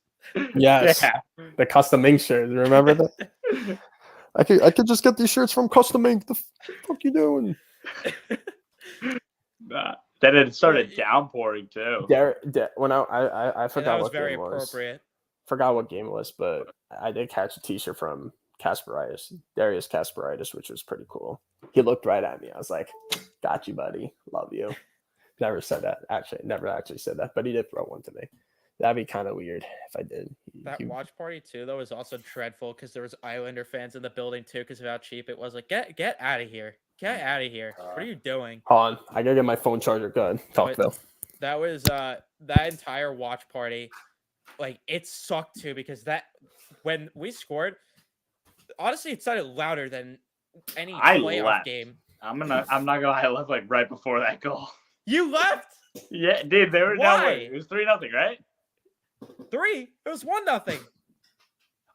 Speaker 3: Yes,
Speaker 2: Yeah.
Speaker 3: the custom ink shirt. Remember that? I could just get these shirts from Custom Ink. The fuck you doing?
Speaker 2: Nah. Then it started downpouring too.
Speaker 3: When I forgot
Speaker 1: that was
Speaker 3: what
Speaker 1: very
Speaker 3: game it was.
Speaker 1: appropriate.
Speaker 3: Forgot what game it was, but I did catch a T-shirt from Darius Kasperitis, which was pretty cool. He looked right at me. I was like, "Got you, buddy. Love you." Never said that. Never actually said that, but he did throw one to me. That'd be kind of weird if I did.
Speaker 1: That watch party too, though, was also dreadful because there was Islander fans in the building too because of how cheap it was. Like, get out of here! Get out of here! What are you doing?
Speaker 3: Hold on, I gotta get my phone charger. Good. Talk, Phil.
Speaker 1: That was that entire watch party. Like it sucked too because when we scored, honestly, it sounded louder than any playoff game.
Speaker 2: I'm not gonna lie, I left like right before that goal.
Speaker 1: You left?
Speaker 2: Yeah, dude, they were down.
Speaker 1: Why?
Speaker 2: It was 3-0, right?
Speaker 1: 3. It was 1-0.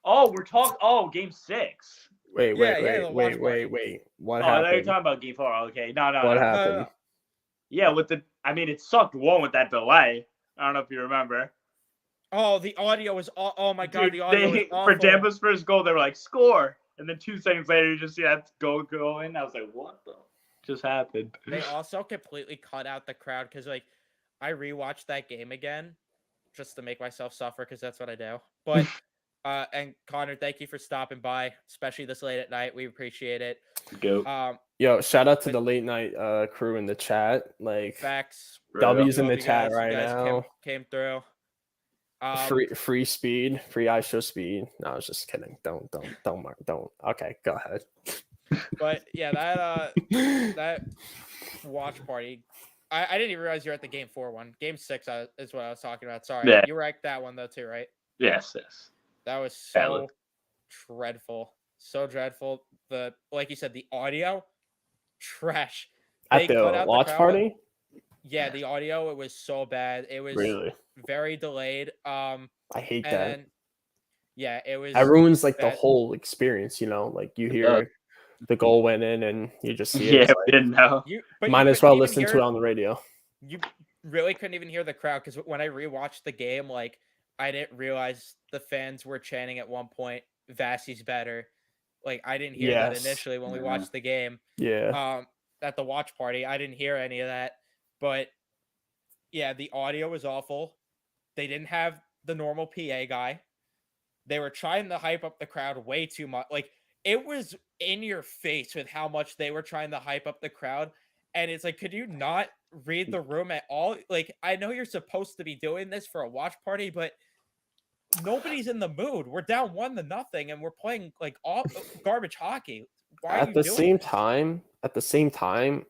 Speaker 2: Oh, we're talking. Oh, game 6.
Speaker 3: Wait.
Speaker 1: the
Speaker 3: What
Speaker 1: watch party.
Speaker 3: What
Speaker 2: I thought you were
Speaker 3: happened?
Speaker 2: talking about game 4. Okay, no.
Speaker 3: What happened?
Speaker 2: Yeah, it sucked one with that delay. I don't know if you remember.
Speaker 1: Oh, the audio was. Oh my god,
Speaker 2: Dude,
Speaker 1: the audio was awful.
Speaker 2: for Tampa's first goal, they were like, score. And then 2 seconds later, you just see that goal go in. I was like, what the just happened?
Speaker 1: They also completely cut out the crowd because, like, I rewatched that game again just to make myself suffer because that's what I do. But, and Connor, thank you for stopping by, especially this late at night. We appreciate it.
Speaker 2: Go.
Speaker 3: Yo, shout out to the late night crew in the chat. Like,
Speaker 1: Facts.
Speaker 3: W's in
Speaker 1: Love
Speaker 3: the
Speaker 1: you
Speaker 3: chat
Speaker 1: guys.
Speaker 3: right
Speaker 1: You guys
Speaker 3: now.
Speaker 1: Came through.
Speaker 3: Free speed, free ISO speed. No, I was just kidding. Don't. Okay, go ahead.
Speaker 1: But yeah, that watch party. I didn't even realize you were at the game 4 one. Game 6 is what I was talking about. Sorry,
Speaker 2: Yeah.
Speaker 1: You were at that one though too, right?
Speaker 2: Yes.
Speaker 1: That was so dreadful, so dreadful. Like you said, the audio, trash.
Speaker 3: At the watch party.
Speaker 1: Yeah, the audio, it was so bad. It was
Speaker 3: really
Speaker 1: very delayed.
Speaker 3: I hate that.
Speaker 1: Yeah, it was.
Speaker 3: That ruins like the whole experience. Like you hear the goal went in and you just see it.
Speaker 2: Yeah, we didn't know.
Speaker 3: Might as well listen to it on the radio.
Speaker 1: You really couldn't even hear the crowd because when I rewatched the game, like I didn't realize the fans were chanting at one point, "Vassie's better," Like I didn't hear that
Speaker 3: Yes.
Speaker 1: initially when we
Speaker 2: Yeah.
Speaker 1: watched the game.
Speaker 3: Yeah.
Speaker 1: At the watch party, I didn't hear any of that. But yeah, the audio was awful. They didn't have the normal PA guy. They were trying to hype up the crowd way too much. Like it was in your face with how much they were trying to hype up the crowd. And it's like, could you not read the room at all? Like, I know you're supposed to be doing this for a watch party, but nobody's in the mood. We're down 1-0 and we're playing like all garbage hockey. Why are you doing this?
Speaker 3: At the same time,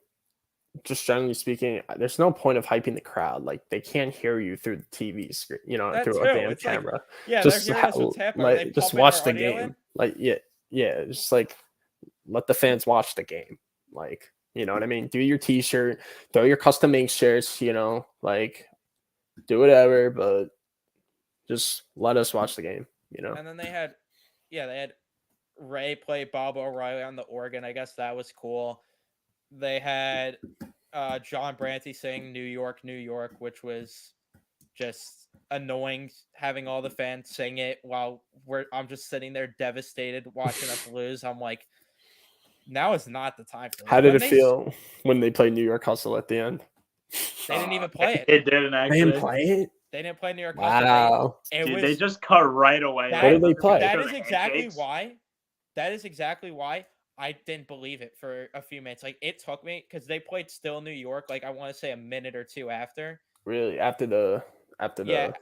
Speaker 3: just generally speaking, there's no point of hyping the crowd. Like they can't hear you through the TV screen,
Speaker 1: That
Speaker 3: through
Speaker 1: too.
Speaker 3: a damn
Speaker 1: It's like,
Speaker 3: camera.
Speaker 1: yeah,
Speaker 3: Just
Speaker 1: they're hearing us with Tampa. Are they
Speaker 3: just
Speaker 1: pumping
Speaker 3: watch
Speaker 1: our
Speaker 3: the
Speaker 1: audio
Speaker 3: game.
Speaker 1: in?
Speaker 3: Like yeah, just like let the fans watch the game. Like, you know what I mean? Do your t-shirt, throw your custom ink shirts, like do whatever, but just let us watch the game,
Speaker 1: And then they had Ray play Bob O'Reilly on the organ. I guess that was cool. They had John Branty sing New York, New York, which was just annoying having all the fans sing it while I'm just sitting there devastated watching us lose. I'm like, now is not the time for this.
Speaker 3: How did it feel when they played New York Hustle at the end?
Speaker 1: They didn't even play it.
Speaker 2: It didn't
Speaker 3: They
Speaker 2: actually.
Speaker 3: didn't play it?
Speaker 1: They didn't play New York
Speaker 3: Wow.
Speaker 1: Hustle.
Speaker 2: Dude, they just cut right away.
Speaker 3: What did they play?
Speaker 1: That is exactly why I didn't believe it for a few minutes. Like it took me because they played Still New York. Like I want to say a minute or two after.
Speaker 3: Really? After the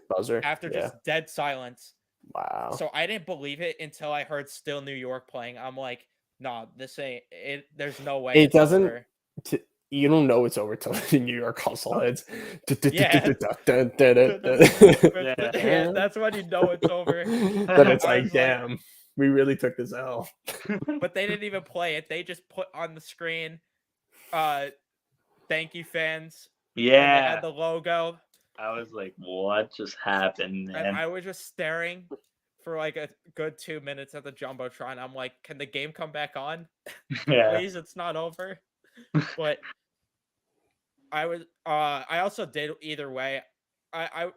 Speaker 3: buzzer?
Speaker 1: After just dead silence.
Speaker 3: Wow.
Speaker 1: So I didn't believe it until I heard Still New York playing. I'm like, nah, this ain't it. There's no way
Speaker 3: it doesn't.
Speaker 1: over.
Speaker 3: You don't know it's over till the New York Hustle. It's
Speaker 1: Yeah, that's when you know it's over.
Speaker 3: Then it's like, damn, we really took this L.
Speaker 1: But they didn't even play it. They just put on the screen, thank you fans.
Speaker 2: Yeah.
Speaker 1: And they had the logo.
Speaker 2: I was like, what just happened, man?
Speaker 1: And I was just staring for like a good 2 minutes at the Jumbotron. I'm like, can the game come back on? Please, it's not over. But I also did either way. I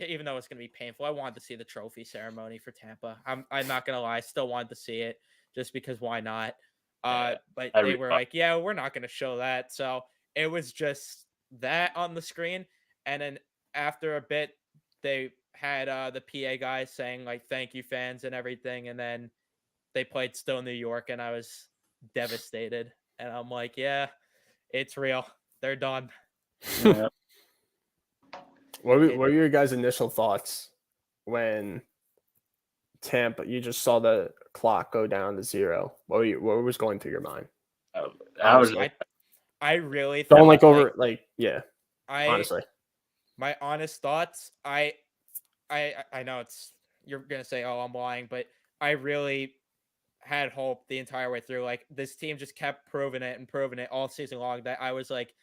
Speaker 1: even though it's gonna be painful, I wanted to see the trophy ceremony for Tampa. I'm not gonna lie, I still wanted to see it just because why not? But they were like, yeah, we're not gonna show that. So it was just that on the screen, and then after a bit, they had the PA guys saying like thank you fans and everything, and then they played Still New York, and I was devastated. And I'm like, yeah, it's real. They're done.
Speaker 2: Yeah.
Speaker 3: What were your guys' initial thoughts when Tampa? You just saw the clock go down to 0. What was going through your mind?
Speaker 1: I really
Speaker 3: don't like over like yeah. Honestly,
Speaker 1: my honest thoughts. I know you're gonna say, oh, I'm lying, but I really had hope the entire way through. Like this team just kept proving it all season long that I was like,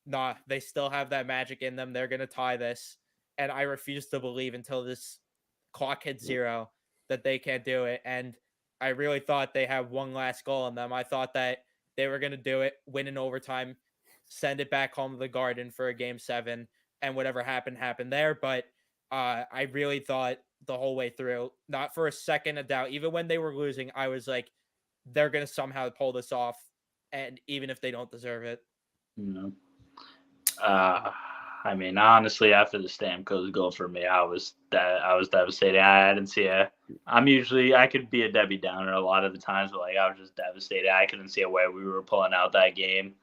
Speaker 1: nah, they still have that magic in them. They're gonna tie this, and I refused to believe until this clock hit 0 that they can't do it. And I really thought they had one last goal in them. I thought that they were gonna do it, win in overtime, send it back home to the Garden for a game 7, and whatever happened there. But I really thought the whole way through, not for a second of doubt, even when they were losing, I was like, they're going to somehow pull this off. And even if they don't deserve it.
Speaker 2: I mean, honestly, after the Stamkos goal for me, I was devastated. I didn't see I could be a Debbie Downer a lot of the times, but like I was just devastated. I couldn't see a way we were pulling out that game.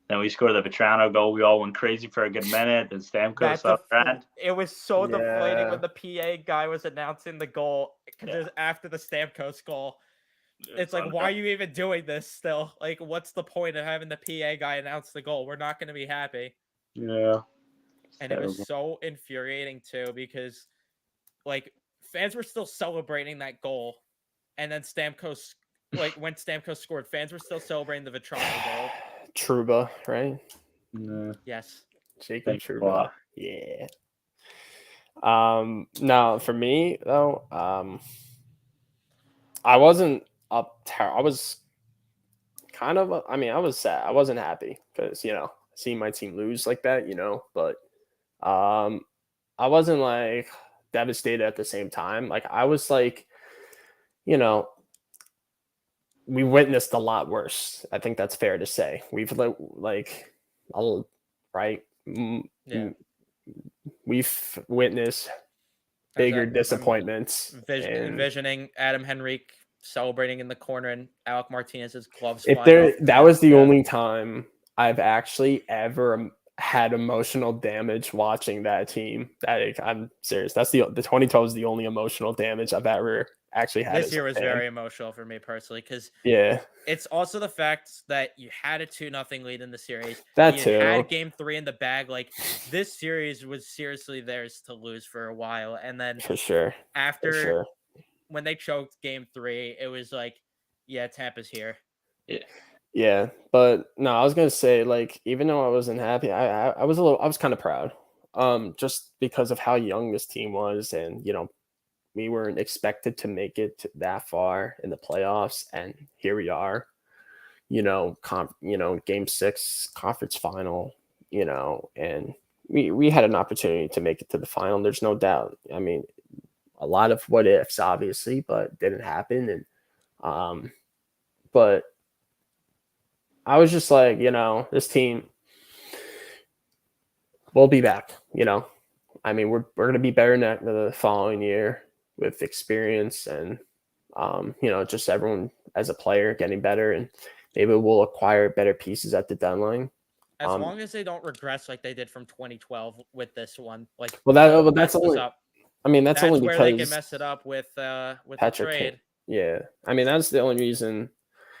Speaker 2: Then we scored the Vetrano goal. We all went crazy for a good minute. Then Stamkos up front.
Speaker 1: It was so deflating when the PA guy was announcing the goal because it was after the Stamkos goal. It's like, why are you even doing this still? Like, what's the point of having the PA guy announce the goal? We're not going to be happy.
Speaker 2: Yeah.
Speaker 1: And it was so infuriating, too, because, like, fans were still celebrating that goal. And then Stamkos, like, when Stamkos scored, fans were still celebrating the Vetrano goal.
Speaker 3: Trouba, right?
Speaker 1: Yes.
Speaker 3: Jacob Trouba. Yeah. Now for me though, I wasn't I was kind of I was sad. I wasn't happy because seeing my team lose like that, but I wasn't like devastated at the same time. Like I was like, we witnessed a lot worse. I think that's fair to say. We've right.
Speaker 1: Yeah.
Speaker 3: We've witnessed bigger disappointments.
Speaker 1: Envisioning Adam Henrique celebrating in the corner and Alec Martinez's gloves
Speaker 3: If
Speaker 1: flying off.
Speaker 3: that was the only time I've actually ever had emotional damage watching that team. I'm serious. That's the 2012 is the only emotional damage I've ever actually had.
Speaker 1: This year was very emotional for me personally because it's also the fact that you had a 2-0 lead in the series.
Speaker 3: That
Speaker 1: you
Speaker 3: too.
Speaker 1: had game 3 in the bag. Like this series was seriously theirs to lose for a while, and then
Speaker 3: for sure
Speaker 1: after when they choked game 3, it was like, yeah, Tampa's here.
Speaker 3: Yeah, but no, I was gonna say, like, even though I wasn't happy, I was kind of proud, just because of how young this team was, and we weren't expected to make it that far in the playoffs, and here we are, game 6 conference final, and we had an opportunity to make it to the final. There's no doubt. I mean, a lot of what ifs, obviously, but didn't happen, and but I was just like, this team will be back. I mean, we're going to be better the following year with experience and, just everyone as a player getting better, and maybe we'll acquire better pieces at the deadline.
Speaker 1: As long as they don't regress like they did from 2012 with this one, like
Speaker 3: that's only.
Speaker 1: Up.
Speaker 3: I mean, that's only
Speaker 1: where
Speaker 3: because
Speaker 1: they can mess it up with
Speaker 3: Patrick
Speaker 1: the trade.
Speaker 3: Yeah, I mean that's the only reason,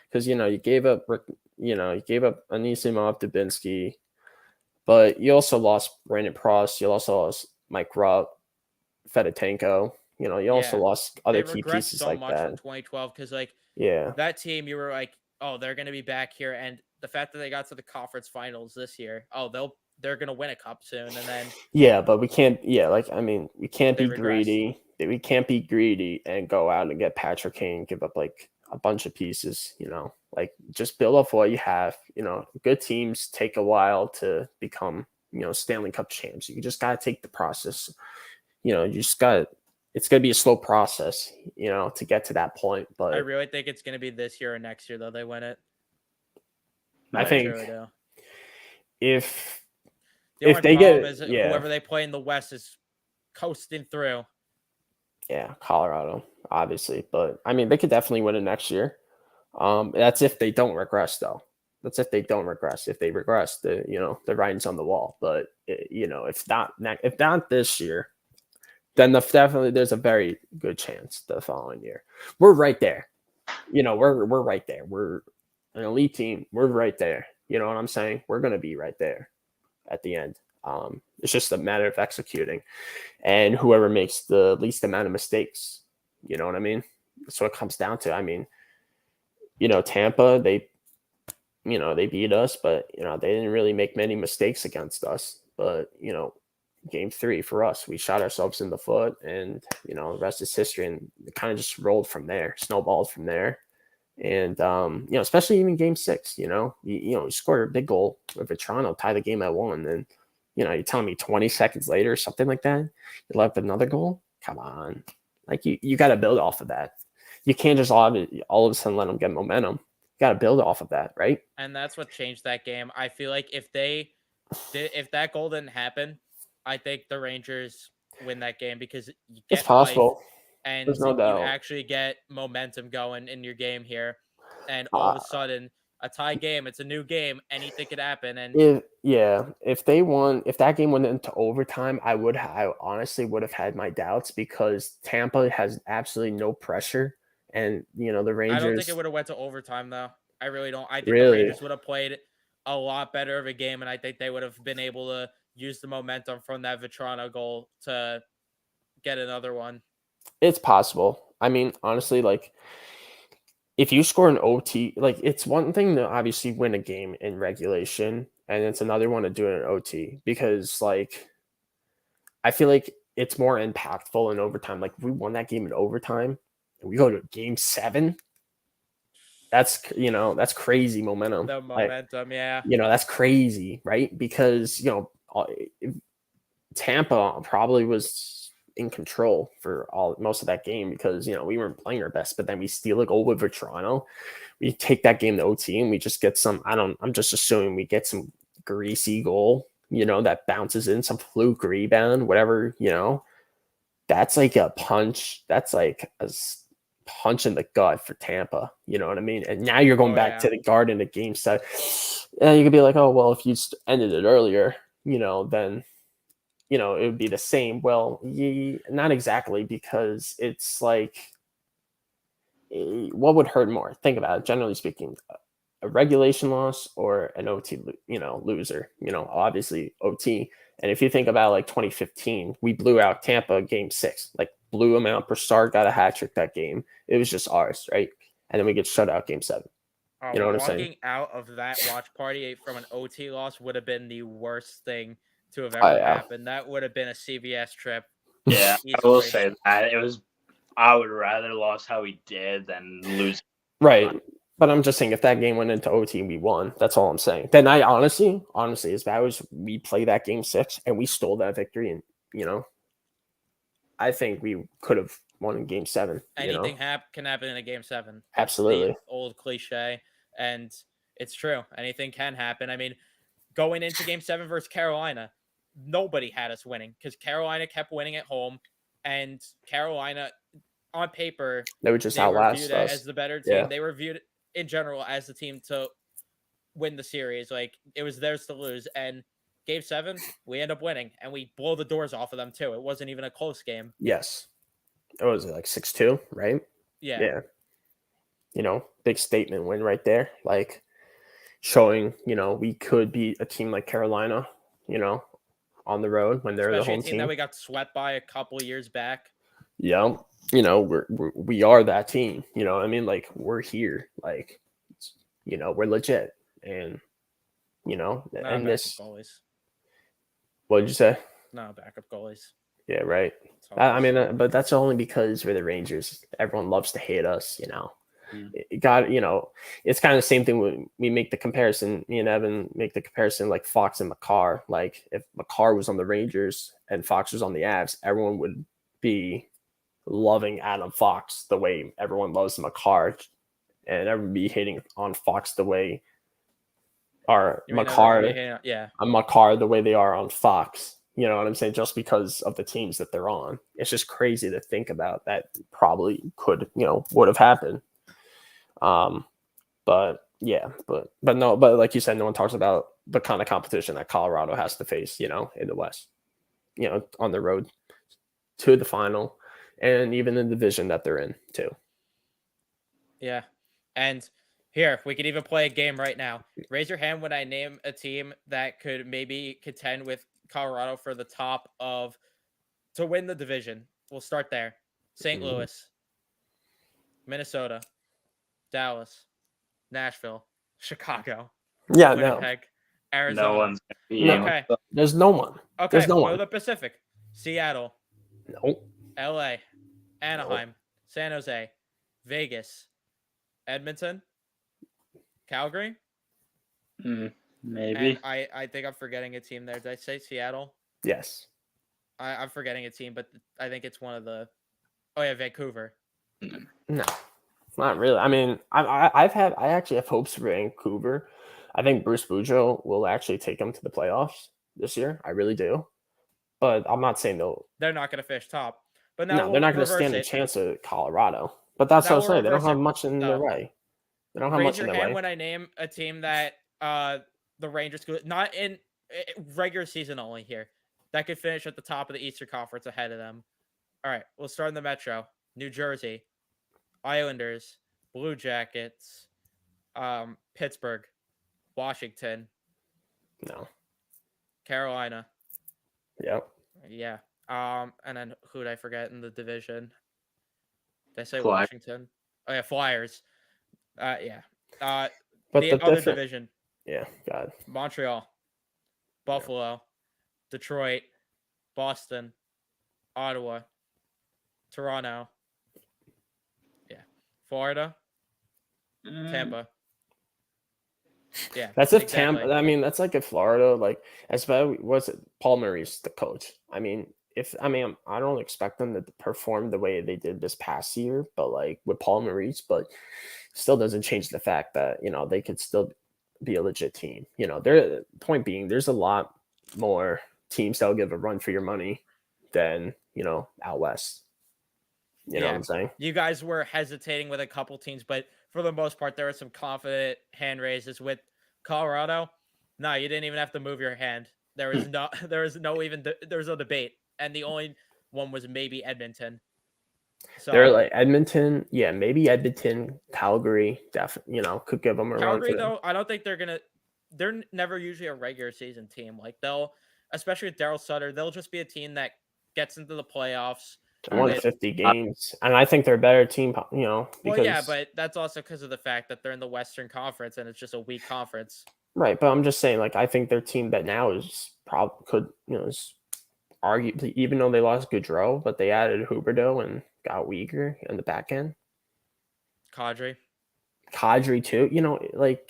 Speaker 3: because you gave up Anisimov, Dubinsky, but you also lost Brandon Prost. You also lost Mike Rupp, Fedotenko. You also lost other key pieces
Speaker 1: so
Speaker 3: like
Speaker 1: much
Speaker 3: that
Speaker 1: from 2012 because
Speaker 3: yeah,
Speaker 1: that team you were like, oh, they're going to be back here, and the fact that they got to the conference finals this year, oh, they're going to win a cup soon, and then
Speaker 3: but we can't. We can't be greedy. We can't be greedy and go out and get Patrick Kane, give up like a bunch of pieces. Just build off what you have. Good teams take a while to become Stanley Cup champs. You just gotta take the process. You just got. It's gonna be a slow process, to get to that point. But
Speaker 1: I really think it's gonna be this year or next year though they win it.
Speaker 3: I think if
Speaker 1: they get whoever they play in the West is coasting through.
Speaker 3: Yeah, Colorado, obviously, but I mean they could definitely win it next year. That's if they don't regress, though. That's if they don't regress. If they regress, the writing's on the wall. But if not this year, then definitely there's a very good chance the following year. We're right there. We're right there. We're an elite team. We're right there. You know what I'm saying? We're gonna be right there at the end. It's just a matter of executing, and whoever makes the least amount of mistakes. You know what I mean? That's what it comes down to. I mean, Tampa, they beat us, but they didn't really make many mistakes against us. But game 3 for us, we shot ourselves in the foot, and the rest is history, and it kind of just rolled from there, snowballed from there. And especially even game 6, you scored a big goal with Toronto, tie the game at 1, and you're telling me 20 seconds later or something like that, you left another goal. Come on, like you got to build off of that. You can't just all of a sudden let them get momentum. You got to build off of that, right?
Speaker 1: And that's what changed that game. I feel like if that goal didn't happen, I think the Rangers win that game because you get
Speaker 3: it's possible.
Speaker 1: And
Speaker 3: there's no doubt.
Speaker 1: You actually get momentum going in your game here, and all of a sudden a tie game. It's a new game. Anything could happen. And
Speaker 3: if that game went into overtime, I honestly would have had my doubts, because Tampa has absolutely no pressure, and the Rangers.
Speaker 1: I don't think it would have went to overtime though. I really don't. I think the Rangers would have played a lot better of a game, and I think they would have been able to use the momentum from that Vetrano goal to get another one.
Speaker 3: It's possible. I mean, honestly, like, if you score an OT, like, it's one thing to obviously win a game in regulation, and it's another one to do it in OT, because, like, I feel like it's more impactful in overtime. Like, if we won that game in overtime and we go to game 7, that's crazy momentum.
Speaker 1: The momentum, yeah.
Speaker 3: That's crazy, right? Because Tampa probably was in control for most of that game because we weren't playing our best. But then we steal a goal with Toronto. We take that game to OT and we just get some. I'm just assuming we get some greasy goal. That bounces in some fluke rebound, whatever. That's like a punch. That's like a punch in the gut for Tampa. You know what I mean? And now you're going back to the Garden of Game 7. And you could be like, oh well, if you ended it earlier, then it would be the same. Well, not exactly, because it's like, what would hurt more? Think about it. Generally speaking, a regulation loss or an OT, loser. Obviously OT. And if you think about like 2015, we blew out Tampa game 6, like blew them out. Broussard got a hat trick that game. It was just ours, right? And then we get shut out game 7. You know what I'm saying?
Speaker 1: Walking out of that watch party from an OT loss would have been the worst thing to have ever happened. That would have been a CVS trip.
Speaker 2: Yeah, I will say that I would rather lost how we did than lose.
Speaker 3: Right. But I'm just saying, if that game went into OT and we won, that's all I'm saying. Then I honestly, as bad as we play that game 6 and we stole that victory, and I think we could have won in game 7.
Speaker 1: Anything can happen in a game 7.
Speaker 3: Absolutely.
Speaker 1: The old cliche, and it's true. Anything can happen. I mean, going into game 7 versus Carolina, nobody had us winning because Carolina kept winning at home, and Carolina, on paper,
Speaker 3: they were just outlast us
Speaker 1: as the better team. Yeah. They were viewed in general as the team to win the series. Like, it was theirs to lose. And game 7, we end up winning, and we blow the doors off of them too. It wasn't even a close game.
Speaker 3: Yes. It was like 6-2, right?
Speaker 1: Yeah.
Speaker 3: Big statement win right there. Like, showing, we could beat a team like Carolina, on the road when they're
Speaker 1: especially
Speaker 3: the home team
Speaker 1: that we got swept by a couple years back.
Speaker 3: Yeah. We are that team. I mean? Like, we're here. Like, we're legit. And, and this.
Speaker 1: Goalies.
Speaker 3: What did you say?
Speaker 1: No, backup goalies.
Speaker 3: Yeah, right. I mean, but that's only because we're the Rangers. Everyone loves to hate us, It got, it's kind of the same thing when we make the comparison. Me and Evan make the comparison like Fox and Makar. Like, if Makar was on the Rangers and Fox was on the Avs, everyone would be loving Adam Fox the way everyone loves Makar, and everyone be hating on Fox the way Makar the way they are on Fox. You know what I'm saying? Just because of the teams that they're on. It's just crazy to think about. That probably could, would have happened. But like you said, no one talks about the kind of competition that Colorado has to face, in the West, on the road to the final, and even the division that they're in too.
Speaker 1: Yeah. And here, we could even play a game right now. Raise your hand when I name a team that could maybe contend with Colorado for the top of to win the division. We'll start there. St. Louis, Minnesota, Dallas, Nashville, Chicago, Winnipeg, Arizona.
Speaker 2: No one's
Speaker 1: okay.
Speaker 3: There's no one.
Speaker 1: Okay,
Speaker 3: there's no
Speaker 1: go
Speaker 3: one.
Speaker 1: to the Pacific. Seattle.
Speaker 3: Nope.
Speaker 1: LA, Anaheim, San Jose, Vegas, Edmonton, Calgary.
Speaker 2: Maybe.
Speaker 1: And I think I'm forgetting a team there. Did I say Seattle?
Speaker 3: Yes.
Speaker 1: I'm forgetting a team, but I think it's one of the. Oh yeah, Vancouver.
Speaker 3: No, not really. I mean, I actually have hopes for Vancouver. I think Bruce Boudreau will actually take them to the playoffs this year. I really do. But I'm not saying
Speaker 1: they're not going to finish top. But now
Speaker 3: they're not going to stand a chance at Colorado. But that's what I'm saying. They don't have much in their way. They don't have much in their way.
Speaker 1: Raise your hand when I name a team that the Rangers could, not in regular season only here, that could finish at the top of the Eastern Conference ahead of them. All right, we'll start in the Metro. New Jersey, Islanders, Blue Jackets, Pittsburgh, Washington.
Speaker 3: No.
Speaker 1: Carolina.
Speaker 3: Yep.
Speaker 1: Yeah. And then who did I forget in the division? Did I say
Speaker 2: Flyers.
Speaker 1: Washington? Oh yeah, Flyers. Yeah.
Speaker 3: But
Speaker 1: the other division.
Speaker 3: Yeah, God.
Speaker 1: Montreal, Buffalo, Detroit, Boston, Ottawa, Toronto. Yeah. Florida, Tampa. Yeah.
Speaker 3: That's if Tampa. I mean, that's like if Florida, like, as bad. What's it? Paul Murray's the coach. I mean, I don't expect them to perform the way they did this past year, but like with Paul Maurice, but still doesn't change the fact that they could still be a legit team. Their point being, there's a lot more teams that'll give a run for your money than out west. You know what I'm saying?
Speaker 1: You guys were hesitating with a couple teams, but for the most part, there were some confident hand raises with Colorado. No, you didn't even have to move your hand. There was no debate, and the only one was maybe Edmonton. So
Speaker 3: they're like Edmonton, yeah, maybe Edmonton, Calgary, definitely, could give them a
Speaker 1: Calgary,
Speaker 3: run.
Speaker 1: though, I don't think they're never usually a regular season team. Like especially with Daryl Sutter, they'll just be a team that gets into the playoffs.
Speaker 3: They won 50 games, and I think they're a better team, because
Speaker 1: well, yeah, but that's also because of the fact that they're in the Western Conference and it's just a weak conference.
Speaker 3: Right, but I'm just saying, like, I think their team that now is is arguably, even though they lost Gaudreau, but they added Huberdeau and got Uyghur in the back end.
Speaker 1: Kadri
Speaker 3: too.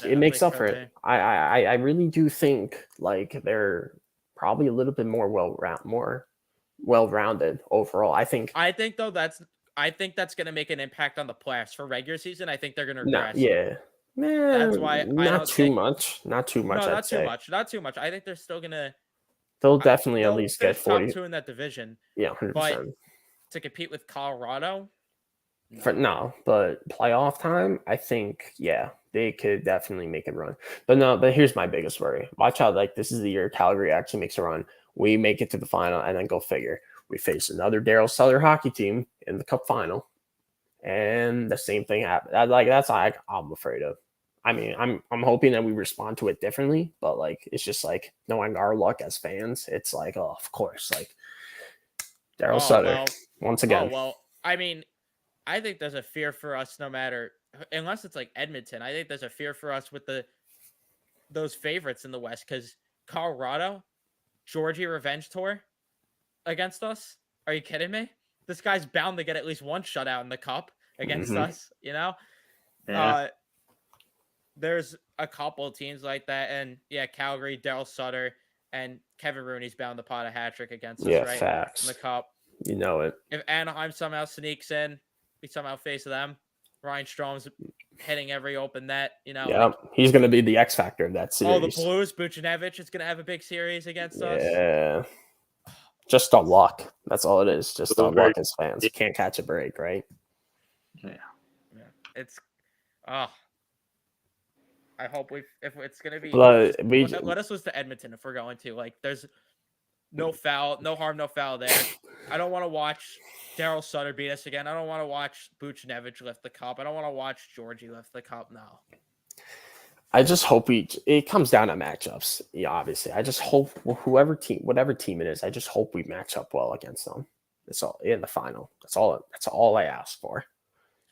Speaker 3: It makes up for it. I really do think like they're probably a little bit more well-rounded overall. I think
Speaker 1: though that's going to make an impact on the playoffs. For regular season, I think they're going to regress.
Speaker 3: That's
Speaker 1: why
Speaker 3: not too much. Not too much.
Speaker 1: No, not too much. Not too much. I think they're still gonna.
Speaker 3: They'll definitely at least get 40.
Speaker 1: Top 2 in that division.
Speaker 3: Yeah, 100%.
Speaker 1: But to compete with Colorado,
Speaker 3: but playoff time, I think they could definitely make a run. But here's my biggest worry. Watch out! Like, this is the year Calgary actually makes a run. We make it to the final, and then go figure, we face another Daryl Sutter hockey team in the Cup final, and the same thing happens. That's I'm afraid of. I mean, I'm hoping that we respond to it differently, but like, it's just like knowing our luck as fans. It's like, oh, of course, like Daryl Sutter once again.
Speaker 1: Oh, well, I mean, I think there's a fear for us no matter, unless it's like Edmonton. I think there's a fear for us with those favorites in the West, because Colorado, Georgie revenge tour against us. Are you kidding me? This guy's bound to get at least one shutout in the Cup against us.
Speaker 2: Yeah.
Speaker 1: There's a couple of teams like that, and Calgary, Daryl Sutter, and Kevin Rooney's bound to pot a hat trick against us, right?
Speaker 3: Facts.
Speaker 1: In the Cup.
Speaker 3: You know it.
Speaker 1: If Anaheim somehow sneaks in, we somehow face them. Ryan Strom's hitting every open net.
Speaker 3: Yeah, he's going to be the X factor of that series.
Speaker 1: Oh, the Blues, Buchnevich is going to have a big series against us.
Speaker 3: Yeah. Just the luck. That's all it is. Just the luck as fans. You can't catch a break, right?
Speaker 2: Yeah.
Speaker 1: It's I hope if it's gonna be, let us lose to Edmonton if we're going to. Like, there's no foul, no harm, no foul there. I don't want to watch Daryl Sutter beat us again. I don't want to watch Buchnevich lift the Cup. I don't want to watch Georgie lift the Cup. No.
Speaker 3: I just hope it comes down to matchups. Yeah, obviously. I just hope whatever team it is, I just hope we match up well against them. That's all in the final. That's all I ask for.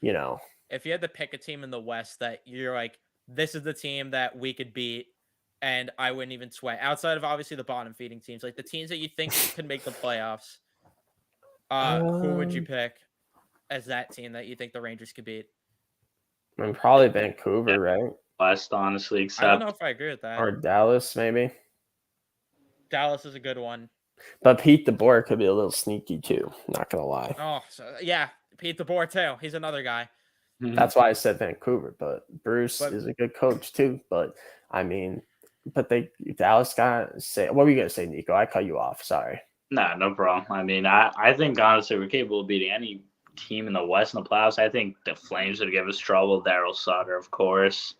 Speaker 1: If you had to pick a team in the West that you're like, this is the team that we could beat, and I wouldn't even sweat, outside of obviously the bottom feeding teams, like the teams that you think could make the playoffs, who would you pick as that team that you think the Rangers could beat?
Speaker 3: Probably Vancouver, right?
Speaker 2: West, honestly,
Speaker 1: I don't know if I agree with that.
Speaker 3: Or Dallas, maybe.
Speaker 1: Dallas is a good one.
Speaker 3: But Pete DeBoer could be a little sneaky too, not going to lie.
Speaker 1: Oh, Pete DeBoer too. He's another guy.
Speaker 3: That's why I said Vancouver, but Bruce is a good coach too. But I mean, Dallas got say. What were you gonna say, Nico? I cut you off. Sorry.
Speaker 2: Nah, no problem. I mean, I think honestly we're capable of beating any team in the West in the playoffs. I think the Flames would give us trouble. Daryl Sutter, of course.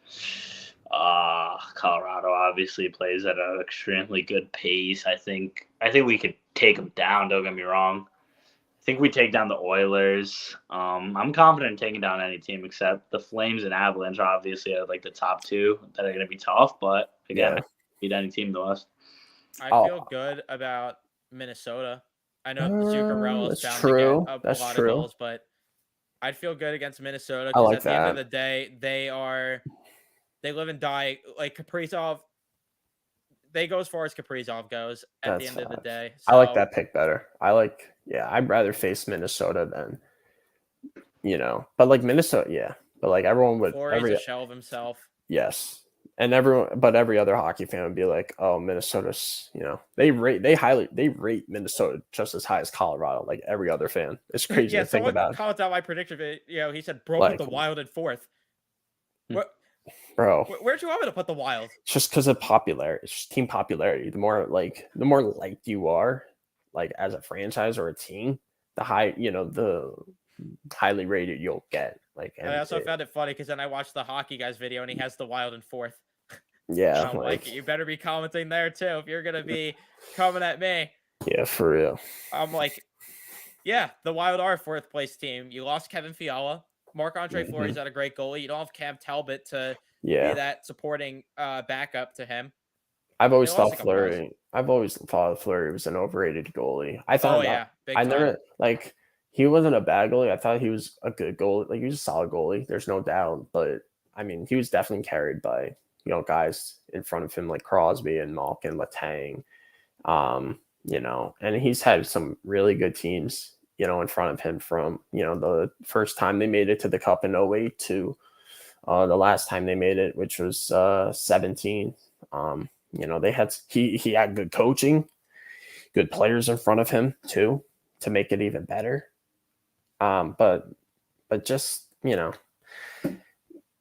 Speaker 2: Colorado obviously plays at an extremely good pace. I think we could take them down. Don't get me wrong. I think we take down the Oilers. I'm confident in taking down any team except the Flames and Avalanche. Obviously, are like the top two that are going to be tough. But again, beat any team in the West.
Speaker 1: I feel good about Minnesota. I know Zuccarello is bound to get a lot of goals, but I'd feel good against Minnesota because at the end of the day, they live and die like Kaprizov. They go as far as Kaprizov goes at the end of the day. So,
Speaker 3: I like that pick better. I'd rather face Minnesota than, but like Minnesota, but like everyone would.
Speaker 1: Or he's a shell of himself.
Speaker 3: Yes. And every other hockey fan would be like, "Oh, Minnesota's, they rate Minnesota just as high as Colorado." Like every other fan, it's crazy
Speaker 1: Yeah,
Speaker 3: to think
Speaker 1: someone
Speaker 3: about.
Speaker 1: called out my prediction. He said, "Bro, put
Speaker 3: Like,
Speaker 1: the Wild in fourth." What?
Speaker 3: bro,
Speaker 1: Where'd you want me to put the Wild?
Speaker 3: it's just because of popularity. It's just team popularity. The more liked you are, like as a franchise or a team, the highly rated you'll get. Like,
Speaker 1: I
Speaker 3: and
Speaker 1: also found it funny because then I watched the hockey guys video and he has the Wild in fourth.
Speaker 3: yeah,
Speaker 1: I'm like, you better be commenting there too if you're gonna be coming at me.
Speaker 3: yeah, for real.
Speaker 1: I'm like, yeah, the Wild are fourth place team. You lost Kevin Fiala. Marc-Andre Fleury's not a great goalie. You don't have Cam Talbot to be
Speaker 3: Yeah,
Speaker 1: that supporting backup to him.
Speaker 3: I've
Speaker 1: They
Speaker 3: always
Speaker 1: lost
Speaker 3: thought
Speaker 1: a couple guys.
Speaker 3: Fleury was an overrated goalie. I
Speaker 1: Oh
Speaker 3: thought
Speaker 1: yeah, big
Speaker 3: I
Speaker 1: time.
Speaker 3: never like he wasn't a bad goalie. I thought he was a good goalie. Like he was a solid goalie. There's no doubt. But I mean, he was definitely carried by guys in front of him like Crosby and Malkin, Letang. And he's had some really good teams, in front of him from the first time they made it to the Cup in 08 to the last time they made it, which was 17. They had he had good coaching, good players in front of him too to make it even better. But just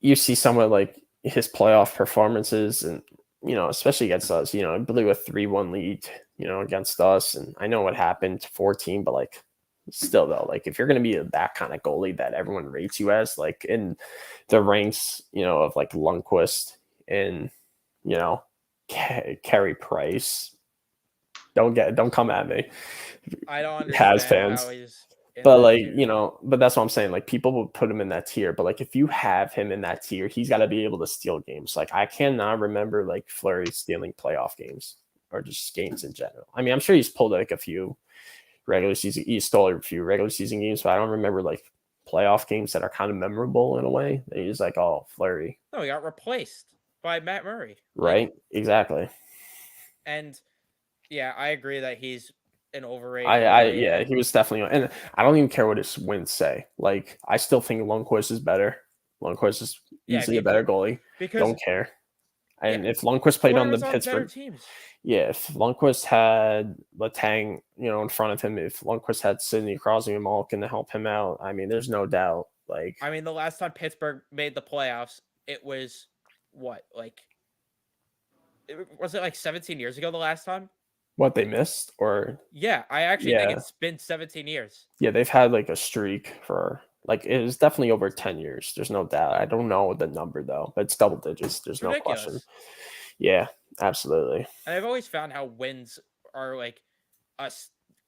Speaker 3: you see someone like his playoff performances, and especially against us. I blew a 3-1 lead, against us, and I know what happened 14, but like still though, like if you're going to be that kind of goalie that everyone rates you as, like in the ranks, of like Lundqvist and Carey Price, don't come at me.
Speaker 1: I don't
Speaker 3: Has
Speaker 1: understand
Speaker 3: fans.
Speaker 1: how he's
Speaker 3: But like, but that's what I'm saying. Like people will put him in that tier. But like if you have him in that tier, he's got to be able to steal games. Like I cannot remember like Fleury stealing playoff games or just games in general. I mean, I'm sure he's pulled like a few regular season. He stole a few regular season games, but I don't remember like playoff games that are kind of memorable in a way. That he's like, oh, Fleury.
Speaker 1: No, he got replaced by Matt Murray.
Speaker 3: Right? Exactly.
Speaker 1: And yeah, I agree that he's an overrated goalie.
Speaker 3: Yeah, he was definitely, and I don't even care what his wins say. Like, I still think Lundqvist is better. Lundqvist is easily a better goalie. Don't care. And if Lundqvist played on the Pittsburgh
Speaker 1: teams,
Speaker 3: if Lundqvist had Letang, in front of him, if Lundqvist had Sidney Crosby and Malkin to help him out, I mean, there's no doubt. Like,
Speaker 1: I mean, the last time Pittsburgh made the playoffs, it was what, like, was it like 17 years ago the last time?
Speaker 3: What they missed, or
Speaker 1: yeah, I actually think it's been 17 years.
Speaker 3: Yeah, they've had like a streak for like it was definitely over 10 years. There's no doubt. I don't know the number though, but it's double digits. There's no question. Yeah, absolutely.
Speaker 1: And I've always found how wins are like a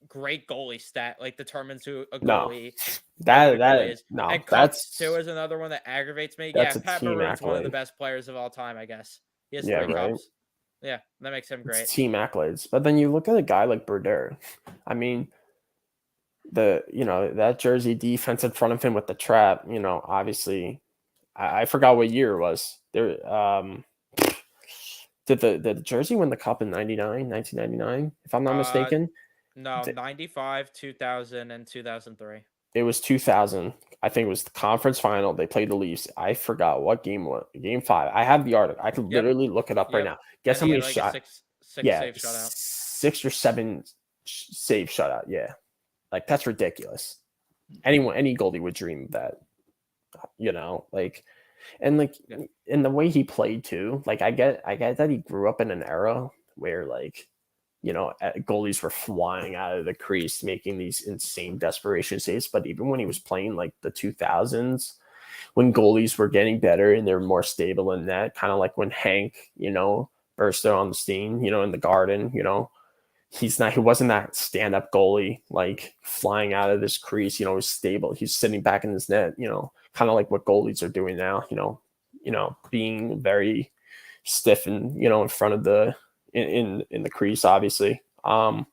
Speaker 1: great goalie stat, like determines who a goalie is.
Speaker 3: No,
Speaker 1: and Cups too is another one that aggravates me. Yeah, Pat Maroon's one of the best players of all time, I guess. He has 3 Cups. Yeah, that makes him great.
Speaker 3: It's team accolades. But then you look at a guy like Brodeur. I mean, that Jersey defense in front of him with the trap, obviously I forgot what year it was. There did the Jersey win the cup in 1999, if I'm not mistaken?
Speaker 1: No, 95, 2000, and 2003.
Speaker 3: It was 2000. I think it was the conference final. They played the Leafs. I forgot what game was. Game 5. I have the article. I could literally look it up right now. Guess how many shots?
Speaker 1: Six save shutout.
Speaker 3: 6 or 7 save shutout. Yeah. Like that's ridiculous. Any goalie would dream of that. And the way he played too. Like I get that he grew up in an era where like goalies were flying out of the crease, making these insane desperation saves. But even when he was playing like the 2000s, when goalies were getting better and they're more stable in net, kind of like when Hank, burst on the scene, in the Garden, he wasn't that stand-up goalie, like flying out of this crease, he's stable. He's sitting back in his net, kind of like what goalies are doing now, being very stiff and, in front of the, in the crease, obviously. But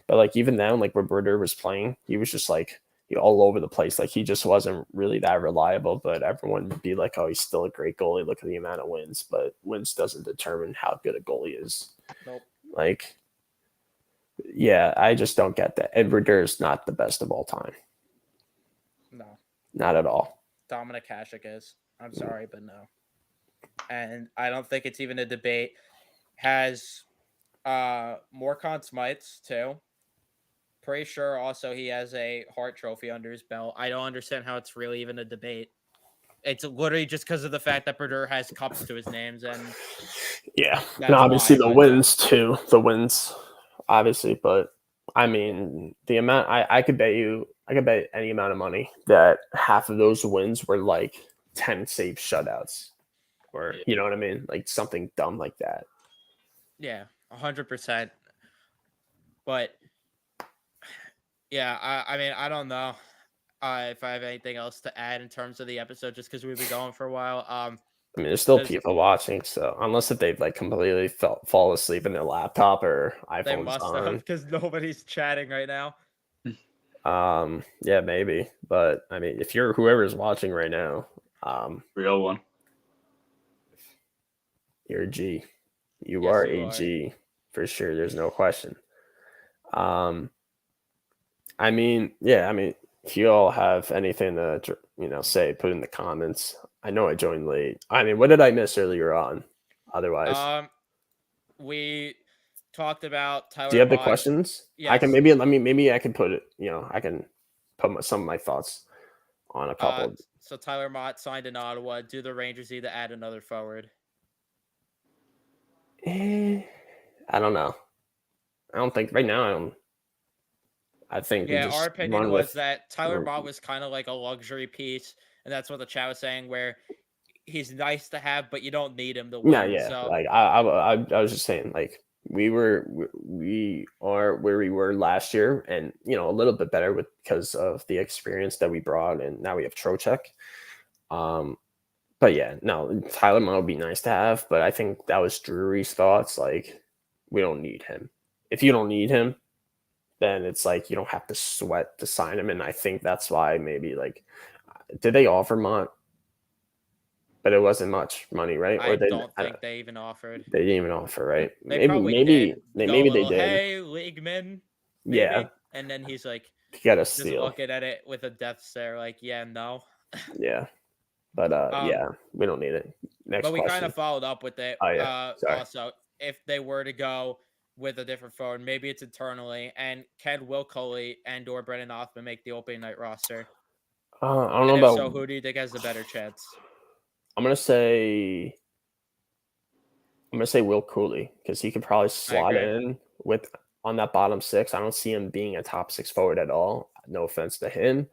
Speaker 3: like even then, like where Brodeur was playing, he was just like all over the place. Like he just wasn't really that reliable, but everyone would be like, oh, he's still a great goalie. Look at the amount of wins, but wins doesn't determine how good a goalie is.
Speaker 1: Nope.
Speaker 3: Like, yeah, I just don't get that. Ed Brodeur is not the best of all time.
Speaker 1: No.
Speaker 3: Not at all.
Speaker 1: Dominic Hasek is. I'm sorry, but no. and I don't think it's even a debate. Has more Conn Smythes too. Pretty sure also he has a Hart Trophy under his belt. I don't understand how it's really even a debate. It's literally just because of the fact that Brodeur has cups to his names, and
Speaker 3: Yeah, and
Speaker 1: that's
Speaker 3: obviously
Speaker 1: why.
Speaker 3: the
Speaker 1: But
Speaker 3: wins too. The wins, obviously, but I mean the amount. I could bet you. I could bet any amount of money that half of those wins were like 10 save shutouts, or
Speaker 2: Yeah.
Speaker 3: you know what I mean, like something dumb like that.
Speaker 1: yeah, 100%. But yeah, I mean, I don't know if I have anything else to add in terms of the episode, just because we've been going for a while.
Speaker 3: I mean, there's still
Speaker 1: There's
Speaker 3: people watching, so unless if they've like completely fall asleep in their laptop or
Speaker 1: They
Speaker 3: iPhones
Speaker 1: must have
Speaker 3: on,
Speaker 1: because nobody's chatting right now.
Speaker 3: yeah, maybe. But I mean, if you're whoever's watching right now,
Speaker 2: Real one.
Speaker 3: you're a G. You
Speaker 1: Yes,
Speaker 3: are
Speaker 1: you
Speaker 3: a
Speaker 1: are.
Speaker 3: G for sure. There's no question. Um, I mean, yeah, I mean, if you all have anything to say, put in the comments. I know I joined late. I mean, what did I miss earlier on? Otherwise,
Speaker 1: We talked about
Speaker 3: do you
Speaker 1: Tyler
Speaker 3: have the
Speaker 1: Mott.
Speaker 3: questions? I can
Speaker 1: Yes.
Speaker 3: maybe I can put it. I can put some of my thoughts on a couple.
Speaker 1: So Tyler Mott signed in Ottawa. Do the Rangers need to add another forward?
Speaker 3: I don't know. I don't think right now. I think we
Speaker 1: Yeah, our
Speaker 3: just
Speaker 1: opinion
Speaker 3: run
Speaker 1: was
Speaker 3: with.
Speaker 1: that Tyler Mott was kind of like a luxury piece, and that's what the chat was saying, where he's nice to have, but you don't need him to
Speaker 3: Yeah,
Speaker 1: win.
Speaker 3: yeah.
Speaker 1: So
Speaker 3: Like I was just saying, like we are where we were last year, and a little bit better because of the experience that we brought, and now we have Trocheck. But yeah, no, Tyler Moe would be nice to have, but I think that was Drury's thoughts. Like, we don't need him. If you don't need him, then it's like you don't have to sweat to sign him. And I think that's why maybe like, did they offer Mont? But it wasn't much money, right? Or
Speaker 1: I don't think they even offered.
Speaker 3: they didn't even offer, right?
Speaker 1: They
Speaker 3: Maybe
Speaker 1: probably
Speaker 3: maybe
Speaker 1: did
Speaker 3: they
Speaker 1: go a
Speaker 3: maybe they
Speaker 1: little,
Speaker 3: did.
Speaker 1: hey, Leagueman,
Speaker 3: Yeah,
Speaker 1: maybe. And then he's like,
Speaker 3: you got a
Speaker 1: just
Speaker 3: steal.
Speaker 1: looking at it with a death stare, like, yeah, no.
Speaker 3: Yeah, but
Speaker 1: Um,
Speaker 3: yeah, we don't need it. Next
Speaker 1: but we kind
Speaker 3: question.
Speaker 1: of followed up with it.
Speaker 3: Oh yeah, sorry.
Speaker 1: Also, if they were to go with a different forward, maybe it's internally, and can Will Coley and or Brennan Othman make the opening night roster?
Speaker 3: I don't know
Speaker 1: And if
Speaker 3: about.
Speaker 1: so, who do you think has the better chance?
Speaker 3: I'm gonna say Will Cooley because he could probably
Speaker 1: I
Speaker 3: slot
Speaker 1: agree.
Speaker 3: in with on that bottom six. I don't see him being a top six forward at all. No offense to him.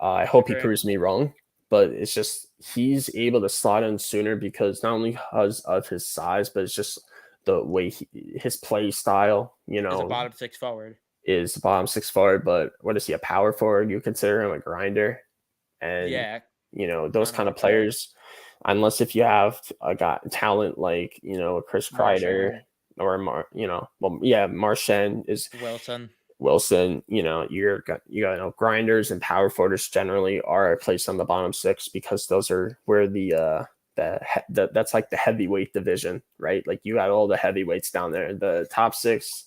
Speaker 3: I hope he
Speaker 1: Agree.
Speaker 3: proves me wrong, but it's just he's able to slot in sooner because not only because of his size, but it's just the way his play style.
Speaker 1: Is a bottom six forward.
Speaker 3: Is bottom six forward. But what is he? A power forward? You consider him a grinder, and
Speaker 1: Yeah,
Speaker 3: those
Speaker 1: kind of
Speaker 3: kind of
Speaker 1: like that.
Speaker 3: players. Unless if you have a guy talent like Chris Kreider
Speaker 1: Marchand,
Speaker 3: or Marchand is
Speaker 1: Wilson.
Speaker 3: Wilson. Grinders and power forwards generally are placed on the bottom six because those are where that's like the heavyweight division, right? Like you got all the heavyweights down there. The top six,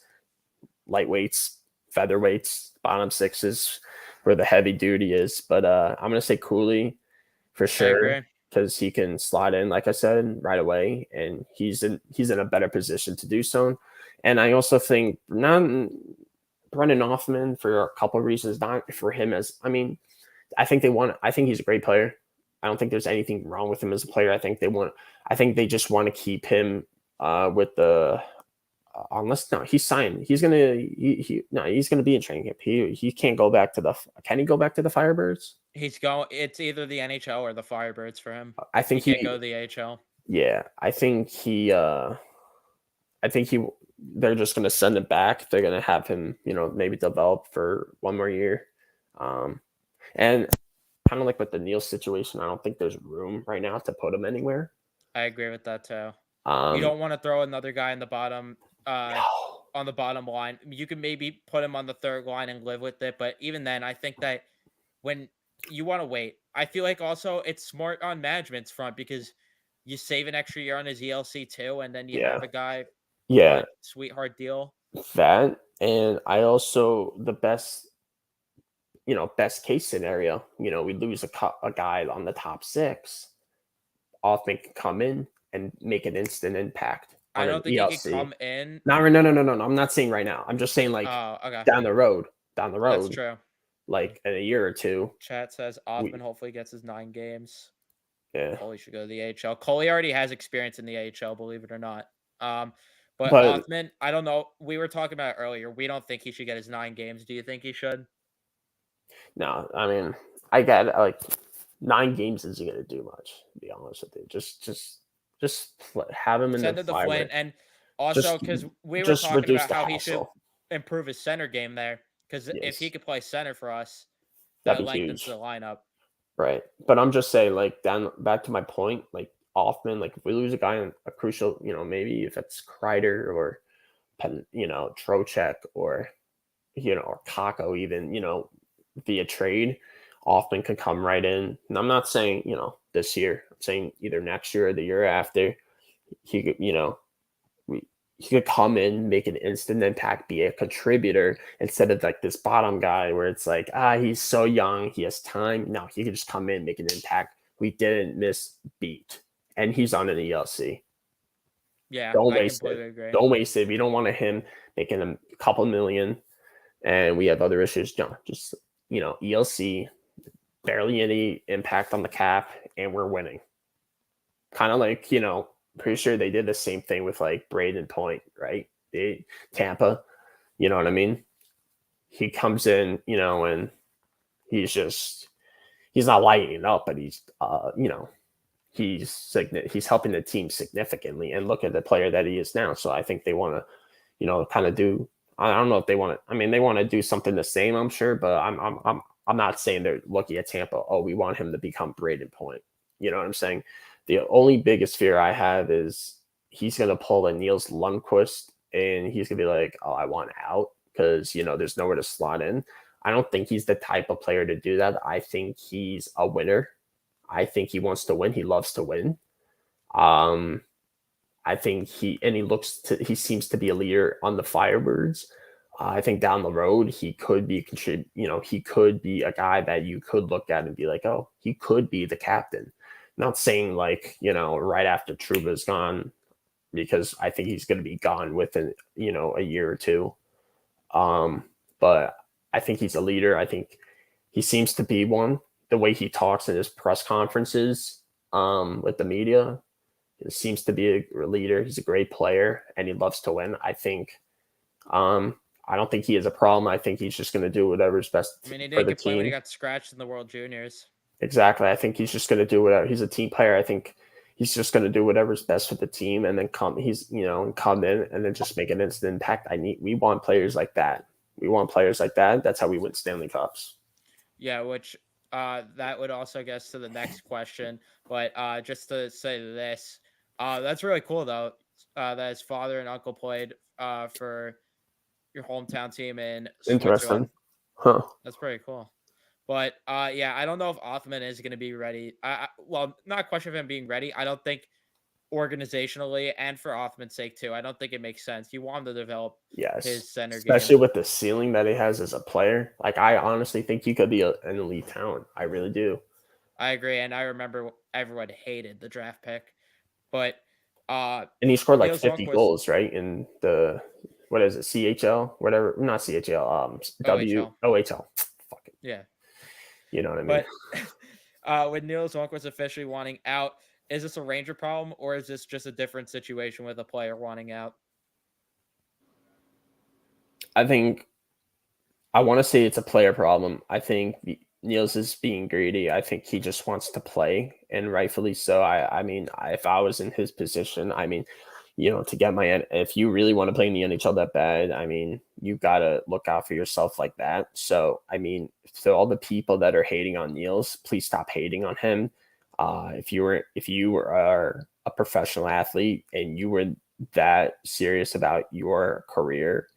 Speaker 3: lightweights, featherweights, bottom sixes where the heavy duty is. But I'm gonna say Cooley for
Speaker 1: I
Speaker 3: sure
Speaker 1: agree.
Speaker 3: because he can slide in, like I said, right away, and he's in a better position to do so. And I also think Brendan Hoffman for a couple of reasons, not for him as I mean, I think he's a great player. I don't think there's anything wrong with him as a player. I think they just want to keep him with the unless no, he's signed. He's gonna be in training camp. He can't go back to the. Can he go back to the Firebirds?
Speaker 1: He's going. It's either the NHL or the Firebirds for him.
Speaker 3: I think
Speaker 1: He can't go to the AHL.
Speaker 3: Yeah, I think he. I think he. They're just gonna send him back. They're gonna have him, maybe develop for one more year, and kind of like with the Niels situation. I don't think there's room right now to put him anywhere.
Speaker 1: I agree with that too. You
Speaker 3: Um,
Speaker 1: don't want to throw another guy in the bottom,
Speaker 3: no.
Speaker 1: on the bottom line. You can maybe put him on the third line and live with it, but even then, I think that when you want to wait, I feel like also it's smart on management's front because you save an extra year on his ELC too, and then you
Speaker 3: Yeah,
Speaker 1: have a guy on
Speaker 3: yeah,
Speaker 1: a sweetheart deal.
Speaker 3: that, and I also the best case scenario. We lose a guy on the top six. Othman can come in, and make an instant impact
Speaker 1: I
Speaker 3: on an
Speaker 1: don't think he could
Speaker 3: ELC.
Speaker 1: come in.
Speaker 3: No. I'm not saying right now. I'm just saying like
Speaker 1: Oh, okay.
Speaker 3: down the road,
Speaker 1: That's true.
Speaker 3: like in a year or two.
Speaker 1: Chat says Othman hopefully gets his 9 games.
Speaker 3: Yeah.
Speaker 1: Coley should go to the AHL. Coley already has experience in the AHL, believe it or not. But
Speaker 3: But
Speaker 1: Othman, I don't know. We were talking about it earlier. We don't think he should get his 9 games. Do you think he should?
Speaker 3: no, I mean, I get it, like 9 games isn't going to do much. To be honest with you, just have him in
Speaker 1: Send
Speaker 3: the
Speaker 1: him to Flint,
Speaker 3: Flyweight.
Speaker 1: and also
Speaker 3: Just
Speaker 1: because we were
Speaker 3: just
Speaker 1: talking
Speaker 3: reduce
Speaker 1: about
Speaker 3: the
Speaker 1: how he should
Speaker 3: hassle.
Speaker 1: improve his center game there. Because if he
Speaker 3: Yes,
Speaker 1: could play center for us, that
Speaker 3: that'd be
Speaker 1: lengthens
Speaker 3: huge.
Speaker 1: the lineup.
Speaker 3: Right. But I'm just saying, like, back to my point, like Offman, like if we lose a guy in a crucial, maybe if it's Kreider or Trocheck or or Kako even, via trade, Offman could come right in. And I'm not saying, this year. I'm saying either next year or the year after. He could, he could come in, make an instant impact, be a contributor instead of like this bottom guy where it's like, he's so young, he has time. No, he could just come in, make an impact. We didn't miss beat, and he's on an ELC.
Speaker 1: Yeah,
Speaker 3: Don't
Speaker 1: I
Speaker 3: waste
Speaker 1: completely
Speaker 3: it.
Speaker 1: agree.
Speaker 3: Don't waste it. We don't want him making a couple million, and we have other issues. No, just ELC, barely any impact on the cap, and we're winning. Kind of like pretty sure they did the same thing with like Braden Point, right? Tampa, you know what I mean? He comes in, and he's not lighting it up, but he's he's helping the team significantly. And look at the player that he is now. So I think they want to, kind of do. I don't know if they want to. I mean, they want to do something the same, I'm sure, but I'm not saying they're looking at Tampa. Oh, we want him to become Braden Point. You know what I'm saying? The only biggest fear I have is he's going to pull a Niels Lundqvist and he's going to be like, oh, I want out because, there's nowhere to slot in. I don't think he's the type of player to do that. I think he's a winner. I think he wants to win. He loves to win. I think he seems to be a leader on the Firebirds. I think down the road he could be he could be a guy that you could look at and be like, oh, he could be the captain. Not saying like, right after Trouba's gone, because I think he's going to be gone within, a year or two. But I think he's a leader. I think he seems to be one. The way he talks in his press conferences with the media, he seems to be a leader. He's a great player and he loves to win. I think I don't think he has a problem. I think he's just going to do whatever's best
Speaker 1: I mean, he
Speaker 3: for
Speaker 1: didn't
Speaker 3: the
Speaker 1: get played when he
Speaker 3: team.
Speaker 1: got scratched in the World Juniors.
Speaker 3: Exactly. I think he's just going to do whatever. He's a team player. I think he's just going to do whatever's best for the team and then come in and then just make an instant impact. We want players like that. We want players like that. That's how we win Stanley Cups.
Speaker 1: Yeah, which that would also get us to the next question. But just to say this, that's really cool though. That his father and uncle played for your hometown team in Switzerland.
Speaker 3: Interesting. Huh.
Speaker 1: That's pretty cool. But yeah, I don't know if Othman is going to be ready. Well, not a question of him being ready. I don't think organizationally and for Othman's sake too, I don't think it makes sense. You want him to develop his center
Speaker 3: especially
Speaker 1: game.
Speaker 3: with the ceiling that he has as a player. Like I honestly think he could be an elite talent. I really do.
Speaker 1: I agree, and I remember everyone hated the draft pick, but
Speaker 3: and he scored like
Speaker 1: Niels
Speaker 3: 50
Speaker 1: Lundqvist,
Speaker 3: goals, right? In the what is it, CHL, whatever, not CHL, OHL. Fuck it.
Speaker 1: Yeah,
Speaker 3: you know what I mean.
Speaker 1: But with Niels Lundqvist officially wanting out, is this a Ranger problem or is this just a different situation with a player wanting out?
Speaker 3: I think I want to say it's a player problem. I think Niels is being greedy. I think he just wants to play, and rightfully so. I mean, if I was in his position, I mean, to get if you really want to play in the NHL that bad, I mean, you got to look out for yourself like that. So, I mean, to all the people that are hating on Niels, please stop hating on him. If you are a professional athlete and you were that serious about your career,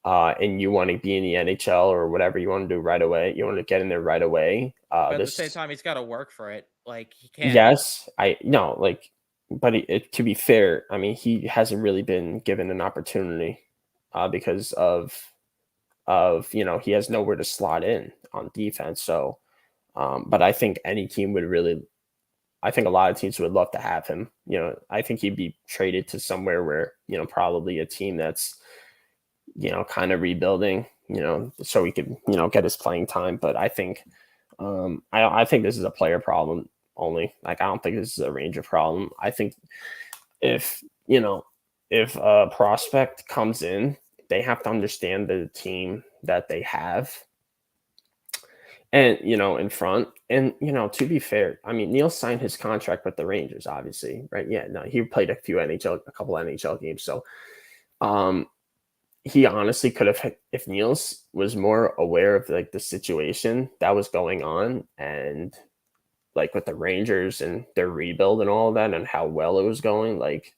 Speaker 3: and you want to be in the NHL or whatever you want to do right away, you want to get in there right away.
Speaker 1: But at the same time, he's got to work for it. Like he can't.
Speaker 3: Yes, but to be fair, I mean, he hasn't really been given an opportunity because of he has nowhere to slot in on defense. So, but I think any team would really I think a lot of teams would love to have him. I think he'd be traded to somewhere where, probably a team that's, kind of rebuilding, so he could, get his playing time. But I think, I think this is a player problem only. Like, I don't think this is a Ranger problem. I think if a prospect comes in, they have to understand the team that they have and, in front. And, to be fair, I mean, Niels signed his contract with the Rangers, obviously, right? Yeah, no, he played a couple NHL games. So, he honestly could have, if Niels was more aware of like the situation that was going on and like with the Rangers and their rebuild and all of that and how well it was going, like,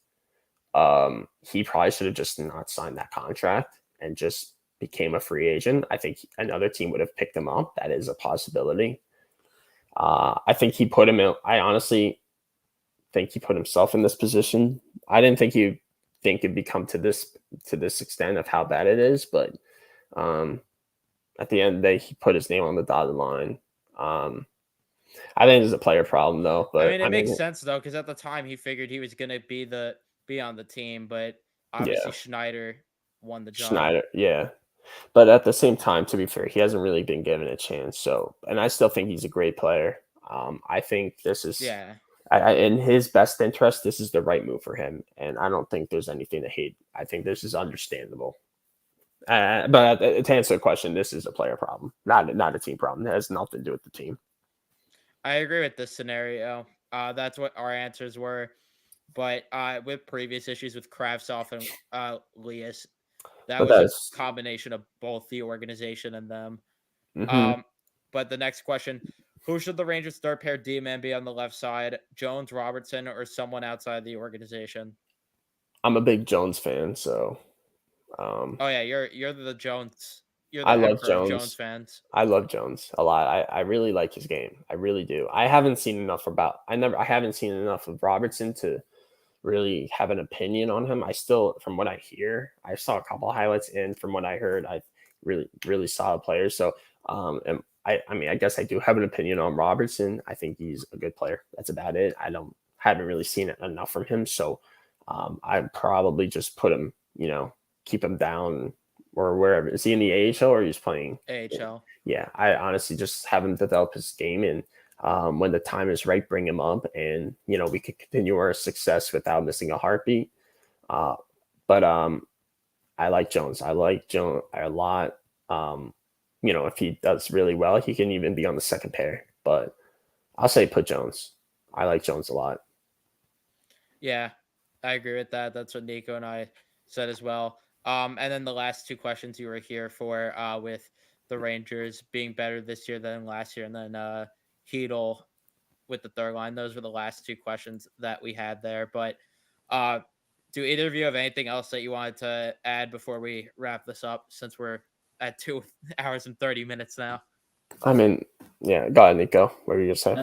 Speaker 3: he probably should have just not signed that contract and just became a free agent. I think another team would have picked him up. That is a possibility. I think he put him in. I honestly think he put himself in this position. I didn't think it'd become to this extent of how bad it is, but at the end of the day, he put his name on the dotted line. I think it's a player problem though. But
Speaker 1: I mean, it makes sense though, because at the time he figured he was gonna be on the team, but obviously Schneider won the job.
Speaker 3: Schneider, yeah. But at the same time, to be fair, he hasn't really been given a chance. So, and I still think he's a great player. I think this is in his best interest. This is the right move for him, and I don't think there's anything to hate. I think this is understandable. But to answer the question, this is a player problem, not a team problem. It has nothing to do with the team.
Speaker 1: I agree with this scenario. That's what our answers were. But with previous issues with Kravtsov and Lias, that was a combination of both the organization and them.
Speaker 3: Mm-hmm.
Speaker 1: But the next question, who should the Rangers' third pair D-man be on the left side? Jones, Robertson, or someone outside the organization?
Speaker 3: I'm a big Jones fan, so.
Speaker 1: Oh yeah, you're the Jones. You're the
Speaker 3: I love
Speaker 1: Jones fans.
Speaker 3: I love Jones a lot. I really like his game. I really do. I haven't seen enough of Robertson to really have an opinion on him. I still, from what I hear, I saw a couple of highlights, and from what I heard, I really solid player. So, and I mean, I guess I do have an opinion on Robertson. I think he's a good player. That's about it. Haven't really seen it enough from him. So, I'd probably just put him, keep him down or wherever. Is he in the AHL or he's playing
Speaker 1: AHL?
Speaker 3: Yeah, I honestly just have him develop his game, and when the time is right, bring him up, and we could continue our success without missing a heartbeat. But I like Jones. I like Jones a lot. If he does really well, he can even be on the second pair. But I'll say put Jones. I like Jones a lot.
Speaker 1: Yeah, I agree with that. That's what Nico and I said as well. And then the last two questions you were here for, with the Rangers being better this year than last year, and then Hedel with the third line. Those were the last two questions that we had there. But do either of you have anything else that you wanted to add before we wrap this up, since we're at 2 hours and 30 minutes now?
Speaker 3: I mean, yeah, go ahead, Nico. What were you going to say?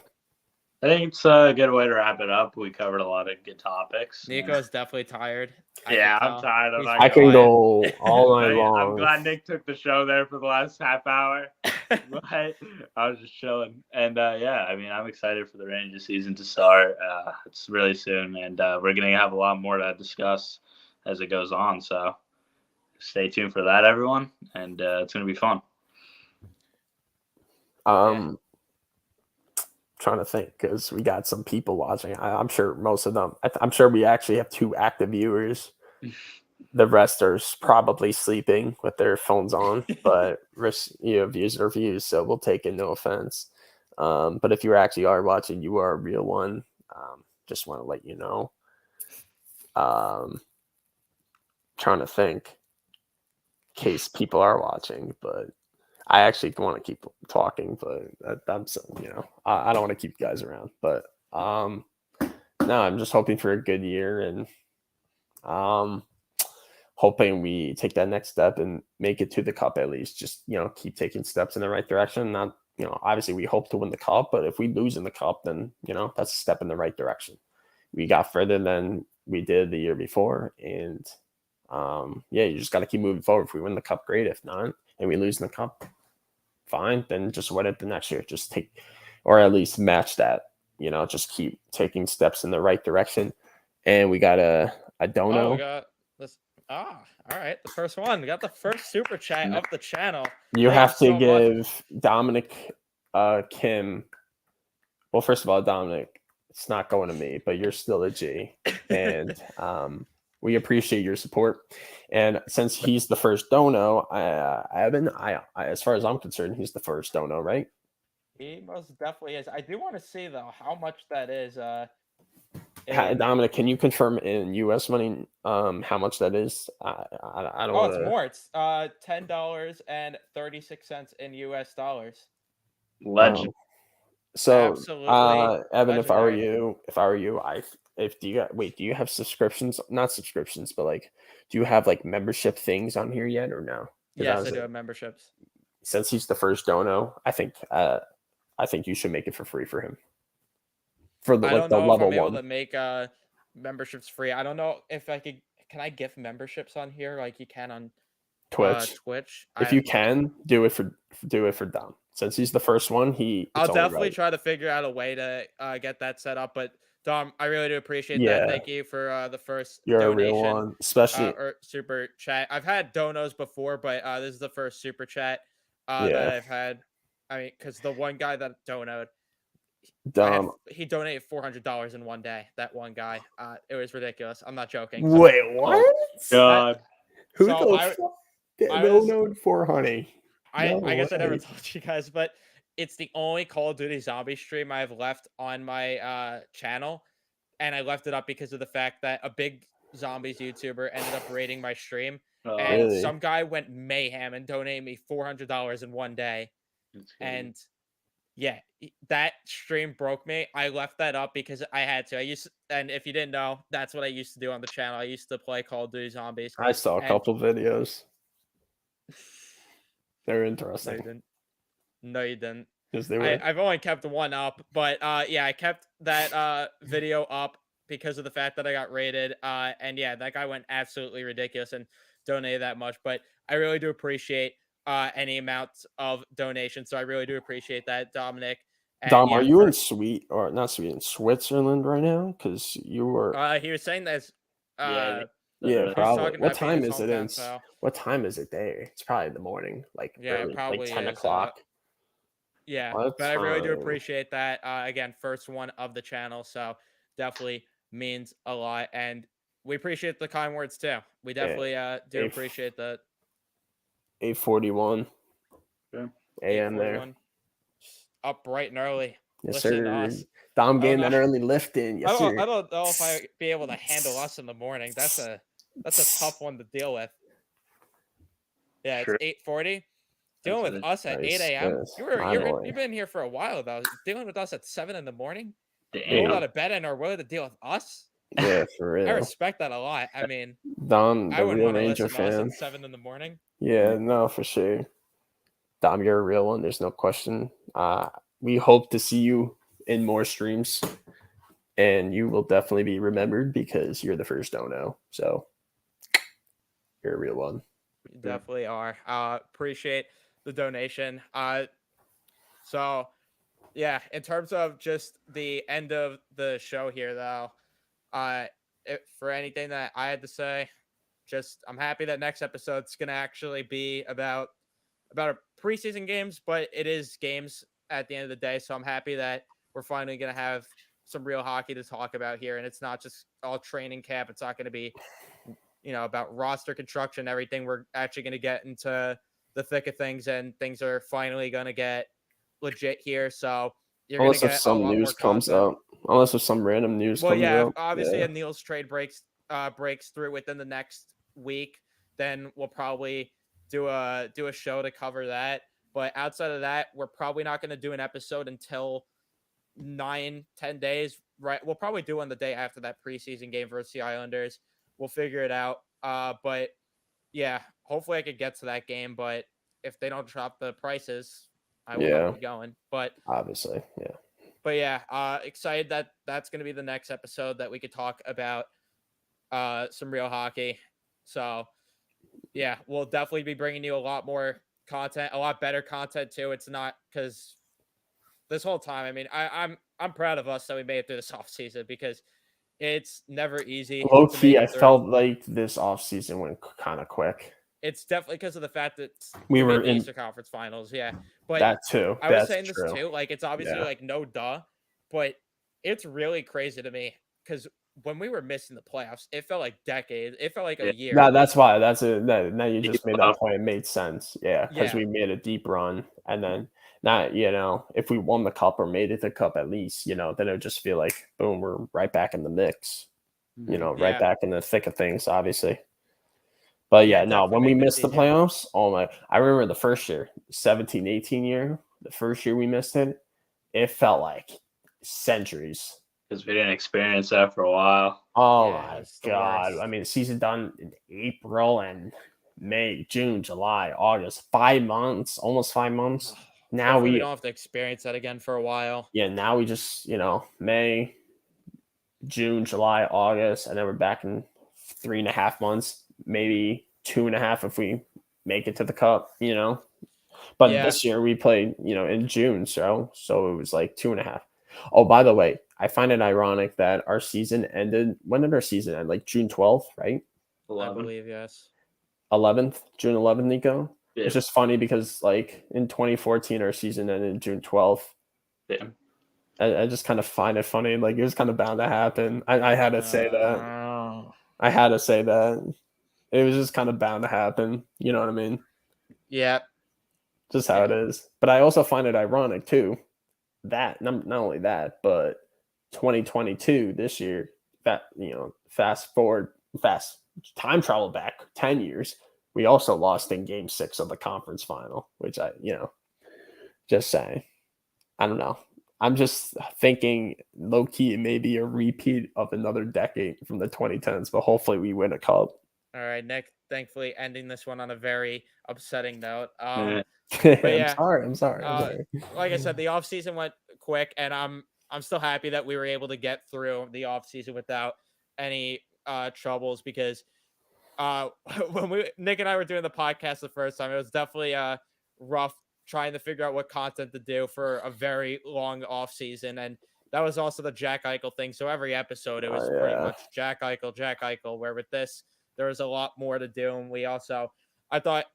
Speaker 2: I think it's a good way to wrap it up. We covered a lot of good topics.
Speaker 1: Nico's definitely tired.
Speaker 2: I'm tired.
Speaker 3: I can go all night long.
Speaker 2: I'm glad Nick took the show there for the last half hour. But I was just chilling. And I mean, I'm excited for the Rangers season to start. It's really soon, and we're going to have a lot more to discuss as it goes on. So stay tuned for that, everyone. And it's going to be fun.
Speaker 3: Trying to think, because we got some people watching. I'm sure most of them. I'm sure we actually have 2 active viewers. The rest are probably sleeping with their phones on, but views are views, so we'll take it, no offense. But if you actually are watching, you are a real one. Just want to let you know. Trying to think, in case people are watching, but I actually want to keep talking, but I don't want to keep you guys around. But no, I'm just hoping for a good year, and hoping we take that next step and make it to the cup at least. Just keep taking steps in the right direction. Not obviously we hope to win the cup, but if we lose in the cup, then that's a step in the right direction. We got further than we did the year before, and you just got to keep moving forward. If we win the cup, great. If not, and we lose in the cup, fine, then just win it the next year. Just take, or at least match that just keep taking steps in the right direction. And we got a dono.
Speaker 1: Oh, we got this. All right. The first one. We got the first super chat of the channel.
Speaker 3: You
Speaker 1: Thank
Speaker 3: have to
Speaker 1: so much.
Speaker 3: give Dominic Kim. Well, first of all, Dominic, it's not going to me, but you're still a G. And we appreciate your support. And since he's the first dono, Evan, as far as I'm concerned, he's the first dono, right?
Speaker 1: He most definitely is. I do want to see though how much that is.
Speaker 3: Dominic, can you confirm in U.S. money how much that is? I don't.
Speaker 1: Oh, it's more. It's $10.36 in U.S. dollars.
Speaker 2: Legend.
Speaker 3: So,
Speaker 1: Absolutely
Speaker 3: Evan, if I were
Speaker 1: legendary.
Speaker 3: you, do you have subscriptions? Not subscriptions, but like, do you have like membership things on here yet, or no?
Speaker 1: Yes, I do have memberships.
Speaker 3: Since he's the first dono, I think you should make it for free for him. For the
Speaker 1: I
Speaker 3: like
Speaker 1: don't
Speaker 3: the
Speaker 1: know if
Speaker 3: level
Speaker 1: I'm able
Speaker 3: one.
Speaker 1: to make memberships free. I don't know if I could. Can I gift memberships on here like you can on
Speaker 3: Twitch. If you can, do it for Dom. Since he's the first one,
Speaker 1: I'll definitely try to figure out a way to get that set up. But Dom, I really do appreciate that. Thank you for the first
Speaker 3: You're
Speaker 1: donation,
Speaker 3: a real one, especially
Speaker 1: or super chat. I've had donos before, but this is the first super chat that I've had. I mean, because the one guy that donated, he donated $400 in one day. That one guy, it was ridiculous. I'm not joking. So,
Speaker 3: wait, what?
Speaker 2: God.
Speaker 3: Who
Speaker 1: so
Speaker 3: the fuck? Donated for honey.
Speaker 1: I guess I never told you guys, but it's the only Call of Duty zombie stream I've left on my channel, and I left it up because of the fact that a big zombies YouTuber ended up raiding my stream, and
Speaker 3: Really?
Speaker 1: some guy went mayhem and donated me $400 in one day, and yeah, that stream broke me. I left that up because I had to. And if you didn't know, that's what I used to do on the channel. I used to play Call of Duty Zombies.
Speaker 3: I saw a couple videos. They're interesting.
Speaker 1: No, you didn't.
Speaker 3: Yes, they were.
Speaker 1: I've only kept one up, but yeah, I kept that video up because of the fact that I got raided. And yeah, that guy went absolutely ridiculous and donated that much. But I really do appreciate any amount of donation. So I really do appreciate that, Dominic. And
Speaker 3: Dom,
Speaker 1: yeah,
Speaker 3: are you in Switzerland right now? Because you were.
Speaker 1: He was saying that.
Speaker 3: Yeah, probably. What time is it in?
Speaker 1: So.
Speaker 3: What time is it there? It's probably the morning, like early,
Speaker 1: probably
Speaker 3: like 10
Speaker 1: is,
Speaker 3: o'clock.
Speaker 1: Yeah, but I really do appreciate that. Again, first one of the channel, so definitely means a lot, and we appreciate the kind words too. We definitely do appreciate that.
Speaker 3: 8:41 a.m. there.
Speaker 1: Up bright and early.
Speaker 3: Yes,
Speaker 1: Listen
Speaker 3: sir.
Speaker 1: to us.
Speaker 3: Dom getting that early lifting. Yes, sir.
Speaker 1: I don't know if I be able to handle us in the morning. That's a tough one to deal with. Yeah, it's 8:40. Dealing with us at 8 a.m. You've been here for a while though. Dealing with us at 7 in the morning. Rolled out of bed and are willing to deal with us.
Speaker 3: Yeah, for real.
Speaker 1: I respect that a lot. I mean,
Speaker 3: Dom,
Speaker 1: I wouldn't
Speaker 3: real
Speaker 1: want to
Speaker 3: Ranger
Speaker 1: listen to us
Speaker 3: fan.
Speaker 1: at 7 in the morning.
Speaker 3: Yeah, no, for sure. Dom, you're a real one. There's no question. We hope to see you in more streams, and you will definitely be remembered because you're the first dono. So you're a real one.
Speaker 1: You definitely are. Appreciate the donation. So yeah, in terms of just the end of the show here, though, for anything that I had to say, just I'm happy that next episode's gonna actually be about our preseason games, but it is games at the end of the day. So I'm happy that we're finally gonna have some real hockey to talk about here, and it's not just all training camp. It's not gonna be, about roster construction and everything. We're actually gonna get into the thick of things, and things are finally gonna get legit here. So you're
Speaker 3: unless
Speaker 1: gonna get
Speaker 3: some news comes out, unless there's some random news.
Speaker 1: Well, yeah, obviously a Niels trade breaks through within the next week, then we'll probably do a show to cover that. But outside of that, we're probably not going to do an episode until 9-10 days. Right? We'll probably do one the day after that preseason game versus the Islanders. We'll figure it out. But yeah, hopefully I could get to that game. But if they don't drop the prices, I will not be going. But
Speaker 3: obviously, yeah.
Speaker 1: But yeah, excited that that's going to be the next episode that we could talk about some real hockey. So yeah, we'll definitely be bringing you a lot more content, a lot better content too. It's not because this whole time, I mean, I'm proud of us that we made it through this offseason because it's never easy
Speaker 3: Low
Speaker 1: to make
Speaker 3: key,
Speaker 1: it
Speaker 3: I
Speaker 1: through.
Speaker 3: felt like this offseason went kind of quick.
Speaker 1: It's definitely because of the fact that
Speaker 3: We
Speaker 1: we
Speaker 3: were
Speaker 1: made the
Speaker 3: in
Speaker 1: Eastern Conference Finals, yeah. But
Speaker 3: that too.
Speaker 1: I was
Speaker 3: That's
Speaker 1: saying this
Speaker 3: true.
Speaker 1: too, like it's obviously
Speaker 3: Yeah.
Speaker 1: like no duh, but it's really crazy to me because when we were missing the playoffs, it felt like decades. It felt like a year.
Speaker 3: No, that's why. Now you just made that
Speaker 2: Yeah.
Speaker 3: point. It made sense. Yeah, because
Speaker 1: Yeah.
Speaker 3: we made a deep run, and then not, if we won the cup or made it the cup at least, then it would just feel like boom, we're right back in the mix. Right
Speaker 1: Yeah.
Speaker 3: back in the thick of things, obviously. But
Speaker 1: Yeah,
Speaker 3: yeah, no, when
Speaker 1: definitely
Speaker 3: we
Speaker 1: made
Speaker 3: missed
Speaker 1: this
Speaker 3: the
Speaker 1: easier.
Speaker 3: playoffs, I remember the first year, 17-18 year, the first year we missed it felt like centuries.
Speaker 2: Because we didn't experience that for a while.
Speaker 3: Oh
Speaker 1: Yeah,
Speaker 3: my
Speaker 1: it's the
Speaker 3: God.
Speaker 1: worst.
Speaker 3: I mean, the season done in April and May, June, July, August, 5 months, almost 5 months. Now
Speaker 1: Hopefully we don't have to experience that again for a while.
Speaker 3: now we just, May, June, July, August, and then we're back in 3.5 months, maybe 2.5 if we make it to the cup, But
Speaker 1: Yeah.
Speaker 3: this year we played, in June, so it was like 2.5. Oh, by the way, I find it ironic that our season ended. When did our season end? Like June 12th, right?
Speaker 1: I
Speaker 2: 11.
Speaker 1: believe, yes.
Speaker 3: 11th, June 11th, Nico.
Speaker 2: Yeah.
Speaker 3: It's just funny because like in 2014, our season ended June 12th.
Speaker 2: Yeah.
Speaker 3: I just kind of find it funny. Like it was kind of bound to happen. I had to say that. I had to say that. It was just kind of bound to happen. You know what I mean?
Speaker 1: Yeah.
Speaker 3: Just how it is. But I also find it ironic too that not only that, but 2022 this year, that fast time travel back 10 years, we also lost in game 6 of the conference final, which I just saying. I don't know. I'm just thinking low key it may be a repeat of another decade from the 2010s, but hopefully we win a cup.
Speaker 1: All right, Nick, thankfully ending this one on a very upsetting note.
Speaker 2: Yeah.
Speaker 1: But yeah,
Speaker 3: I'm sorry.
Speaker 1: like I said, the offseason went quick, and I'm still happy that we were able to get through the offseason without any troubles because when Nick and I were doing the podcast the first time, it was definitely rough trying to figure out what content to do for a very long offseason. And that was also the Jack Eichel thing. So every episode it was pretty much Jack Eichel, where with this there was a lot more to do. And we also, I thought,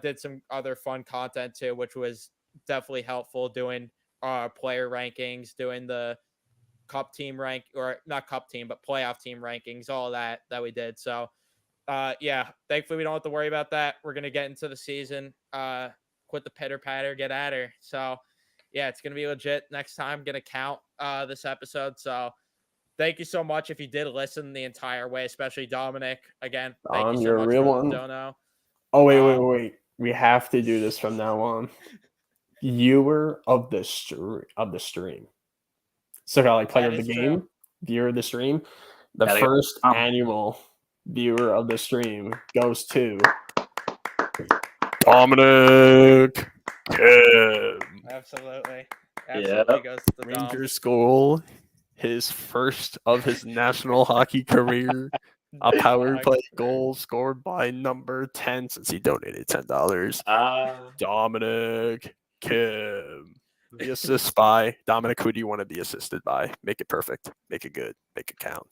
Speaker 1: did some other fun content too, which was definitely helpful, doing player rankings, doing the cup team rank, or not cup team, but playoff team rankings, all that we did. So yeah, thankfully we don't have to worry about that. We're gonna get into the season, quit the pitter patter, get at her. So yeah, it's gonna be legit next time. Gonna count this episode. So thank you so much if you did listen the entire way, especially Dominic. Again, thank you so
Speaker 3: You're a
Speaker 1: much
Speaker 3: real
Speaker 1: for
Speaker 3: one.
Speaker 1: the dono.
Speaker 3: Oh wait. We have to do this from now on. Viewer of the stream. So kind of like player of the game,
Speaker 1: true.
Speaker 3: viewer of the stream. The first annual viewer of the stream goes to Dominic.
Speaker 1: Absolutely
Speaker 2: Yep.
Speaker 1: goes to the
Speaker 3: Ranger School, his first of his national hockey career. A power play goal scored by number 10 since he donated $10. Dominic Kim. The assist by Dominic. Who do you want to be assisted by? Make it perfect. Make it good. Make it count.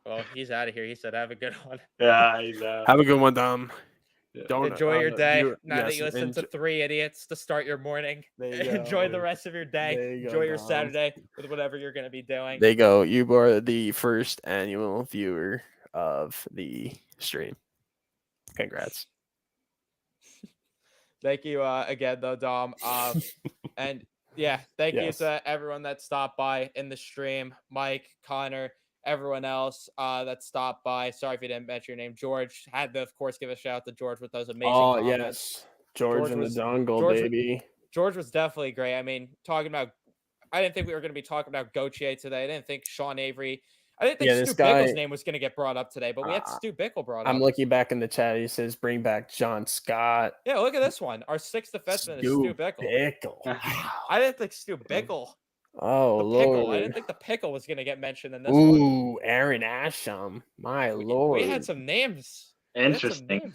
Speaker 1: Well, he's out of here. He said, "Have a good one."
Speaker 2: Yeah, he's out.
Speaker 3: Have a good one, Dom.
Speaker 2: Yeah.
Speaker 3: Don't
Speaker 1: enjoy your day. Now that you listen to 3 idiots to start your morning, enjoy the rest of your day. Enjoy your Saturday with whatever you're going to be doing.
Speaker 3: There you go. You are the first annual viewer of the stream. Congrats.
Speaker 1: Thank you again, though, Dom. And yeah, thank you to everyone that stopped by in the stream. Mike, Connor, everyone else that stopped by. Sorry if you didn't mention your name. George had to, of course, give a shout out to George with those amazing comments.
Speaker 3: Yes. George in the jungle, baby.
Speaker 1: George was definitely great. I mean, I didn't think we were going to be talking about Gauthier today. I didn't think Sean Avery. I didn't think Stu Bickle's name was going to get brought up today, but we had Stu Bickle brought up.
Speaker 3: I'm looking back in the chat. He says, bring back John Scott.
Speaker 1: Yeah, look at this one. Our 6th defenseman is Stu Bickle. I didn't think Stu Bickle.
Speaker 3: Oh,
Speaker 1: the
Speaker 3: Lord.
Speaker 1: Pickle. I didn't think the Pickle was going to get mentioned in this
Speaker 3: one.
Speaker 1: Ooh,
Speaker 3: Aaron Asham. My Lord.
Speaker 1: We had some names.
Speaker 2: Interesting.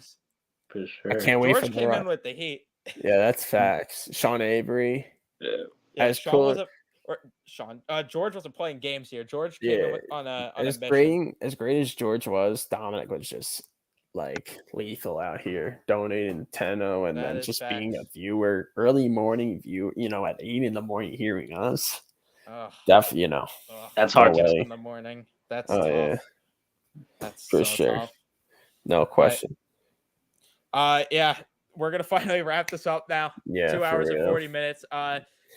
Speaker 2: For sure.
Speaker 3: I can't wait
Speaker 1: George
Speaker 3: for
Speaker 1: came in with the heat.
Speaker 3: Yeah, that's facts. Sean Avery.
Speaker 2: Yeah.
Speaker 3: As Sean
Speaker 1: or Sean. George wasn't playing games here. George came in on a
Speaker 3: as
Speaker 1: mission.
Speaker 3: great as George was, Dominic was just like lethal out here, donating 10-0 and
Speaker 1: That
Speaker 3: then
Speaker 1: is
Speaker 3: just
Speaker 1: facts.
Speaker 3: being a viewer, early morning view, at 8 in the morning hearing us.
Speaker 1: Ugh.
Speaker 3: Definitely,
Speaker 1: Ugh,
Speaker 2: That's
Speaker 3: no
Speaker 2: hard to
Speaker 3: way.
Speaker 1: in the morning. That's
Speaker 3: Oh
Speaker 1: tough.
Speaker 3: yeah,
Speaker 1: That's
Speaker 3: for
Speaker 1: so
Speaker 3: sure.
Speaker 1: tough.
Speaker 3: No question.
Speaker 1: Yeah, we're gonna finally wrap this up now.
Speaker 3: Yeah,
Speaker 1: 2
Speaker 3: for
Speaker 1: hours and
Speaker 3: real.
Speaker 1: 40 minutes.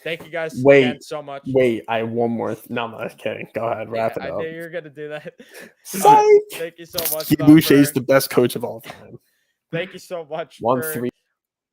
Speaker 1: Thank you guys
Speaker 3: Wait,
Speaker 1: again so much.
Speaker 3: Wait, I have one more. No, I'm not kidding. Go ahead, wrap it
Speaker 1: I
Speaker 3: up.
Speaker 1: knew you were gonna do that.
Speaker 3: Psych!
Speaker 1: Thank you so much.
Speaker 3: Steve Boucher's the best coach of all time.
Speaker 1: Thank you so much.
Speaker 3: 1-3.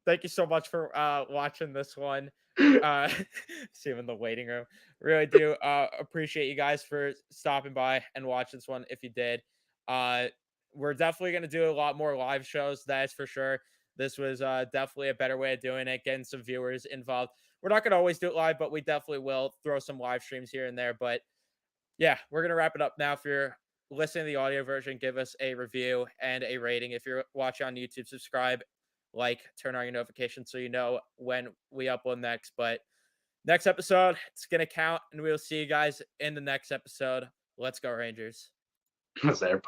Speaker 1: Thank you so much for watching this one. See him in the waiting room. Really do appreciate you guys for stopping by and watching this one. If you did, we're definitely gonna do a lot more live shows. That's for sure. This was definitely a better way of doing it, getting some viewers involved. We're not gonna always do it live, but we definitely will throw some live streams here and there. But yeah, we're gonna wrap it up now. If you're listening to the audio version, give us a review and a rating. If you're watching on YouTube, subscribe, like, turn on your notifications so you know when we upload next. But next episode, it's gonna count, and we'll see you guys in the next episode. Let's go, Rangers.
Speaker 2: Was there